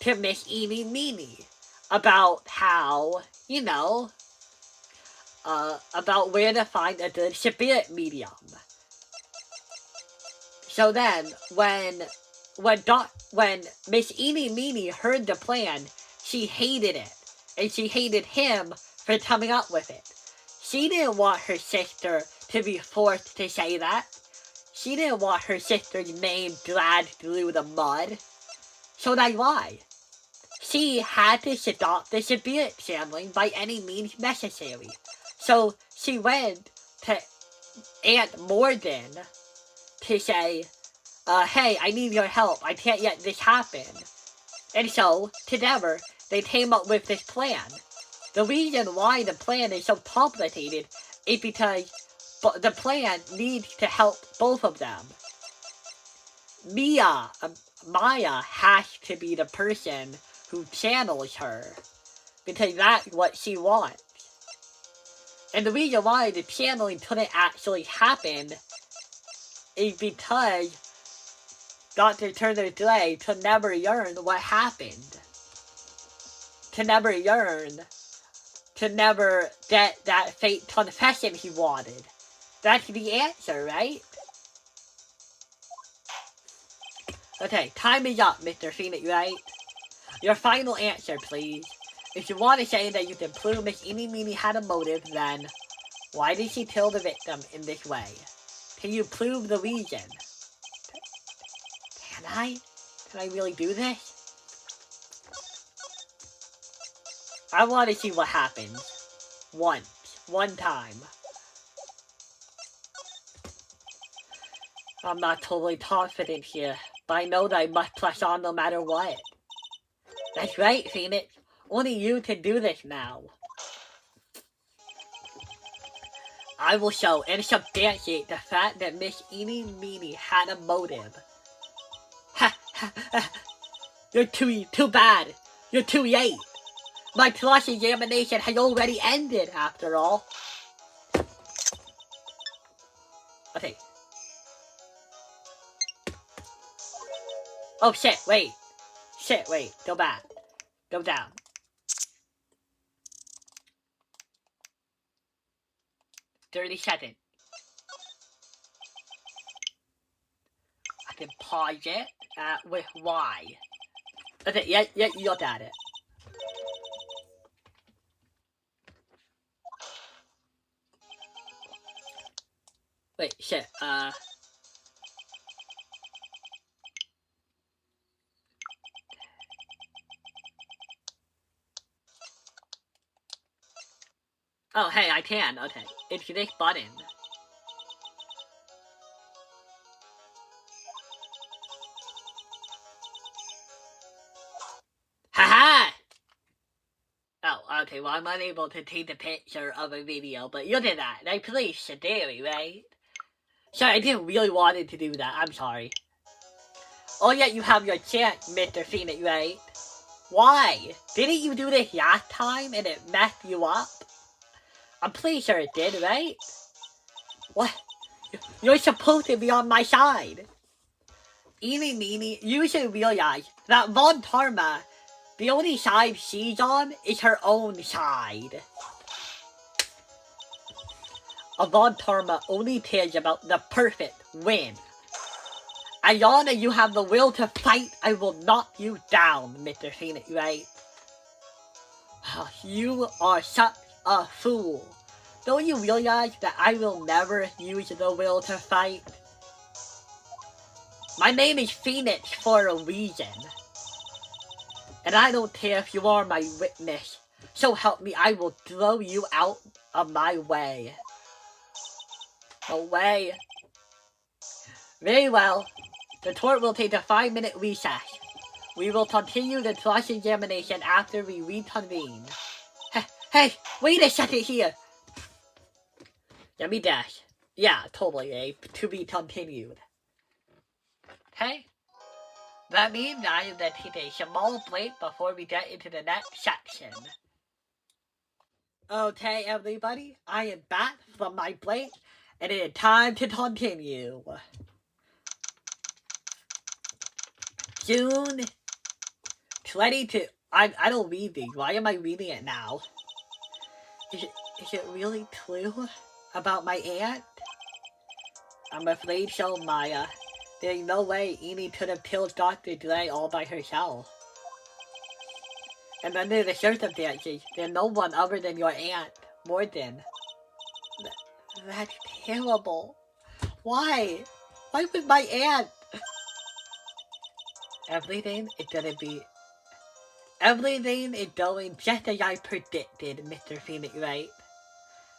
to Miss Eeny Meeny about how, you know, about where to find a good spirit medium. So then, when Miss Eeny Meeny heard the plan, she hated it. And she hated him for coming up with it. She didn't want her sister to be forced to say that. She didn't want her sister's name dragged through the mud. So that's why. She had to stop the spirit channeling by any means necessary. So she went to Aunt Morgan to say, hey, I need your help. I can't let this happen. And so, together, they came up with this plan. The reason why the plan is so complicated is because the plan needs to help both of them. Maya has to be the person who channels her, because that's what she wants. And the reason why the channeling couldn't actually happen is because Dr. Turner Gray could never learn what happened. To never get that fake confession he wanted. That's the answer, right? Okay, time is up, Mr. Phoenix, right? Your final answer, please. If you want to say that you can prove Miss Eeny Meeny had a motive, then why did she kill the victim in this way? Can you prove the reason? Can I? Can I really do this? I want to see what happens. Once. One time. I'm not totally confident here, but I know that I must press on no matter what. That's right, Phoenix. Only you can do this now. I will show and substantiate the fact that Miss Eeny Meeny had a motive. Ha ha ha. You're too bad. You're too late. My cross-examination has already ended, after all. Okay. Oh shit, wait. Shit, wait. Go back. Go down. $30. I can pause it with Y. Okay, yeah, you look at it. Wait, shit, Oh, hey, I can, okay. It's this button. Haha! Oh, okay, well, I'm unable to take a picture of a video, but you did that. I placed a daily, right? Sorry, I didn't really want to do that. I'm sorry. Oh, yeah, you have your chance, Mr. Phoenix, right? Why? Didn't you do this last time and it messed you up? I'm pretty sure it did, right? What? You're supposed to be on my side. Eeny Meeny, you should realize that Von Tarma, the only side she's on is her own side. Von Tarma only cares about the perfect win. As long as you have the will to fight, I will knock you down, Mr. Phoenix, right? You are such a fool. Don't you realize that I will never use the will to fight? My name is Phoenix for a reason. And I don't care if you are my witness. So help me, I will throw you out of my way. Away. Very well. The court will take a 5-minute recess. We will continue the cross-examination after we reconvene. Hey, wait a second here. Let me dash. Yeah, totally, Abe. To be continued. Okay? That means I am to take a small break before we get into the next section. Okay, everybody. I am back from my break, and it is time to continue. June 22. I don't read these. Why am I reading it now? Is it really true about my aunt? I'm afraid so, Maya. There's no way Amy could have killed Dr. Gray all by herself. And under the circumstances, there's no one other than your aunt, Morgan. That's terrible. Why? Why would my aunt? Everything is going just as I predicted, Mr. Phoenix, right?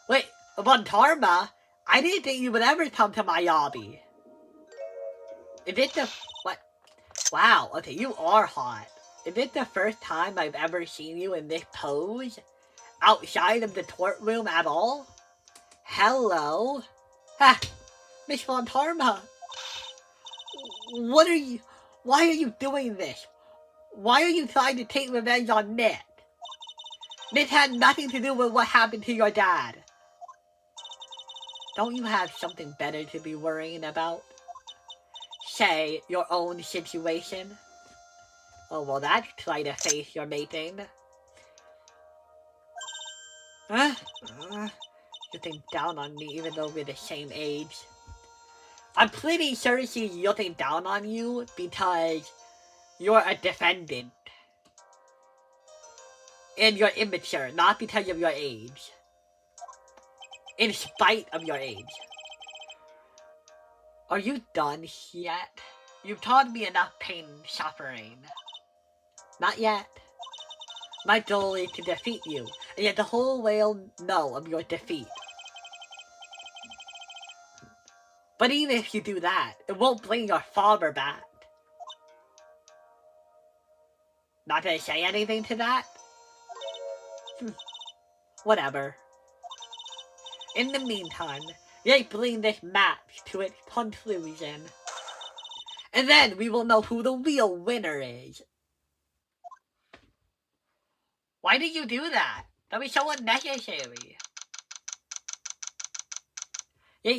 Wait, Von Tarma? I didn't think you would ever come to my lobby. Is it the... what? Wow, okay, you are hot. Is this the first time I've ever seen you in this pose? Outside of the tort room at all? Hello? Ha! Miss Von Tarma! What are you... Why are you doing this? Why are you trying to take revenge on Nick? This had nothing to do with what happened to your dad. Don't you have something better to be worrying about? Say, your own situation? Oh, well, that's try to face your mating. Huh? You think down on me even though we're the same age? I'm pretty sure she's looking down on you because you're a defendant. And you're immature, not because of your age. In spite of your age. Are you done yet? You've taught me enough pain and suffering. Not yet. My goal is to defeat you, and yet the whole world know of your defeat. But even if you do that, it won't bring your father back. Not gonna say anything to that? Whatever. In the meantime, let's bring this match to its conclusion. And then we will know who the real winner is. Why did you do that? That was so unnecessary.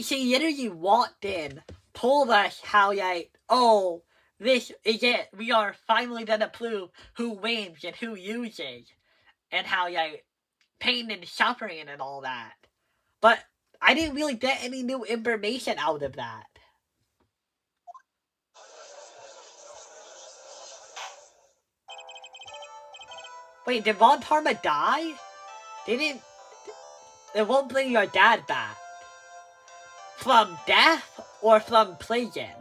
She literally walked in, told us how, oh, this is it. We are finally gonna prove who wins and who loses. And how, pain and suffering and all that. But I didn't really get any new information out of that. Wait, did Von Tarma die? It won't bring your dad back. From death or from prison?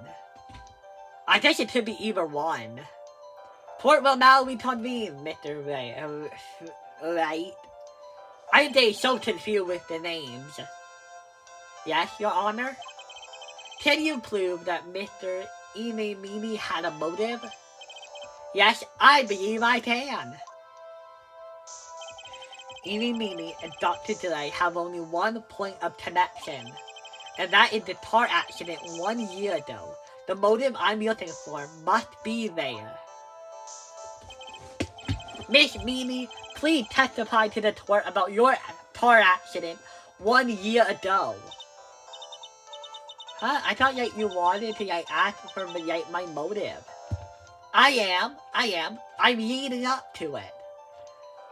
I guess it could be either one. Court will now reconvene, Mr. Wright. I'm getting so confused with the names. Yes, Your Honor? Can you prove that Mr. Inemini had a motive? Yes, I believe I can. Inemini and Dr. Delay have only one point of connection, and that is the car accident 1 year ago. The motive I'm looking for must be there. Miss Meany, please testify to the court about your car accident 1 year ago. Huh? I thought you wanted to ask for my motive. I am. I'm leading up to it.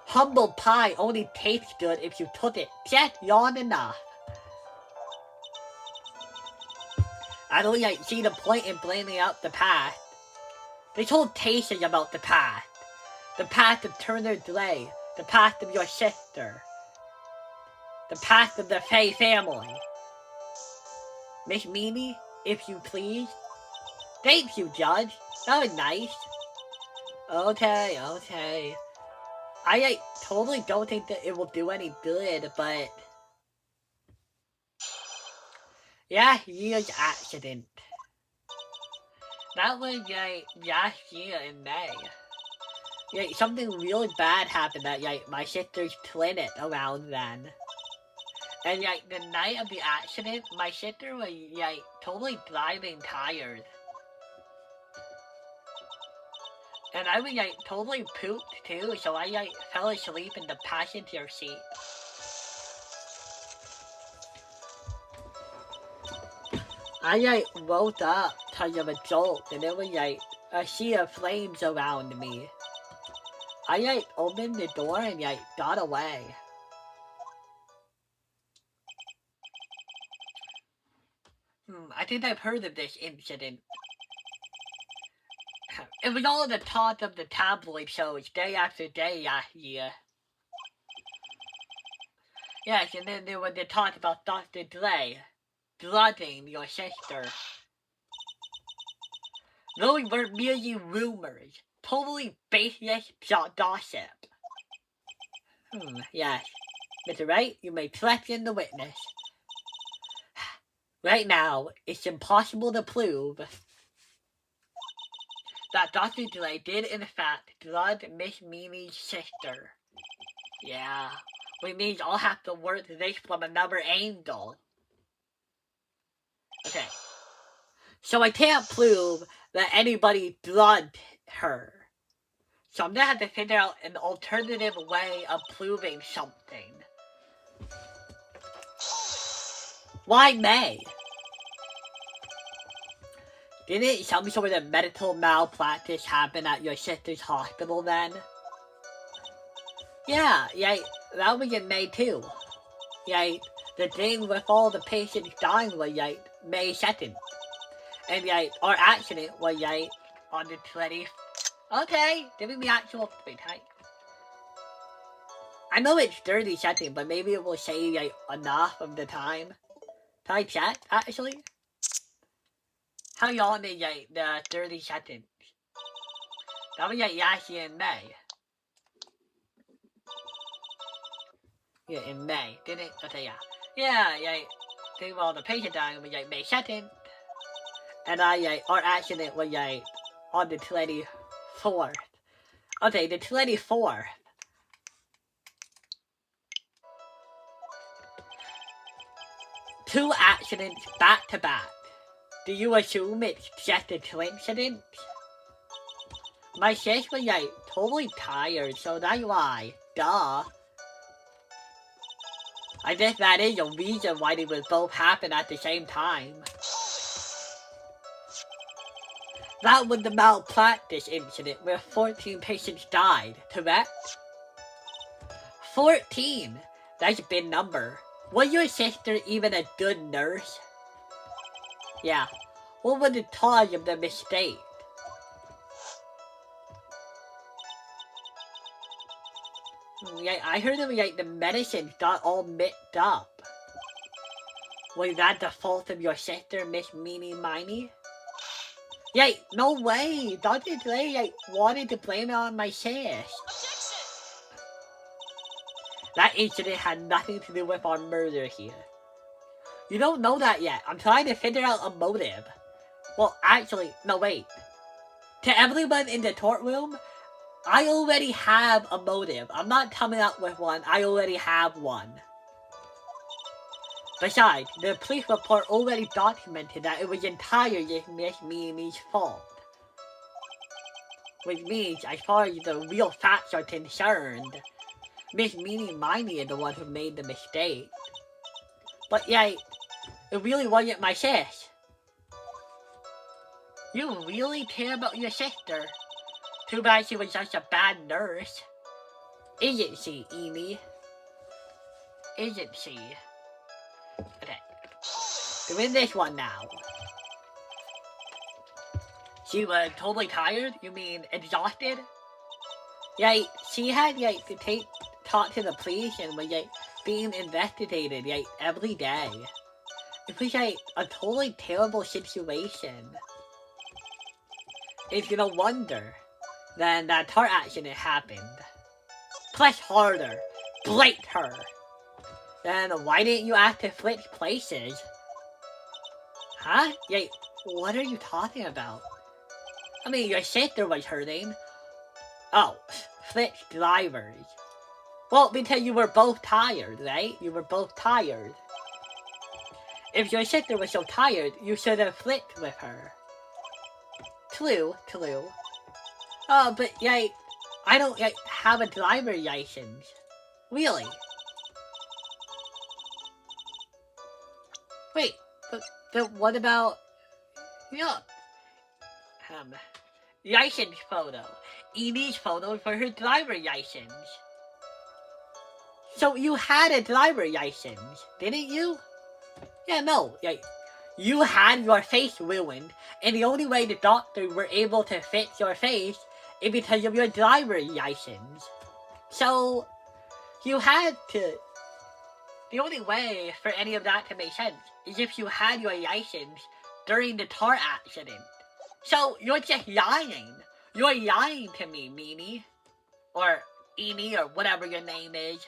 Humble pie only tastes good if you took it just long enough. I don't see the point in blaming out the past. This whole case is about the past. The past of Turner Delay. The past of your sister. The past of the Fay family. Miss Meany, if you please. Thank you, Judge. That was nice. Okay. I totally don't think that it will do any good, but... Yeah, year's accident. That was, last year in May. Something really bad happened at, my sister's clinic around then. And, the night of the accident, my sister was, totally driving tired. And I was, totally pooped, too, so I, fell asleep in the passenger seat. I, woke up because of a jolt, and it was, a sea of flames around me. I, opened the door and, got away. I think I've heard of this incident. It was all the talk of the tabloid shows day after day last year. Yes, and then there was the talk about Dr. Dre drugging your sister. Those were merely rumors, totally baseless gossip. Yes. Mr. Wright, you may question the witness. Right now, it's impossible to prove that Dr. Delay did in fact flood Miss Mimi's sister. Yeah, we means I'll have to work this from another angle. Okay. So I can't prove that anybody drugged her. So I'm gonna have to figure out an alternative way of proving something. Why May? Didn't some sort of medical malpractice happen at your sister's hospital then? Yeah, that was in May too. The thing with all the patients dying was May 2nd. And our accident was on the 20th. Okay, give me the actual time. I know it's 30 seconds, but maybe it will say enough of the time. Can I check, actually? How long is the 30 seconds? That was actually in May. Yeah, in May, didn't it? Okay, yeah. Well, the patient dying was May 2nd. And our accident was on the 24th. Okay, the 24th. Two accidents back to back. Do you assume it's just a coincidence? My sis was totally tired, so that's why. Duh. I guess that is a reason why they would both happen at the same time. That was the malpractice incident where 14 patients died, correct? 14! That's a big number. Was your sister even a good nurse? Yeah. What was the cause of the mistake? I heard that the medicine got all mixed up. Was that the fault of your sister, Miss Meanie Miney? No way! Dr. Dre wanted to blame it on my sis. That incident had nothing to do with our murder here. You don't know that yet. I'm trying to figure out a motive. Well, actually, no wait. To everyone in the courtroom, I already have a motive. I'm not coming up with one. I already have one. Besides, the police report already documented that it was entirely Miss Mimi's fault. Which means, as far as the real facts are concerned, Miss Meanie Miney is the one who made the mistake. But it really wasn't my sis. You really care about your sister. Too bad she was such a bad nurse. Isn't she, Amy? Isn't she? Okay. Doing this one now. She was totally tired? You mean exhausted? She had to talk to the police and was being investigated every day. It was a totally terrible situation. If you don't wonder, then that car accident happened. Press harder. Blake her. Then why didn't you ask to switch places? Huh? What are you talking about? I mean, your sister was hurting. Oh, switch drivers. Well, because you were both tired, right? You were both tired. If your sister was so tired, you should have flipped with her. True. Oh, but I don't have a driver license. Really? Wait, but what about license photo? Edie's photo for her driver license. So you had a driver license, didn't you? No. You had your face ruined, and the only way the doctor were able to fix your face is because of your driver license. So, you had to... The only way for any of that to make sense is if you had your license during the car accident. So, you're just lying. You're lying to me, Meanie. Or Amy, or whatever your name is.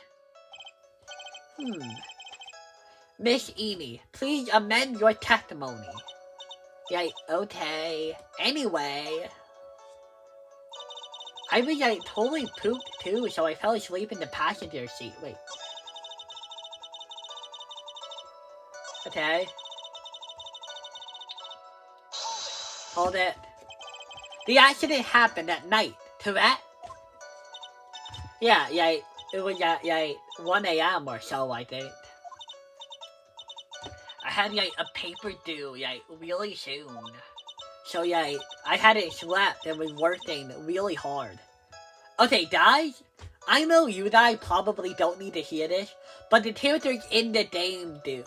Miss Amy, please amend your testimony. Okay. Anyway. I was like totally pooped too, so I fell asleep in the passenger seat. Wait. Okay. Hold it. The accident happened at night, correct? Yeah, it was at 1 a.m. or so, I think. I had a paper due really soon. So I hadn't slept and was working really hard. Okay, guys, I know you guys probably don't need to hear this, but the characters in the game do.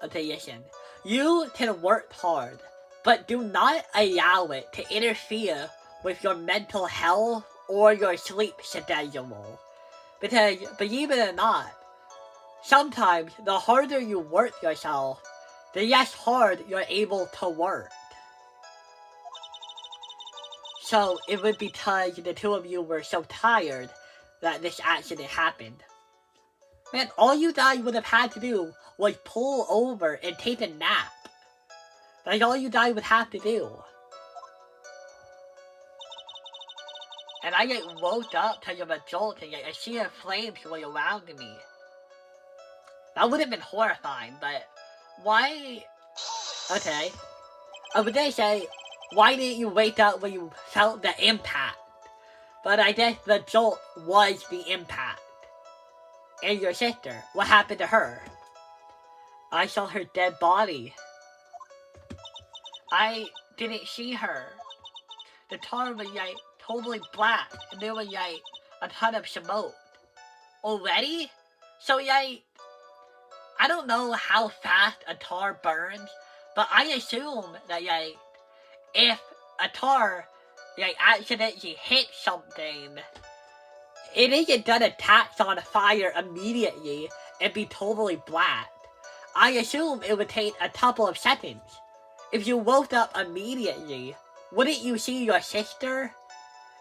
Okay, listen. You can work hard, but do not allow it to interfere with your mental health or your sleep schedule. Because, believe it or not, sometimes the harder you work yourself, the less hard you're able to work. So, it was because the two of you were so tired that this accident happened. Man, all you guys would have had to do was pull over and take a nap. That's all you guys would have to do. And I woke up because of a jolt and a sea of flames was around me. That would have been horrifying, but why? Okay. I was gonna say, why didn't you wake up when you felt the impact? But I guess the jolt was the impact. And your sister, what happened to her? I saw her dead body. I didn't see her. The car was totally black, and there was a ton of smoke. Already? So I don't know how fast a tar burns, but I assume that if a tar accidentally hits something, it isn't gonna catch on fire immediately and be totally black. I assume it would take a couple of seconds. If you woke up immediately, wouldn't you see your sister?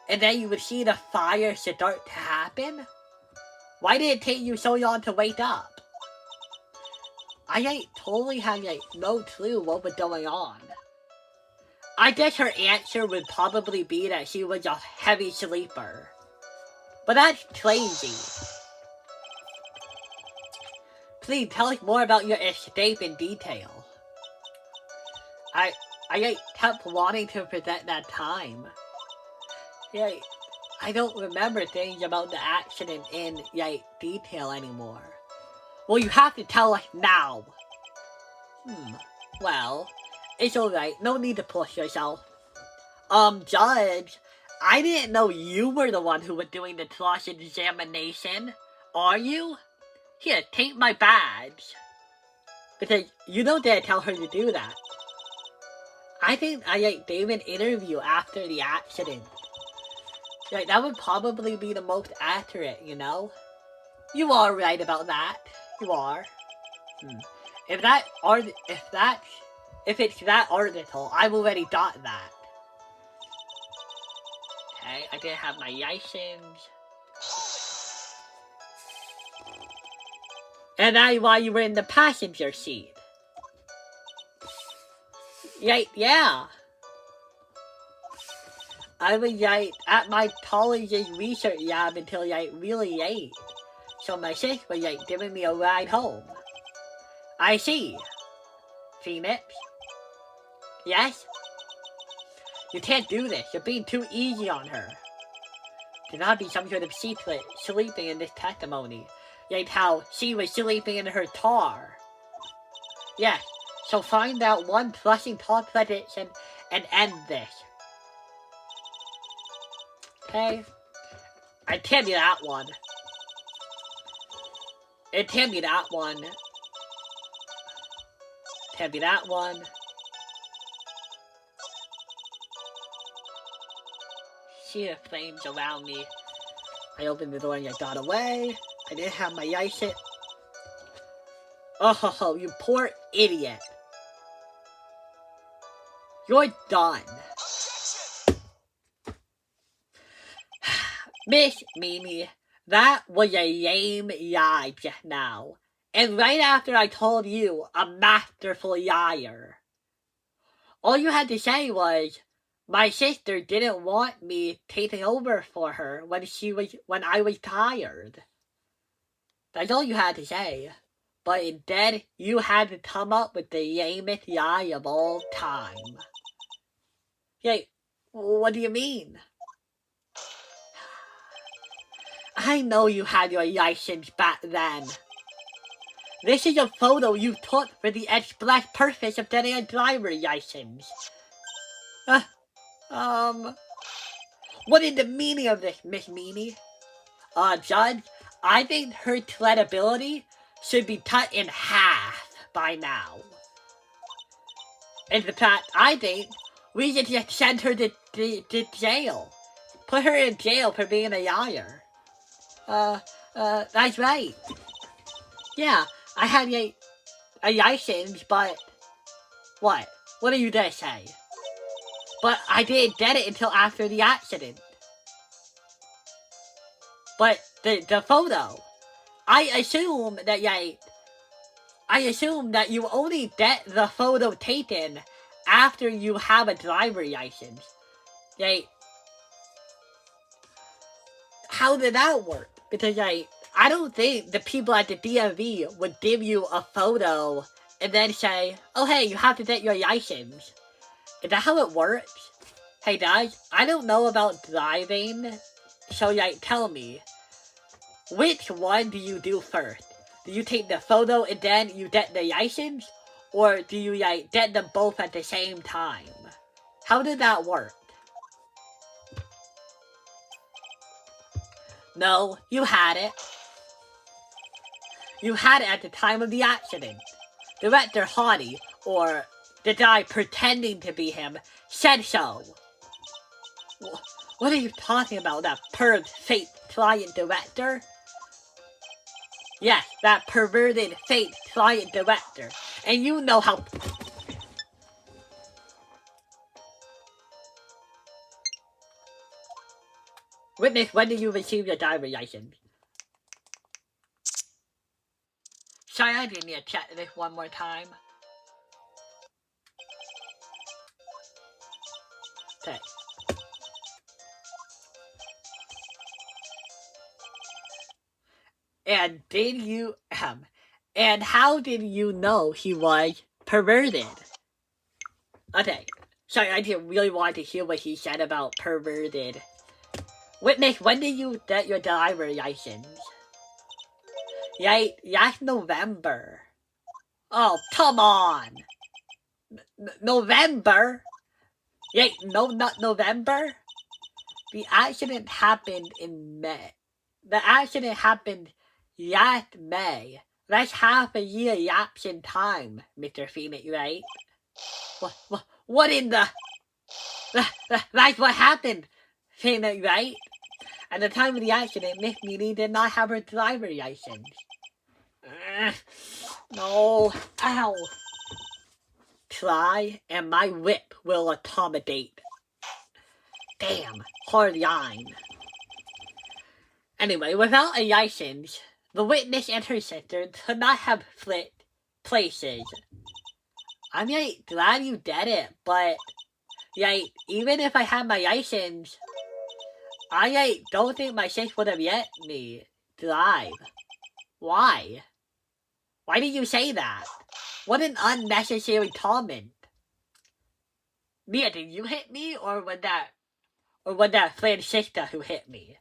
And then you would see the fire start to happen? Why did it take you so long to wake up? I totally had no clue what was going on. I guess her answer would probably be that she was a heavy sleeper. But that's crazy. Please tell us more about your escape in detail. I kept wanting to present that time. I don't remember things about the accident in detail anymore. Well, you have to tell us now. Well, it's alright. No need to push yourself. Judge, I didn't know you were the one who was doing the cross-examination. Are you? Here, take my badge. Because you don't dare tell her to do that. I think I gave an interview after the accident. That would probably be the most accurate, you know? You are right about that. You are. If it's that article, I've already got that. Okay, I didn't have my license. And that's why you were in the passenger seat. Yeah. I was at my college's research lab until really late. So my sister was giving me a ride home. I see. Phoenix? Yes? You can't do this. You're being too easy on her. There not be some sort of secret sleeping in this testimony. Like how she was sleeping in her car. Yes. So find out one flushing talk prediction and end this. Okay? I can't be that one. It can't be that one. Can't be that one. See the flames around me. I opened the door and I got away. I didn't have my license. Oh, you poor idiot. You're done. Miss Mimi, that was a lame lie just now. And right after I told you a masterful liar. All you had to say was, My sister didn't want me taking over for her when I was tired. That's all you had to say. But instead, you had to come up with the lamest lie of all time. Hey, what do you mean? I know you had your license back then. This is a photo you took for the express purpose of getting a driver's license. What is the meaning of this, Miss Meanie? Judge, I think her credibility should be cut in half by now. In fact, I think we should just send her to jail. Put her in jail for being a liar. That's right. Yeah, I had a license, but... What? What are you gonna say? But I didn't get it until after the accident. But the photo, I assume that you only get the photo taken after you have a driver's license. How did that work? Because I don't think the people at the DMV would give you a photo and then say, oh hey, you have to get your license. Is that how it works? Hey guys, I don't know about driving, so tell me, which one do you do first? Do you take the photo and then you get the license? Or do you get them both at the same time? How did that work? No, you had it. You had it at the time of the accident. Director Hottie, or the guy pretending to be him, said so. What are you talking about, that perved fake client director? Yes, that perverted fake client director. And you know how... Witness, when did you receive your driver's license? Sorry, I didn't need to check this one more time. Okay. And did you, and how did you know he was perverted? Okay, sorry, I didn't really want to hear what he said about perverted. Witness, when did you get your driver's license? Last November. Oh, come on! November? No, not November? The accident happened in May. The accident happened last May. That's half a year lapse in time, Mr. Phoenix, right? What in the... That's what happened, Phoenix, right? At the time of the accident, Miss Meanie did not have her driver's license. No. Ow. Try, and my whip will accommodate. Damn. Hard line. Anyway, without a license, the witness and her sister could not have flipped places. I'm glad you did it, but even if I had my license, I don't think my sis would have let me drive. Why? Why did you say that? What an unnecessary comment. Mia, did you hit me, or was that Francisca who hit me?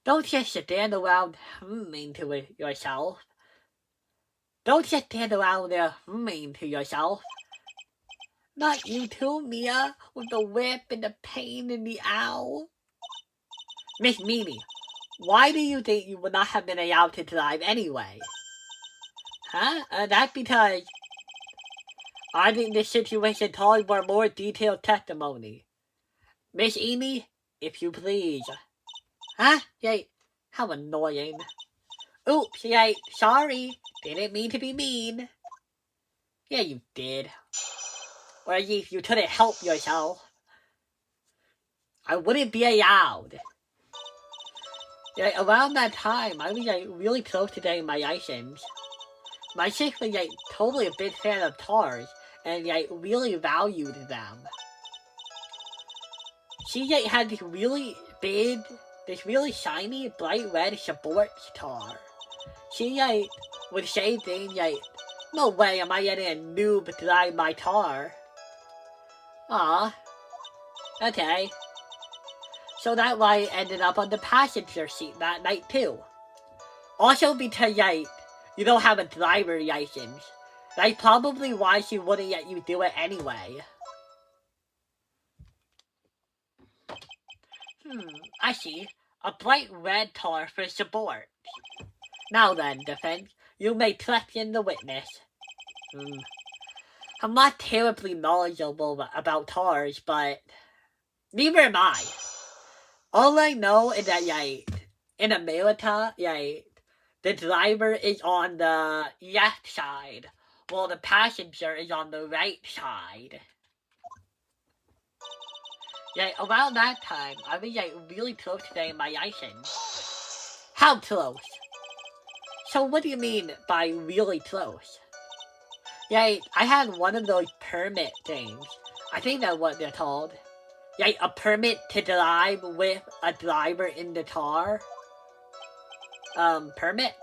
Don't just stand around humming to yourself. Don't just stand around there humming to yourself. Not you too, Mia, with the whip and the pain in the owl. Miss Meanie, why do you think you would not have been allowed to drive anyway? Huh? That's because I think this situation calls for more detailed testimony. Miss Amy, if you please. Huh? How annoying. Oops, sorry. Didn't mean to be mean. Yeah, you did. Or at least you couldn't help yourself. I wouldn't be allowed. Around that time, I was really close to getting my license. My sister was totally a big fan of cars, and really valued them. She had this really big, this really shiny, bright red sports car. She would say things like, "No way am I letting a noob drive my car." Aw, okay. So that Wright ended up on the passenger seat that night too. Also because you don't have a driver license. That's probably why she wouldn't let you do it anyway. I see. A bright red car for support. Now then, defense, you may question the witness. I'm not terribly knowledgeable about cars, but neither am I. All I know is that, in America, the driver is on the left side, while the passenger is on the right side. Around that time, I was, really close to getting my license. How close? So what do you mean by really close? I had one of those permit things. I think that's what they're called. A permit to drive with a driver in the car. Permit?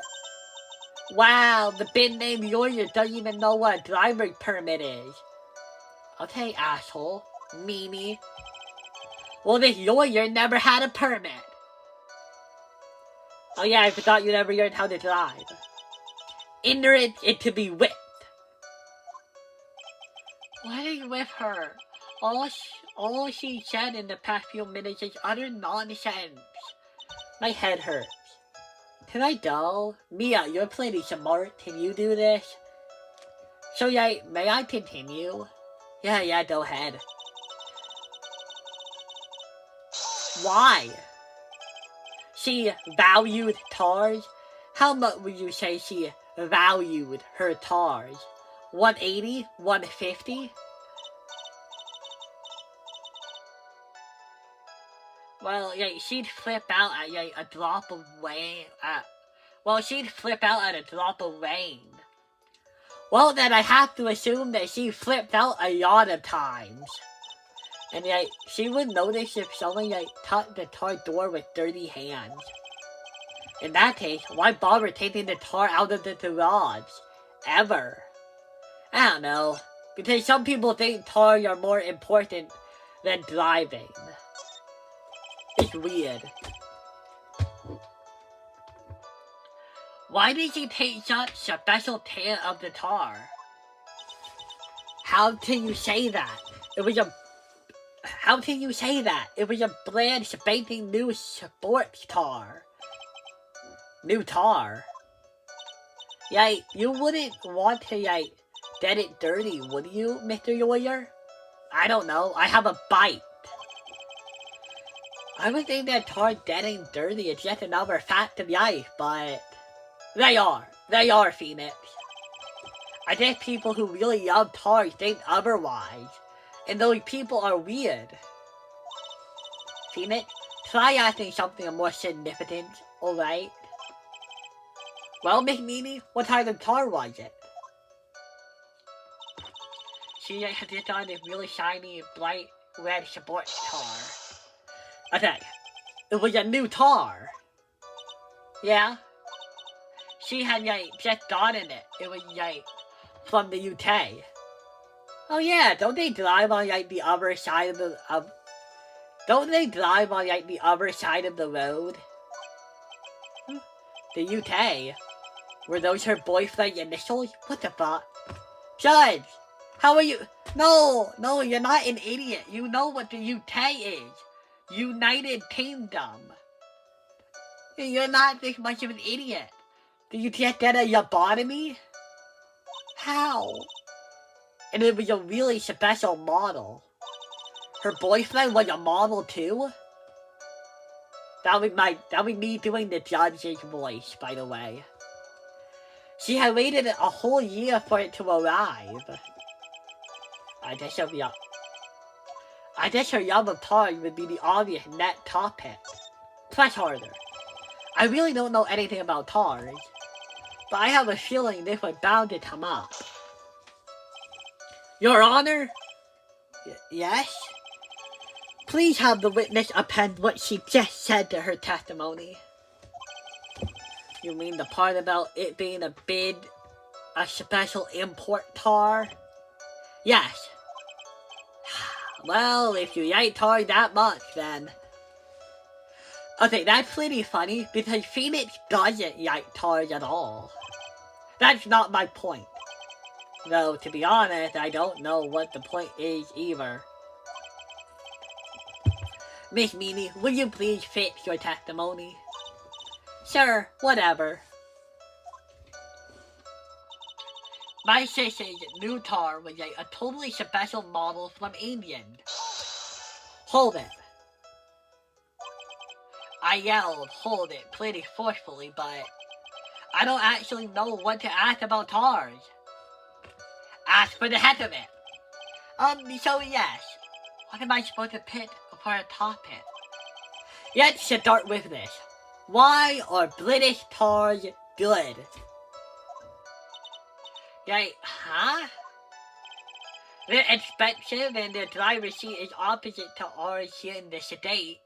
Wow, the big name lawyer doesn't even know what a driver's permit is. Okay, asshole. Meanie. Well, this lawyer never had a permit. Oh yeah, I forgot you never learned how to drive. Ignorant it to be whipped. What is with her? All she said in the past few minutes is utter nonsense. My head hurts. Can I go? Mia, you're pretty smart. Can you do this? So may I continue? Yeah, go ahead. Why? She valued cars? How much would you say she valued her cars? 180? 150? Well, she'd flip out at a drop of rain. She'd flip out at a drop of rain. Well, then I have to assume that she flipped out a lot of times. And she would notice if someone touched the car door with dirty hands. In that case, why bother taking the car out of the garage? Ever. I don't know. Because some people think cars are more important than driving. It's weird. Why did she take such special care of the car? How can you say that? How can you say that? It was a brand spanking new sports car. New car? You wouldn't want to, get it dirty, would you, Mr. Lawyer? I don't know. I have a bite. I would think that cars getting dirty is just another fact of life, but they are. They are, Phoenix. I guess people who really love cars think otherwise. And those people are weird. Phoenix, try asking something more significant, alright? Well, Miss Meanie, what type of car was it? She had just on this really shiny, bright, red sports car. Okay, it was a new car. Yeah? She had, just gotten it. It was, from the UK. Oh yeah, don't they drive on the other side of the don't they drive on the other side of the road? The UK? Were those her boyfriend's initials? What the fuck? Judge! How are you? No, you're not an idiot. You know what the UK is. United Kingdom. You're not this much of an idiot. Did you just get a lobotomy? How? And it was a really special model. Her boyfriend was a model too? That was me doing the judge's voice, by the way. She had waited a whole year for it to arrive. I guess her love of cars would be the obvious net topic. Press harder. I really don't know anything about cars, but I have a feeling this was bound to come up. Your Honor? Yes? Please have the witness append what she just said to her testimony. You mean the part about it being a special import tar? Yes. Well, if you like tar that much, then... Okay, that's pretty funny, because Phoenix doesn't like tars at all. That's not my point. Though, to be honest, I don't know what the point is either. Miss Meanie, will you please fix your testimony? Sure, whatever. My sister's new tar was a totally special model from England. Hold it. I yelled, hold it, pretty forcefully, but I don't actually know what to ask about tars. Ask for the heck of it. So yes. What am I supposed to pick for a topic? Let's start with this. Why are British tars good? Like, huh? They're expensive and their driver's seat is opposite to ours here in the States.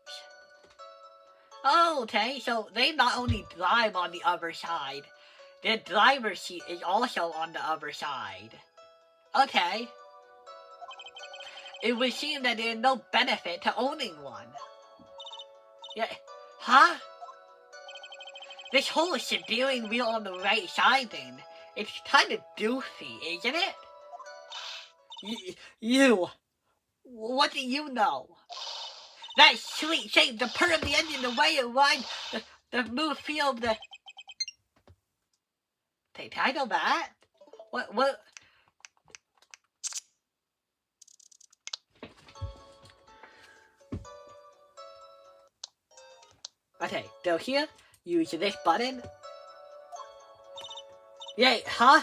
Oh, okay, so they not only drive on the other side, their driver's seat is also on the other side. Okay. It would seem that there's no benefit to owning one. Yeah, huh? This whole steering wheel on the right side thing, it's kind of doofy, isn't it? You, what do you know? That sweet shape, the purr of the engine, the way it winds, the smooth feel of the... Did I know that? What? Okay, so here, use this button. Yeah, huh?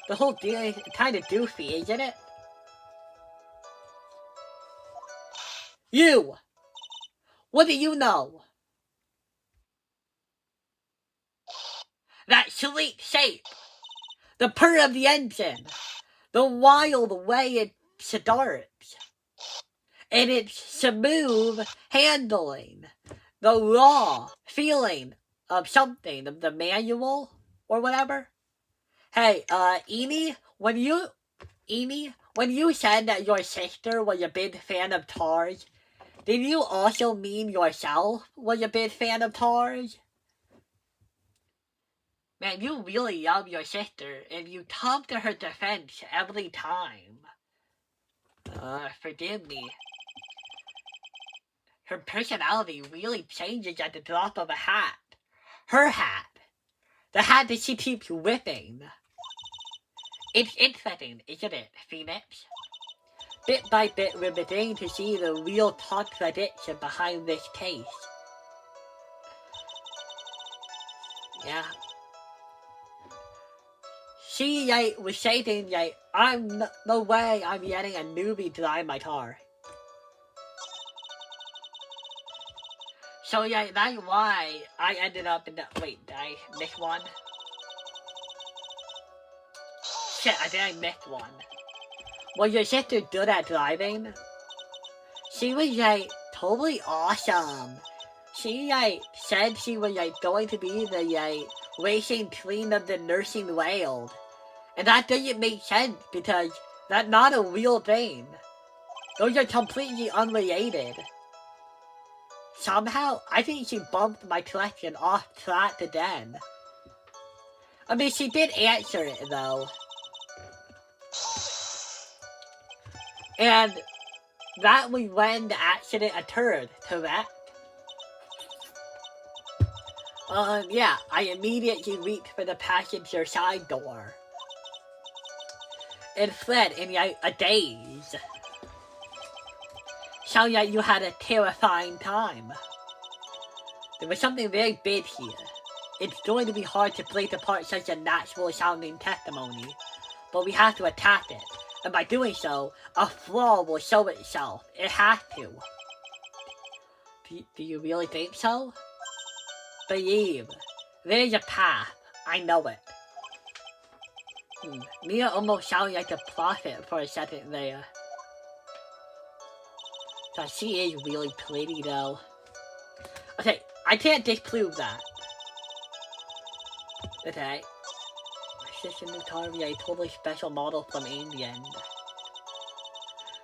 The whole deal is kind of doofy, isn't it? You! What do you know? That sweet shape, the purr of the engine, the wild way it starts, and its smooth handling, the raw feeling of something, of the manual, or whatever. Hey, Eni, when you said that your sister was a big fan of tars, did you also mean yourself was a big fan of tars? Man, you really love your sister, and you come to her defense every time. Forgive me. Her personality really changes at the drop of a hat. Her hat. The hat that she keeps whipping. It's interesting, isn't it, Phoenix? Bit by bit, we're beginning to see the real contradiction behind this case. Yeah. She, was saying, no way I'm letting a newbie drive my car. So, that's why I ended up in the... Wait, did I miss one? Shit, I think I missed one. Was your sister good at driving? She was, totally awesome. She, said she was, going to be the, racing queen of the nursing world. And that doesn't make sense, because that's not a real thing. Those are completely unrelated. Somehow, I think she bumped my collection off track again. I mean, she did answer it, though. And that was when the accident occurred, correct? Yeah, I immediately reached for the passenger side door. And fled in, a daze. Sounds like you had a terrifying time. There was something very big here. It's going to be hard to break apart such a natural-sounding testimony, but we have to attack it. And by doing so, a flaw will show itself. It has to. Do you really think so? Believe. There's a path. I know it. Mia almost sounded like a prophet for a second there. So she is really pretty, though. Okay, I can't disprove that. Okay. My sister new car is a totally special model from England.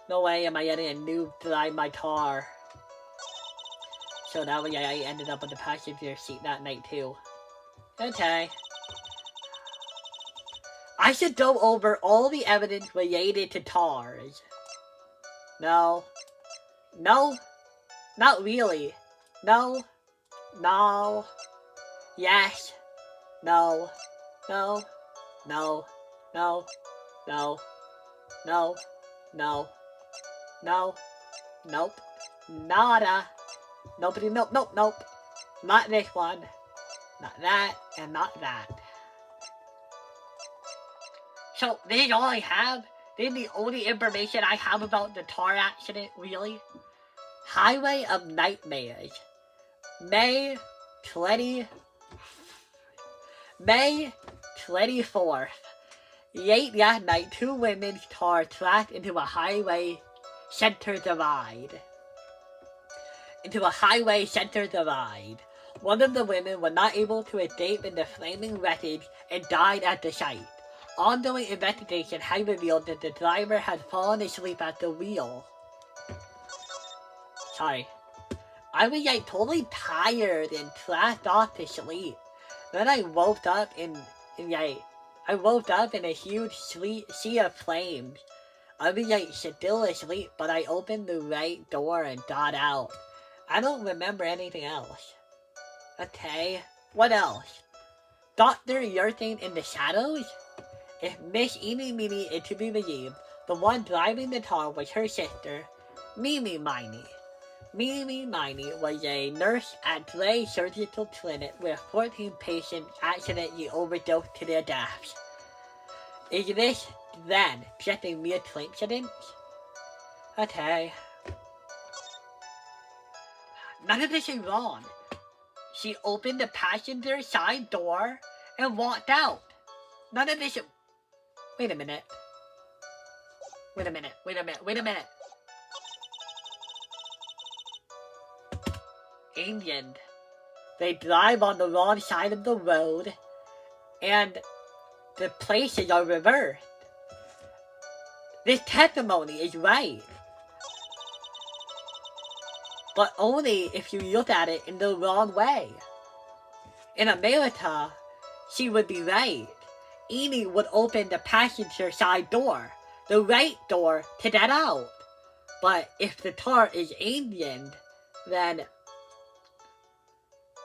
No way am I getting a noob to drive my car. So that way I ended up on the passenger seat that night too. Okay. I should go over all the evidence related to cars. No. No. Not really. No. No. Yes. No. No. No. No. No. No. No. No. Nope. Nada. Nobody. Nope. Nope. Nope. Not this one. Not that. And not that. So, this is all I have? This is the only information I have about the car accident, really? Highway of Nightmares. May 24th. Late that night, two women's cars crashed into a highway center divide. One of the women was not able to escape in the flaming wreckage and died at the site. Ongoing investigation has revealed that the driver had fallen asleep at the wheel. Sorry. I was like totally tired and crashed off to sleep. Then I woke up in a huge sea of flames. I was like still asleep, but I opened the right door and got out. I don't remember anything else. Okay, what else? Dr. Urthane in the shadows? If Miss Eeny Meeny is to be believed, the one driving the car was her sister, Mimi Miney. Mimi Miney was a nurse at Gray Surgical Clinic where 14 patients accidentally overdosed to their deaths. Is this, then, just a mere coincidence? Okay. None of this is wrong. She opened the passenger side door and walked out. None of this is... Wait a minute. England. They drive on the wrong side of the road, and the places are reversed. This testimony is right. But only if you look at it in the wrong way. In America, she would be right. Amy would open the passenger side door, the right door, to get out. But if the car is Indian, then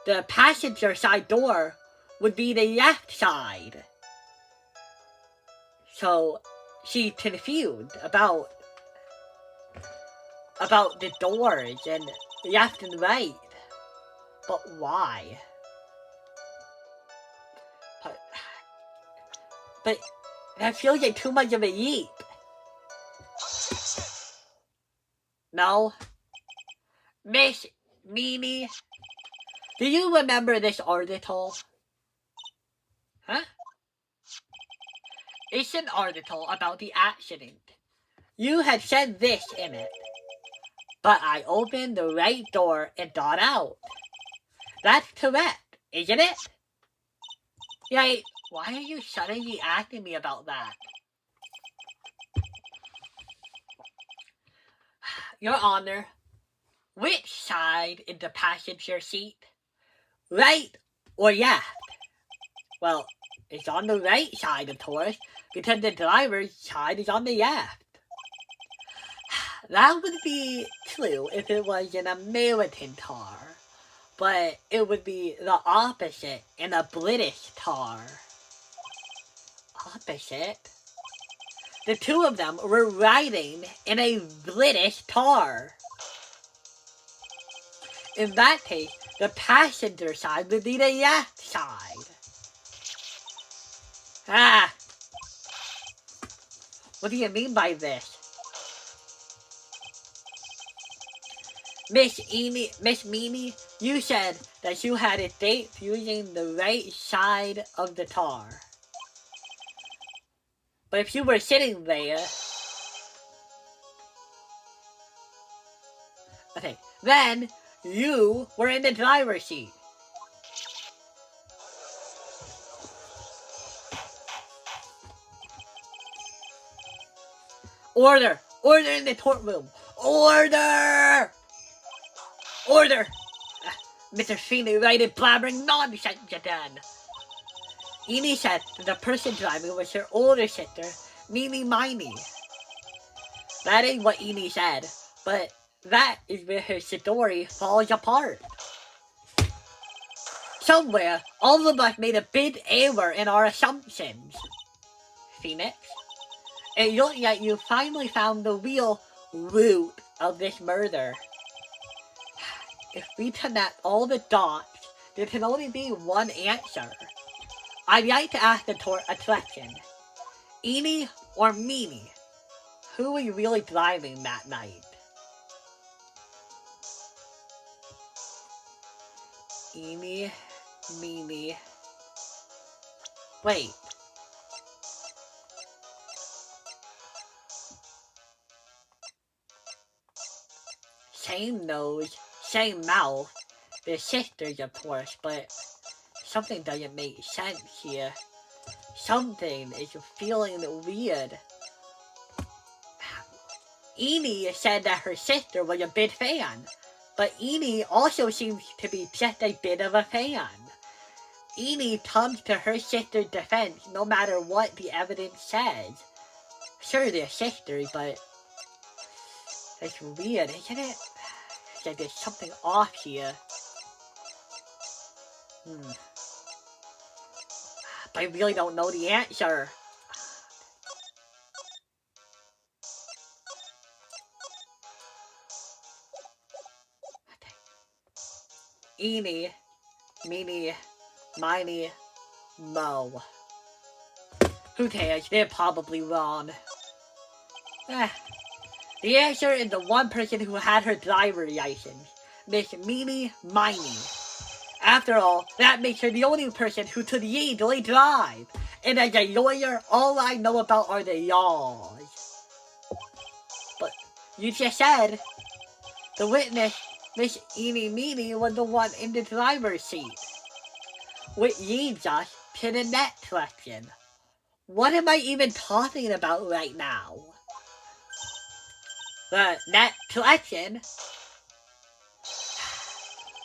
the passenger side door would be the left side. So she's confused about the doors and left and right. But why? But that feels like too much of a leap. No? Miss Mimi, do you remember this article? Huh? It's an article about the accident. You had said this in it. But I opened the right door and got out. That's correct, isn't it? Yay, why are you suddenly asking me about that? Your Honor, which side is the passenger seat? Right or left? Well, it's on the right side, of course, because the driver's side is on the left. That would be true if it was an American car, but it would be the opposite in a British car. Opposite? The two of them were riding in a British car. In that case, the passenger side would be the left side. Ah! What do you mean by this? Miss Mimi, you said that you had a date using the right side of the car. But if you were sitting there... Okay, then you were in the driver's seat. Order! Order in the courtroom! Order! Order! Mr. Feeney Wright is blabbering nonsense again. Eni said that the person driving was her older sister, Meeny Miney. That ain't what Eni said, but that is where her story falls apart. Somewhere, all of us made a big error in our assumptions. Phoenix, it looks like you finally found the real root of this murder. If we connect all the dots, there can only be one answer. I'd like to ask the court a question. Eni or Meanie? Who were you really driving that night? Eni, Meanie. Wait. Same nose, same mouth. They're sisters, of course, but something doesn't make sense here. Something is feeling weird. Eni said that her sister was a big fan, but Eni also seems to be just a bit of a fan. Eni comes to her sister's defense no matter what the evidence says. Sure, they're sisters, but it's weird, isn't it? It's like there's something off here. But I really don't know the answer. Eni, Meanie, Miney, Mo. Who cares? They're probably wrong. The answer is the one person who had her driver's license, Miss Meanie Miney. After all, that makes her the only person who could legally drive. And as a lawyer, all I know about are the laws. But you just said the witness, Miss Eni Meanie, was the one in the driver's seat. Which leads us to the next question. What am I even talking about right now? The next question.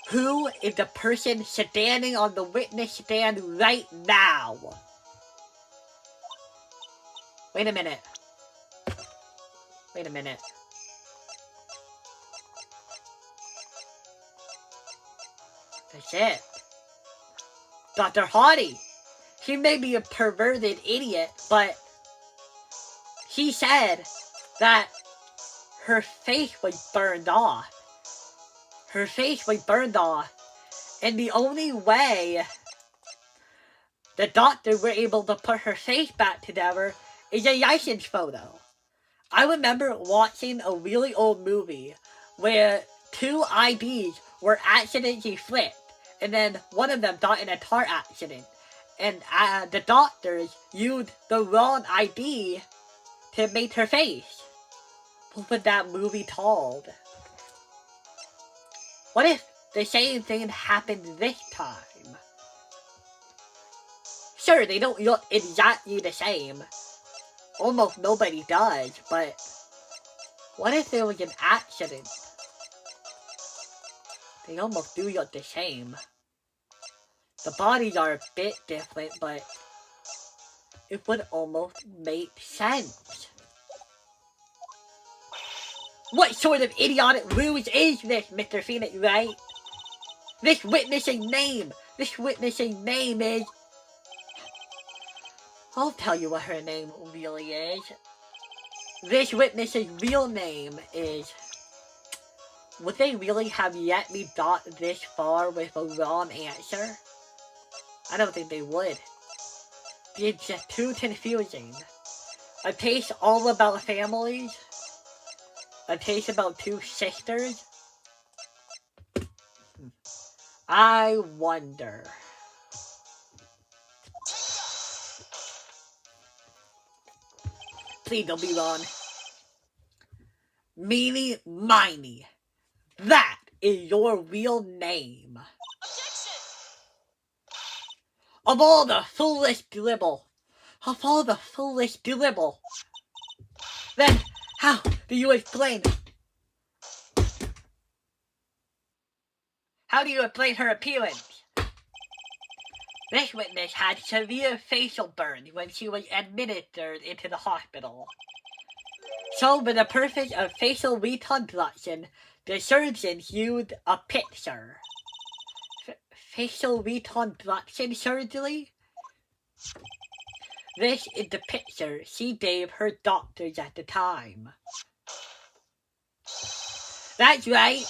Who is the person standing on the witness stand right now? Wait a minute. That's it. Dr. Hardy. She may be a perverted idiot, but she said that her face was burned off. Her face was burned off. And the only way the doctor were able to put her face back together is a license photo. I remember watching a really old movie where two IDs were accidentally flipped, and then one of them got in a car accident. And the doctors used the wrong ID to make her face. What was that movie called? What if the same thing happened this time? Sure, they don't look exactly the same. Almost nobody does, but what if there was an accident? They almost do look the same. The bodies are a bit different, but it would almost make sense. What sort of idiotic ruse is this, Mr. Phoenix Wright? This witness's name is... I'll tell you what her name really is. This witness's real name is... Would they really have let me got this far with a wrong answer? I don't think they would. It's just too confusing. A case all about families? A case about two sisters? I wonder. Please don't be wrong. Meanie Miney. That is your real name. Of all the foolish dribble. Then, how do you explain? How do you explain her appearance? This witness had severe facial burns when she was administered into the hospital. So, for the purpose of facial reconstruction, the surgeons used a picture. Facial reconstruction surgery? This is the picture she gave her doctors at the time. That's right.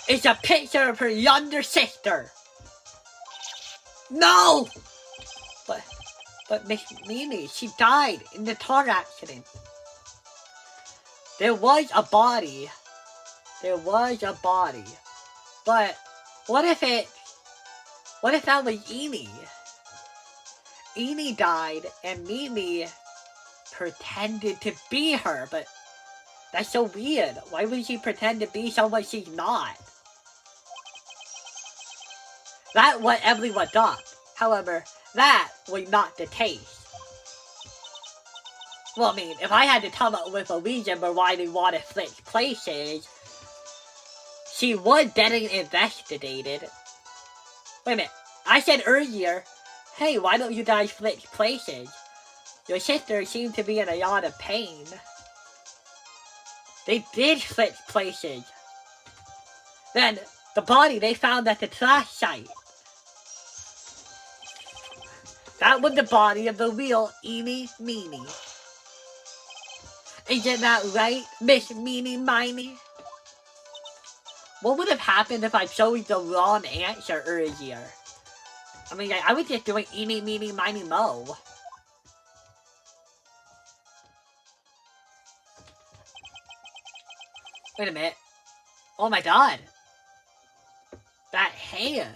It's a picture of her younger sister. No! But Miss Mimi, she died in the car accident. There was a body. But what if that was Amy? Amy died and Mimi pretended to be her, but that's so weird. Why would she pretend to be someone she's not? That's what everyone thought. However, that was not the case. Well, I mean, if I had to come up with a reason for why they want to switch places, she was getting investigated. Wait a minute, I said earlier, hey, why don't you guys switch places? Your sister seemed to be in a lot of pain. They did switch places. Then, the body they found at the trash site. That was the body of the real Eeny Meeny. Isn't that right, Miss Meeny Miny? What would have happened if I chose the wrong answer earlier? I mean, I was just doing Eeny Meeny Miny Mo. Wait a minute. Oh my god. That hair.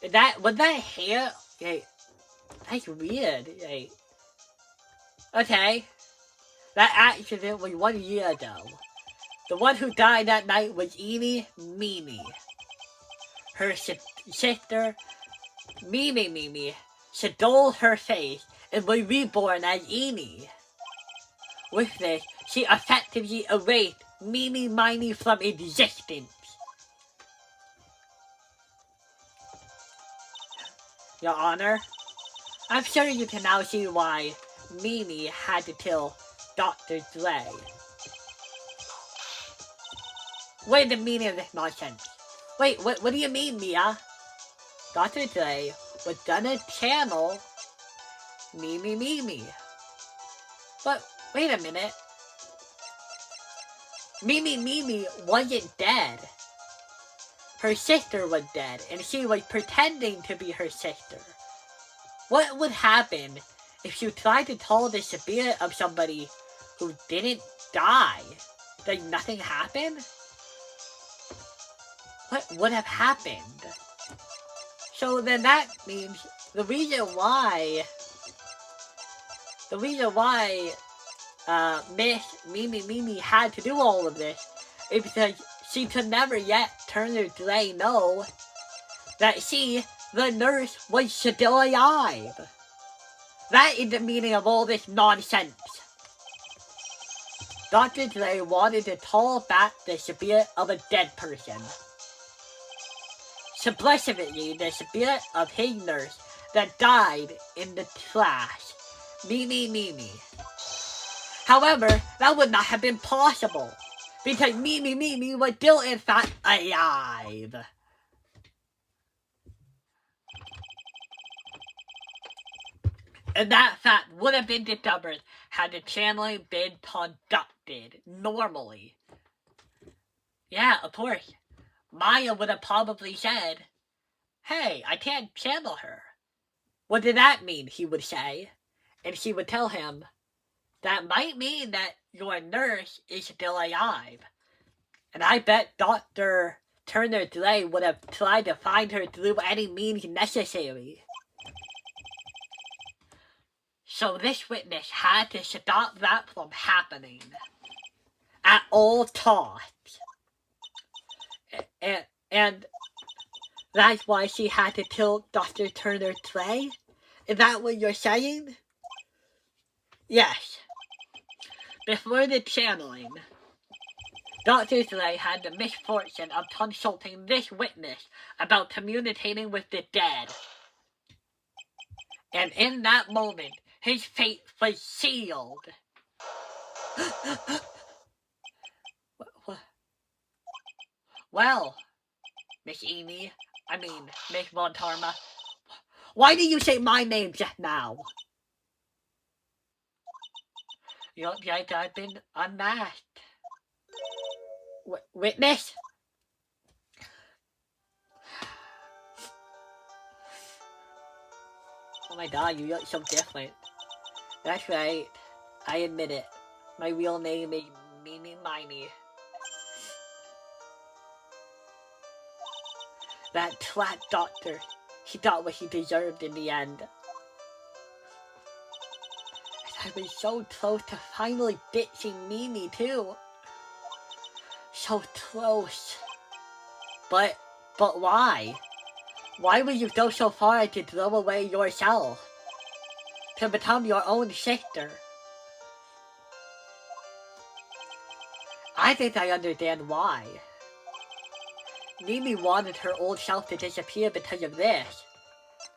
Was that hair? Hey, that's weird. Hey. Okay. That accident was 1 year ago. The one who died that night was Eeny Meeny. Her sister, Mimi, stole her face and was reborn as Eeny. With this, she effectively erased Meeny Miny from existence. Your Honor, I'm sure you can now see why Mimi had to kill Dr. Dre. What is the meaning of this nonsense? Wait, what do you mean, Mia? Dr. Dre was gonna channel Mimi. But, wait a minute. Mimi wasn't dead. Her sister was dead, and she was pretending to be her sister. What would happen if you tried to tell the spirit of somebody who didn't die? Does nothing happen? What would have happened? So then that means the reason why Miss Mimi had to do all of this is because she could never yet turn her Dre know that she, the nurse, was still alive. That is the meaning of all this nonsense. Dr. Dre wanted to call back the spirit of a dead person. Specifically, the spirit of his nurse that died in the trash. Mimi. However, that would not have been possible, because Mimi was still in fact alive. And that fact would have been discovered had the channeling been conducted normally. Yeah, of course. Maya would have probably said, hey, I can't channel her. What did that mean, he would say. And she would tell him, that might mean that your nurse is still alive. And I bet Dr. Turner Dre would have tried to find her through any means necessary. So this witness had to stop that from happening. at all costs. And that's why she had to kill Dr. Turner Clay? Is that what you're saying? Yes. Before the channeling, Dr. Clay had the misfortune of consulting this witness about communicating with the dead. And in that moment, his fate was sealed. Well, Miss Amy, Miss Montarma, why did you say my name just now? You look like I've been unmasked. Witness? Oh my god, you look so different. That's right. I admit it. My real name is Mimi Miney. That twat doctor, he got what he deserved in the end. I was so close to finally ditching Mimi too. So close. But why? Why would you go so far to throw away yourself? To become your own sister? I think I understand why. Mimi wanted her old self to disappear because of this.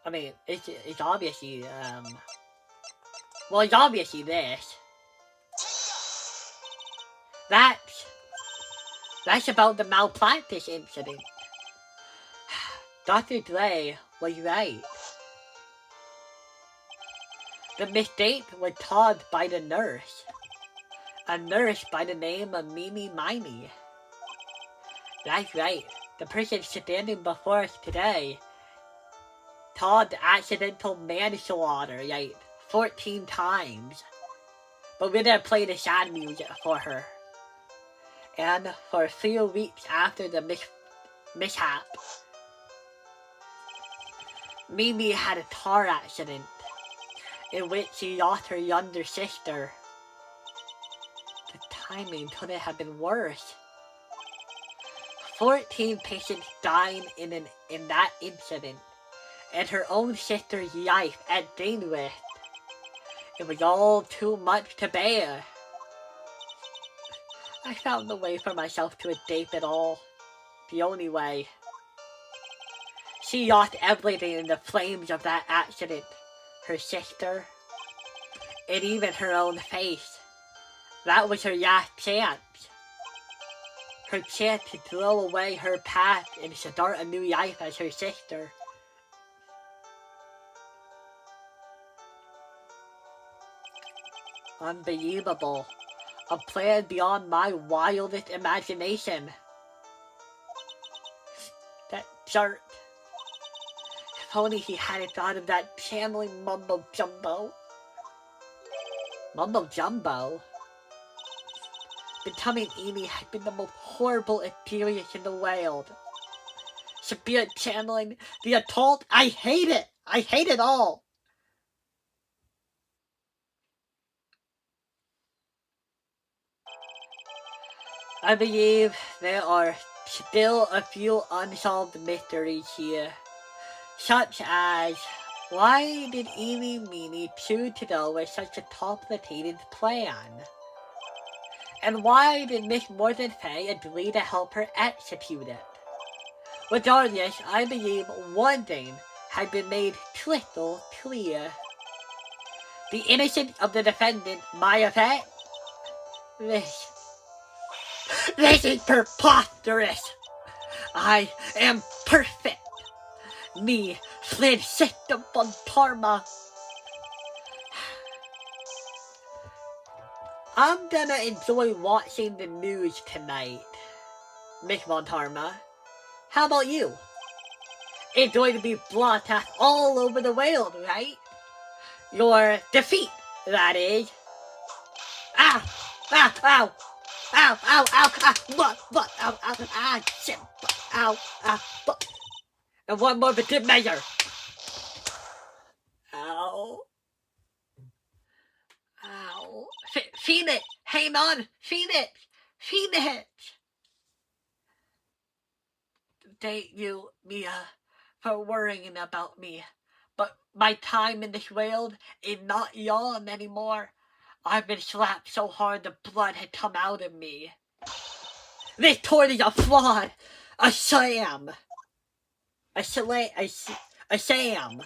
It's obviously, well, it's obviously this. That's about the malpractice incident. Dr. Dre was right. The mistake was caused by the nurse. A nurse by the name of Mimi Miney. That's right. The person standing before us today caused accidental manslaughter, 14 times. But we're gonna play the sad music for her. And for a few weeks after the mishap, Mimi had a car accident in which she lost her younger sister. The timing couldn't have been worse. 14 patients dying in that incident, and her own sister's life at danger. It was all too much to bear. I found a way for myself to escape it all. The only way. She lost everything in the flames of that accident. Her sister, and even her own face. That was her last chance. Her chance to throw away her past and start a new life as her sister. Unbelievable. A plan beyond my wildest imagination. That jerk. If only he hadn't thought of that channeling mumbo-jumbo. Mumbo-jumbo? Becoming Amy had been the most horrible experience in the world. Spirit channeling, the occult, I hate it! I hate it all! I believe there are still a few unsolved mysteries here. Such as, why did Amy Meany choose to go with such a complicated plan? And why did Miss Morton Fay agree to help her execute it? Regardless, I believe one thing had been made crystal clear. The innocence of the defendant, Maya Fay? This is preposterous! I am perfect! Me, Flynn System von Parma. I'm gonna enjoy watching the news tonight, Miss von Parma. How about you? It's going to be broadcast all over the world, right? Your defeat, that is. Ow! Ow! Ow! Ow! Ow! Ow! Ow! What? Ow! Ow! Ah! Shit! Ow! Ow! What? And one more bit measure. Ow. Ow. Feed it! Hang on! Feed it! Phoenix! Thank you, Mia, for worrying about me. But my time in this world is not young anymore. I've been slapped so hard the blood had come out of me. This toy is a fraud! A sham! A sham!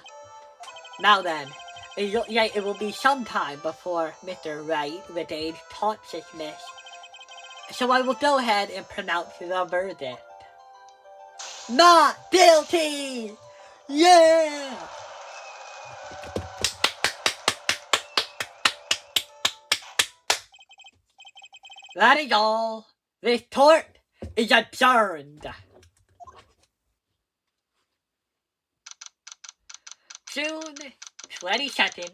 Now then, it will be some time before Mr. Wright regains consciousness. So I will go ahead and pronounce the verdict. Not guilty! Yeah! That is all. This court is adjourned. June 22nd.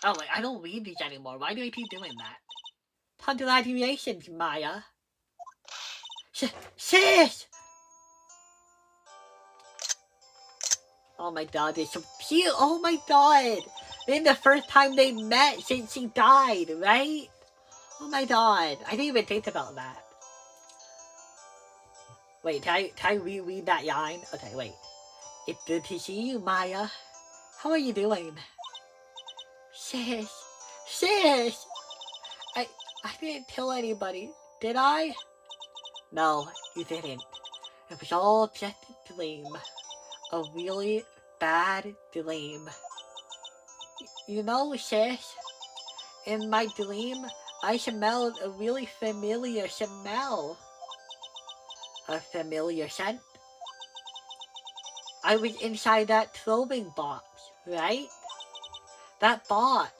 Oh wait, I don't read these anymore. Why do I keep doing that? Congratulations, Maya. Sis! Oh my god, they're so cute. Oh my god. This is the first time they met since she died, right? Oh my god. I didn't even think about that. Wait, can I reread that line? Okay, wait. It's good to see you, Maya. How are you doing? Sis. Sis! I didn't kill anybody, did I? No, you didn't. It was all just a dream. A really bad dream. You know, sis, in my dream, I smelled a really familiar smell. A familiar scent? I was inside that clothing box, right? That box.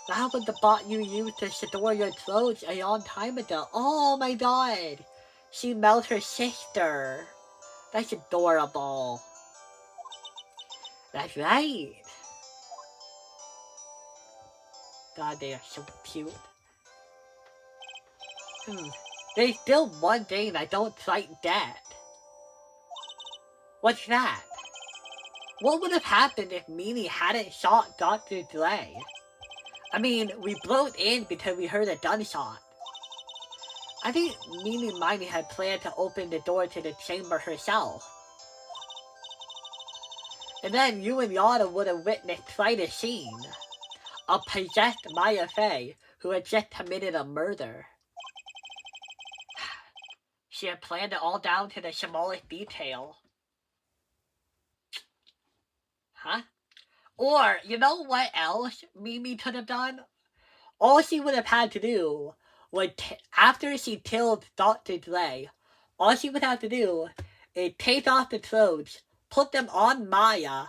That was the box you used to store your clothes a long time ago. Oh my god! She melted her sister. That's adorable. That's right. God, they are so cute. There's still one thing I don't quite get. What's that? What would have happened if Mimi hadn't shot Dr. Dre? I mean, we broke in because we heard a gunshot. I think Mimi might have planned to open the door to the chamber herself. And then you and Yana would have witnessed quite a scene. A possessed Maya Fey who had just committed a murder. She had planned it all down to the smallest detail. Huh? Or, you know what else Mimi could have done? All she would have had to do was, after she killed Dr. Dre, all she would have to do is take off the clothes, put them on Maya,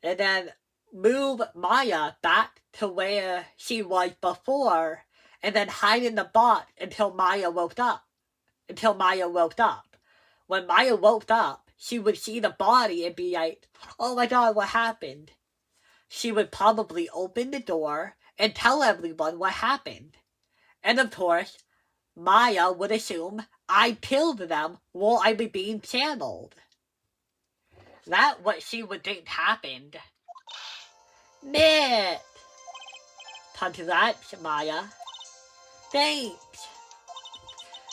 and then move Maya back to where she was before, and then hide in the box until Maya woke up. When Maya woke up, she would see the body and be like, oh my god, what happened? She would probably open the door and tell everyone what happened. And of course, Maya would assume I killed them while I was being channeled. That's what she would think happened. Knit! Congrats, Maya. Thanks.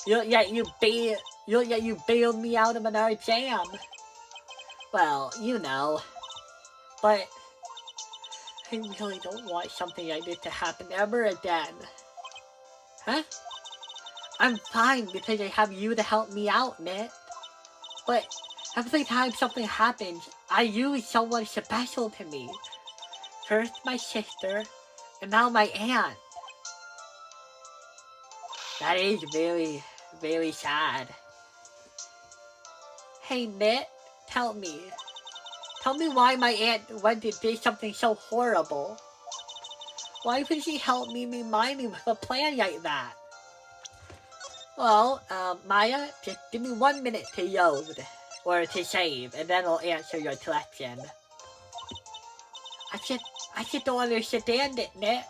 You bailed me out of another jam. Well, you know. But I really don't want something like this to happen ever again. Huh? I'm fine because I have you to help me out, Knit. But every time something happens, I use someone special to me. First my sister, and now my aunt. That is very, very sad. Hey, Knit, tell me. Tell me why my aunt went to do something so horrible. Why would she help me remind me with a plan like that? Well, Maya, just give me 1 minute to load, or to save, and then I'll answer your question. I just don't understand it, Knit.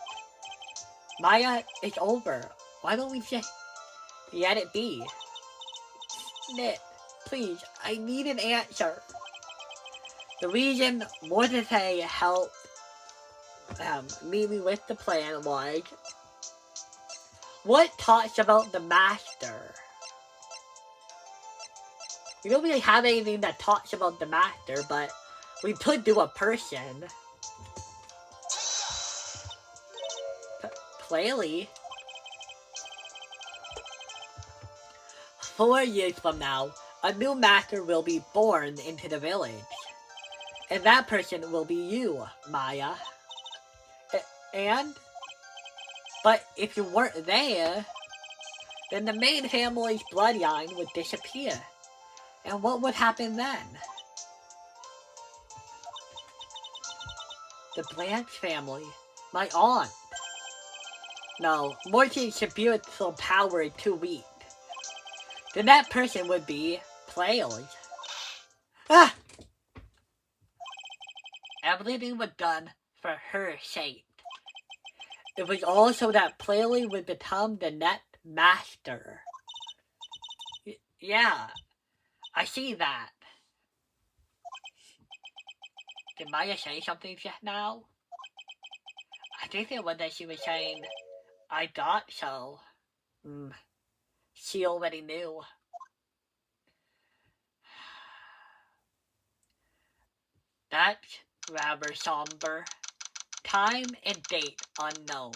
Maya, it's over. Why don't we just let it be? Knit, please, I need an answer. The reason Mordecai helped Mimi with the plan was, What talks about the master? We don't really have anything that talks about the master, but we could do a person. Clearly. 4 years from now, a new master will be born into the village. And that person will be you, Maya. But if you weren't there, then the main family's bloodline would disappear. And what would happen then? The Blanche family, my aunt. No, Morton's spiritual power is too weak. Then that person would be Playoid. Ah! Everything was done for her sake. It was also that Playoid would become the next master. Yeah, I see that. Did Maya say something just now? I think it was that she was saying, I thought so. She already knew. That's rather somber. Time and date unknown.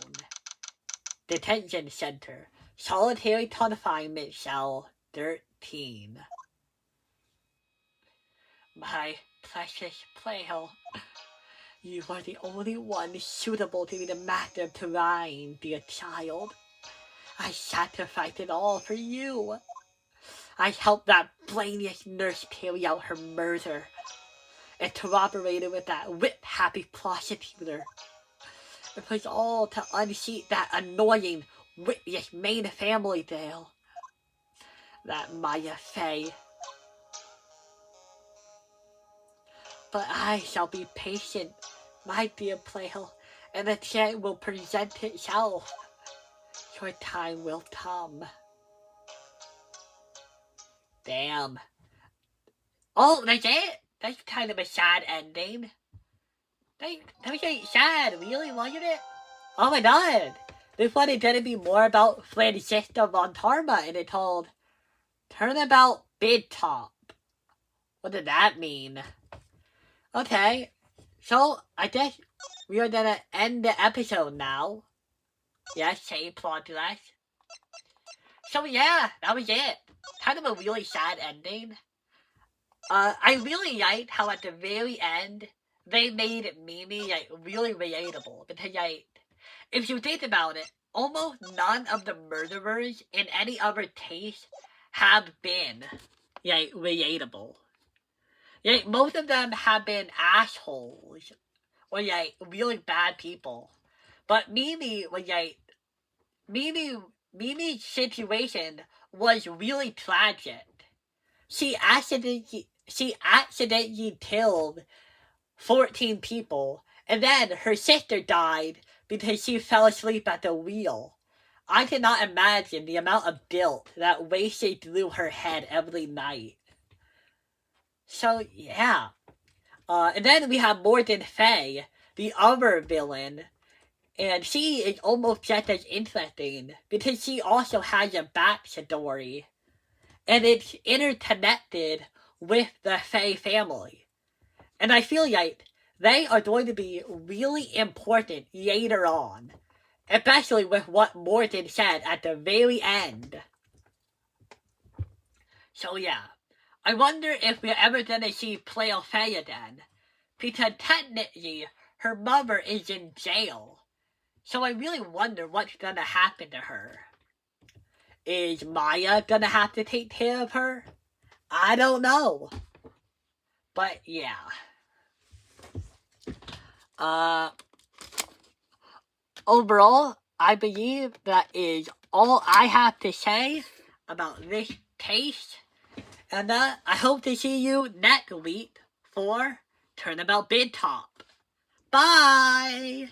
Detention Center. Solitary confinement cell 13. My precious Playo. You are the only one suitable to be the master of terrain, dear child. I sacrificed it all for you. I helped that blameless nurse carry out her murder. It corroborated with that whip-happy prosecutor. It was all to unseat that annoying, witless main family tale. That Maya Fey. But I shall be patient, my dear Playo, and the chance will present itself. Your time will come. Damn. Oh, that's it? That's kind of a sad ending. That ain't sad, really, wasn't it? Oh my god! This one is gonna be more about Francisca von Tarma, and it's called Turnabout Big Top. What did that mean? Okay, so I guess we are gonna end the episode now. Yes, same progress. So yeah, that was it. Kind of a really sad ending. I really liked how at the very end, they made Mimi, like, really relatable. Because, like, if you think about it, almost none of the murderers in any other case have been, like, relatable. Like, most of them have been assholes. Or, like, really bad people. But Mimi was, like, Mimi's situation was really tragic. She accidentally killed 14 people, and then her sister died because she fell asleep at the wheel. I cannot imagine the amount of guilt that raced through her head every night. So, yeah. And then we have Morgan Fey, the other villain, and she is almost just as interesting because she also has a backstory, and it's interconnected with the Fey family. And I feel like they are going to be really important later on. Especially with what Morgan said at the very end. So yeah. I wonder if we're ever going to see Playo Fey again. Because technically, her mother is in jail. So I really wonder what's going to happen to her. Is Maya going to have to take care of her? I don't know. But yeah. Overall, I believe that is all I have to say about this case. And I hope to see you next week for Turnabout Big Top. Bye!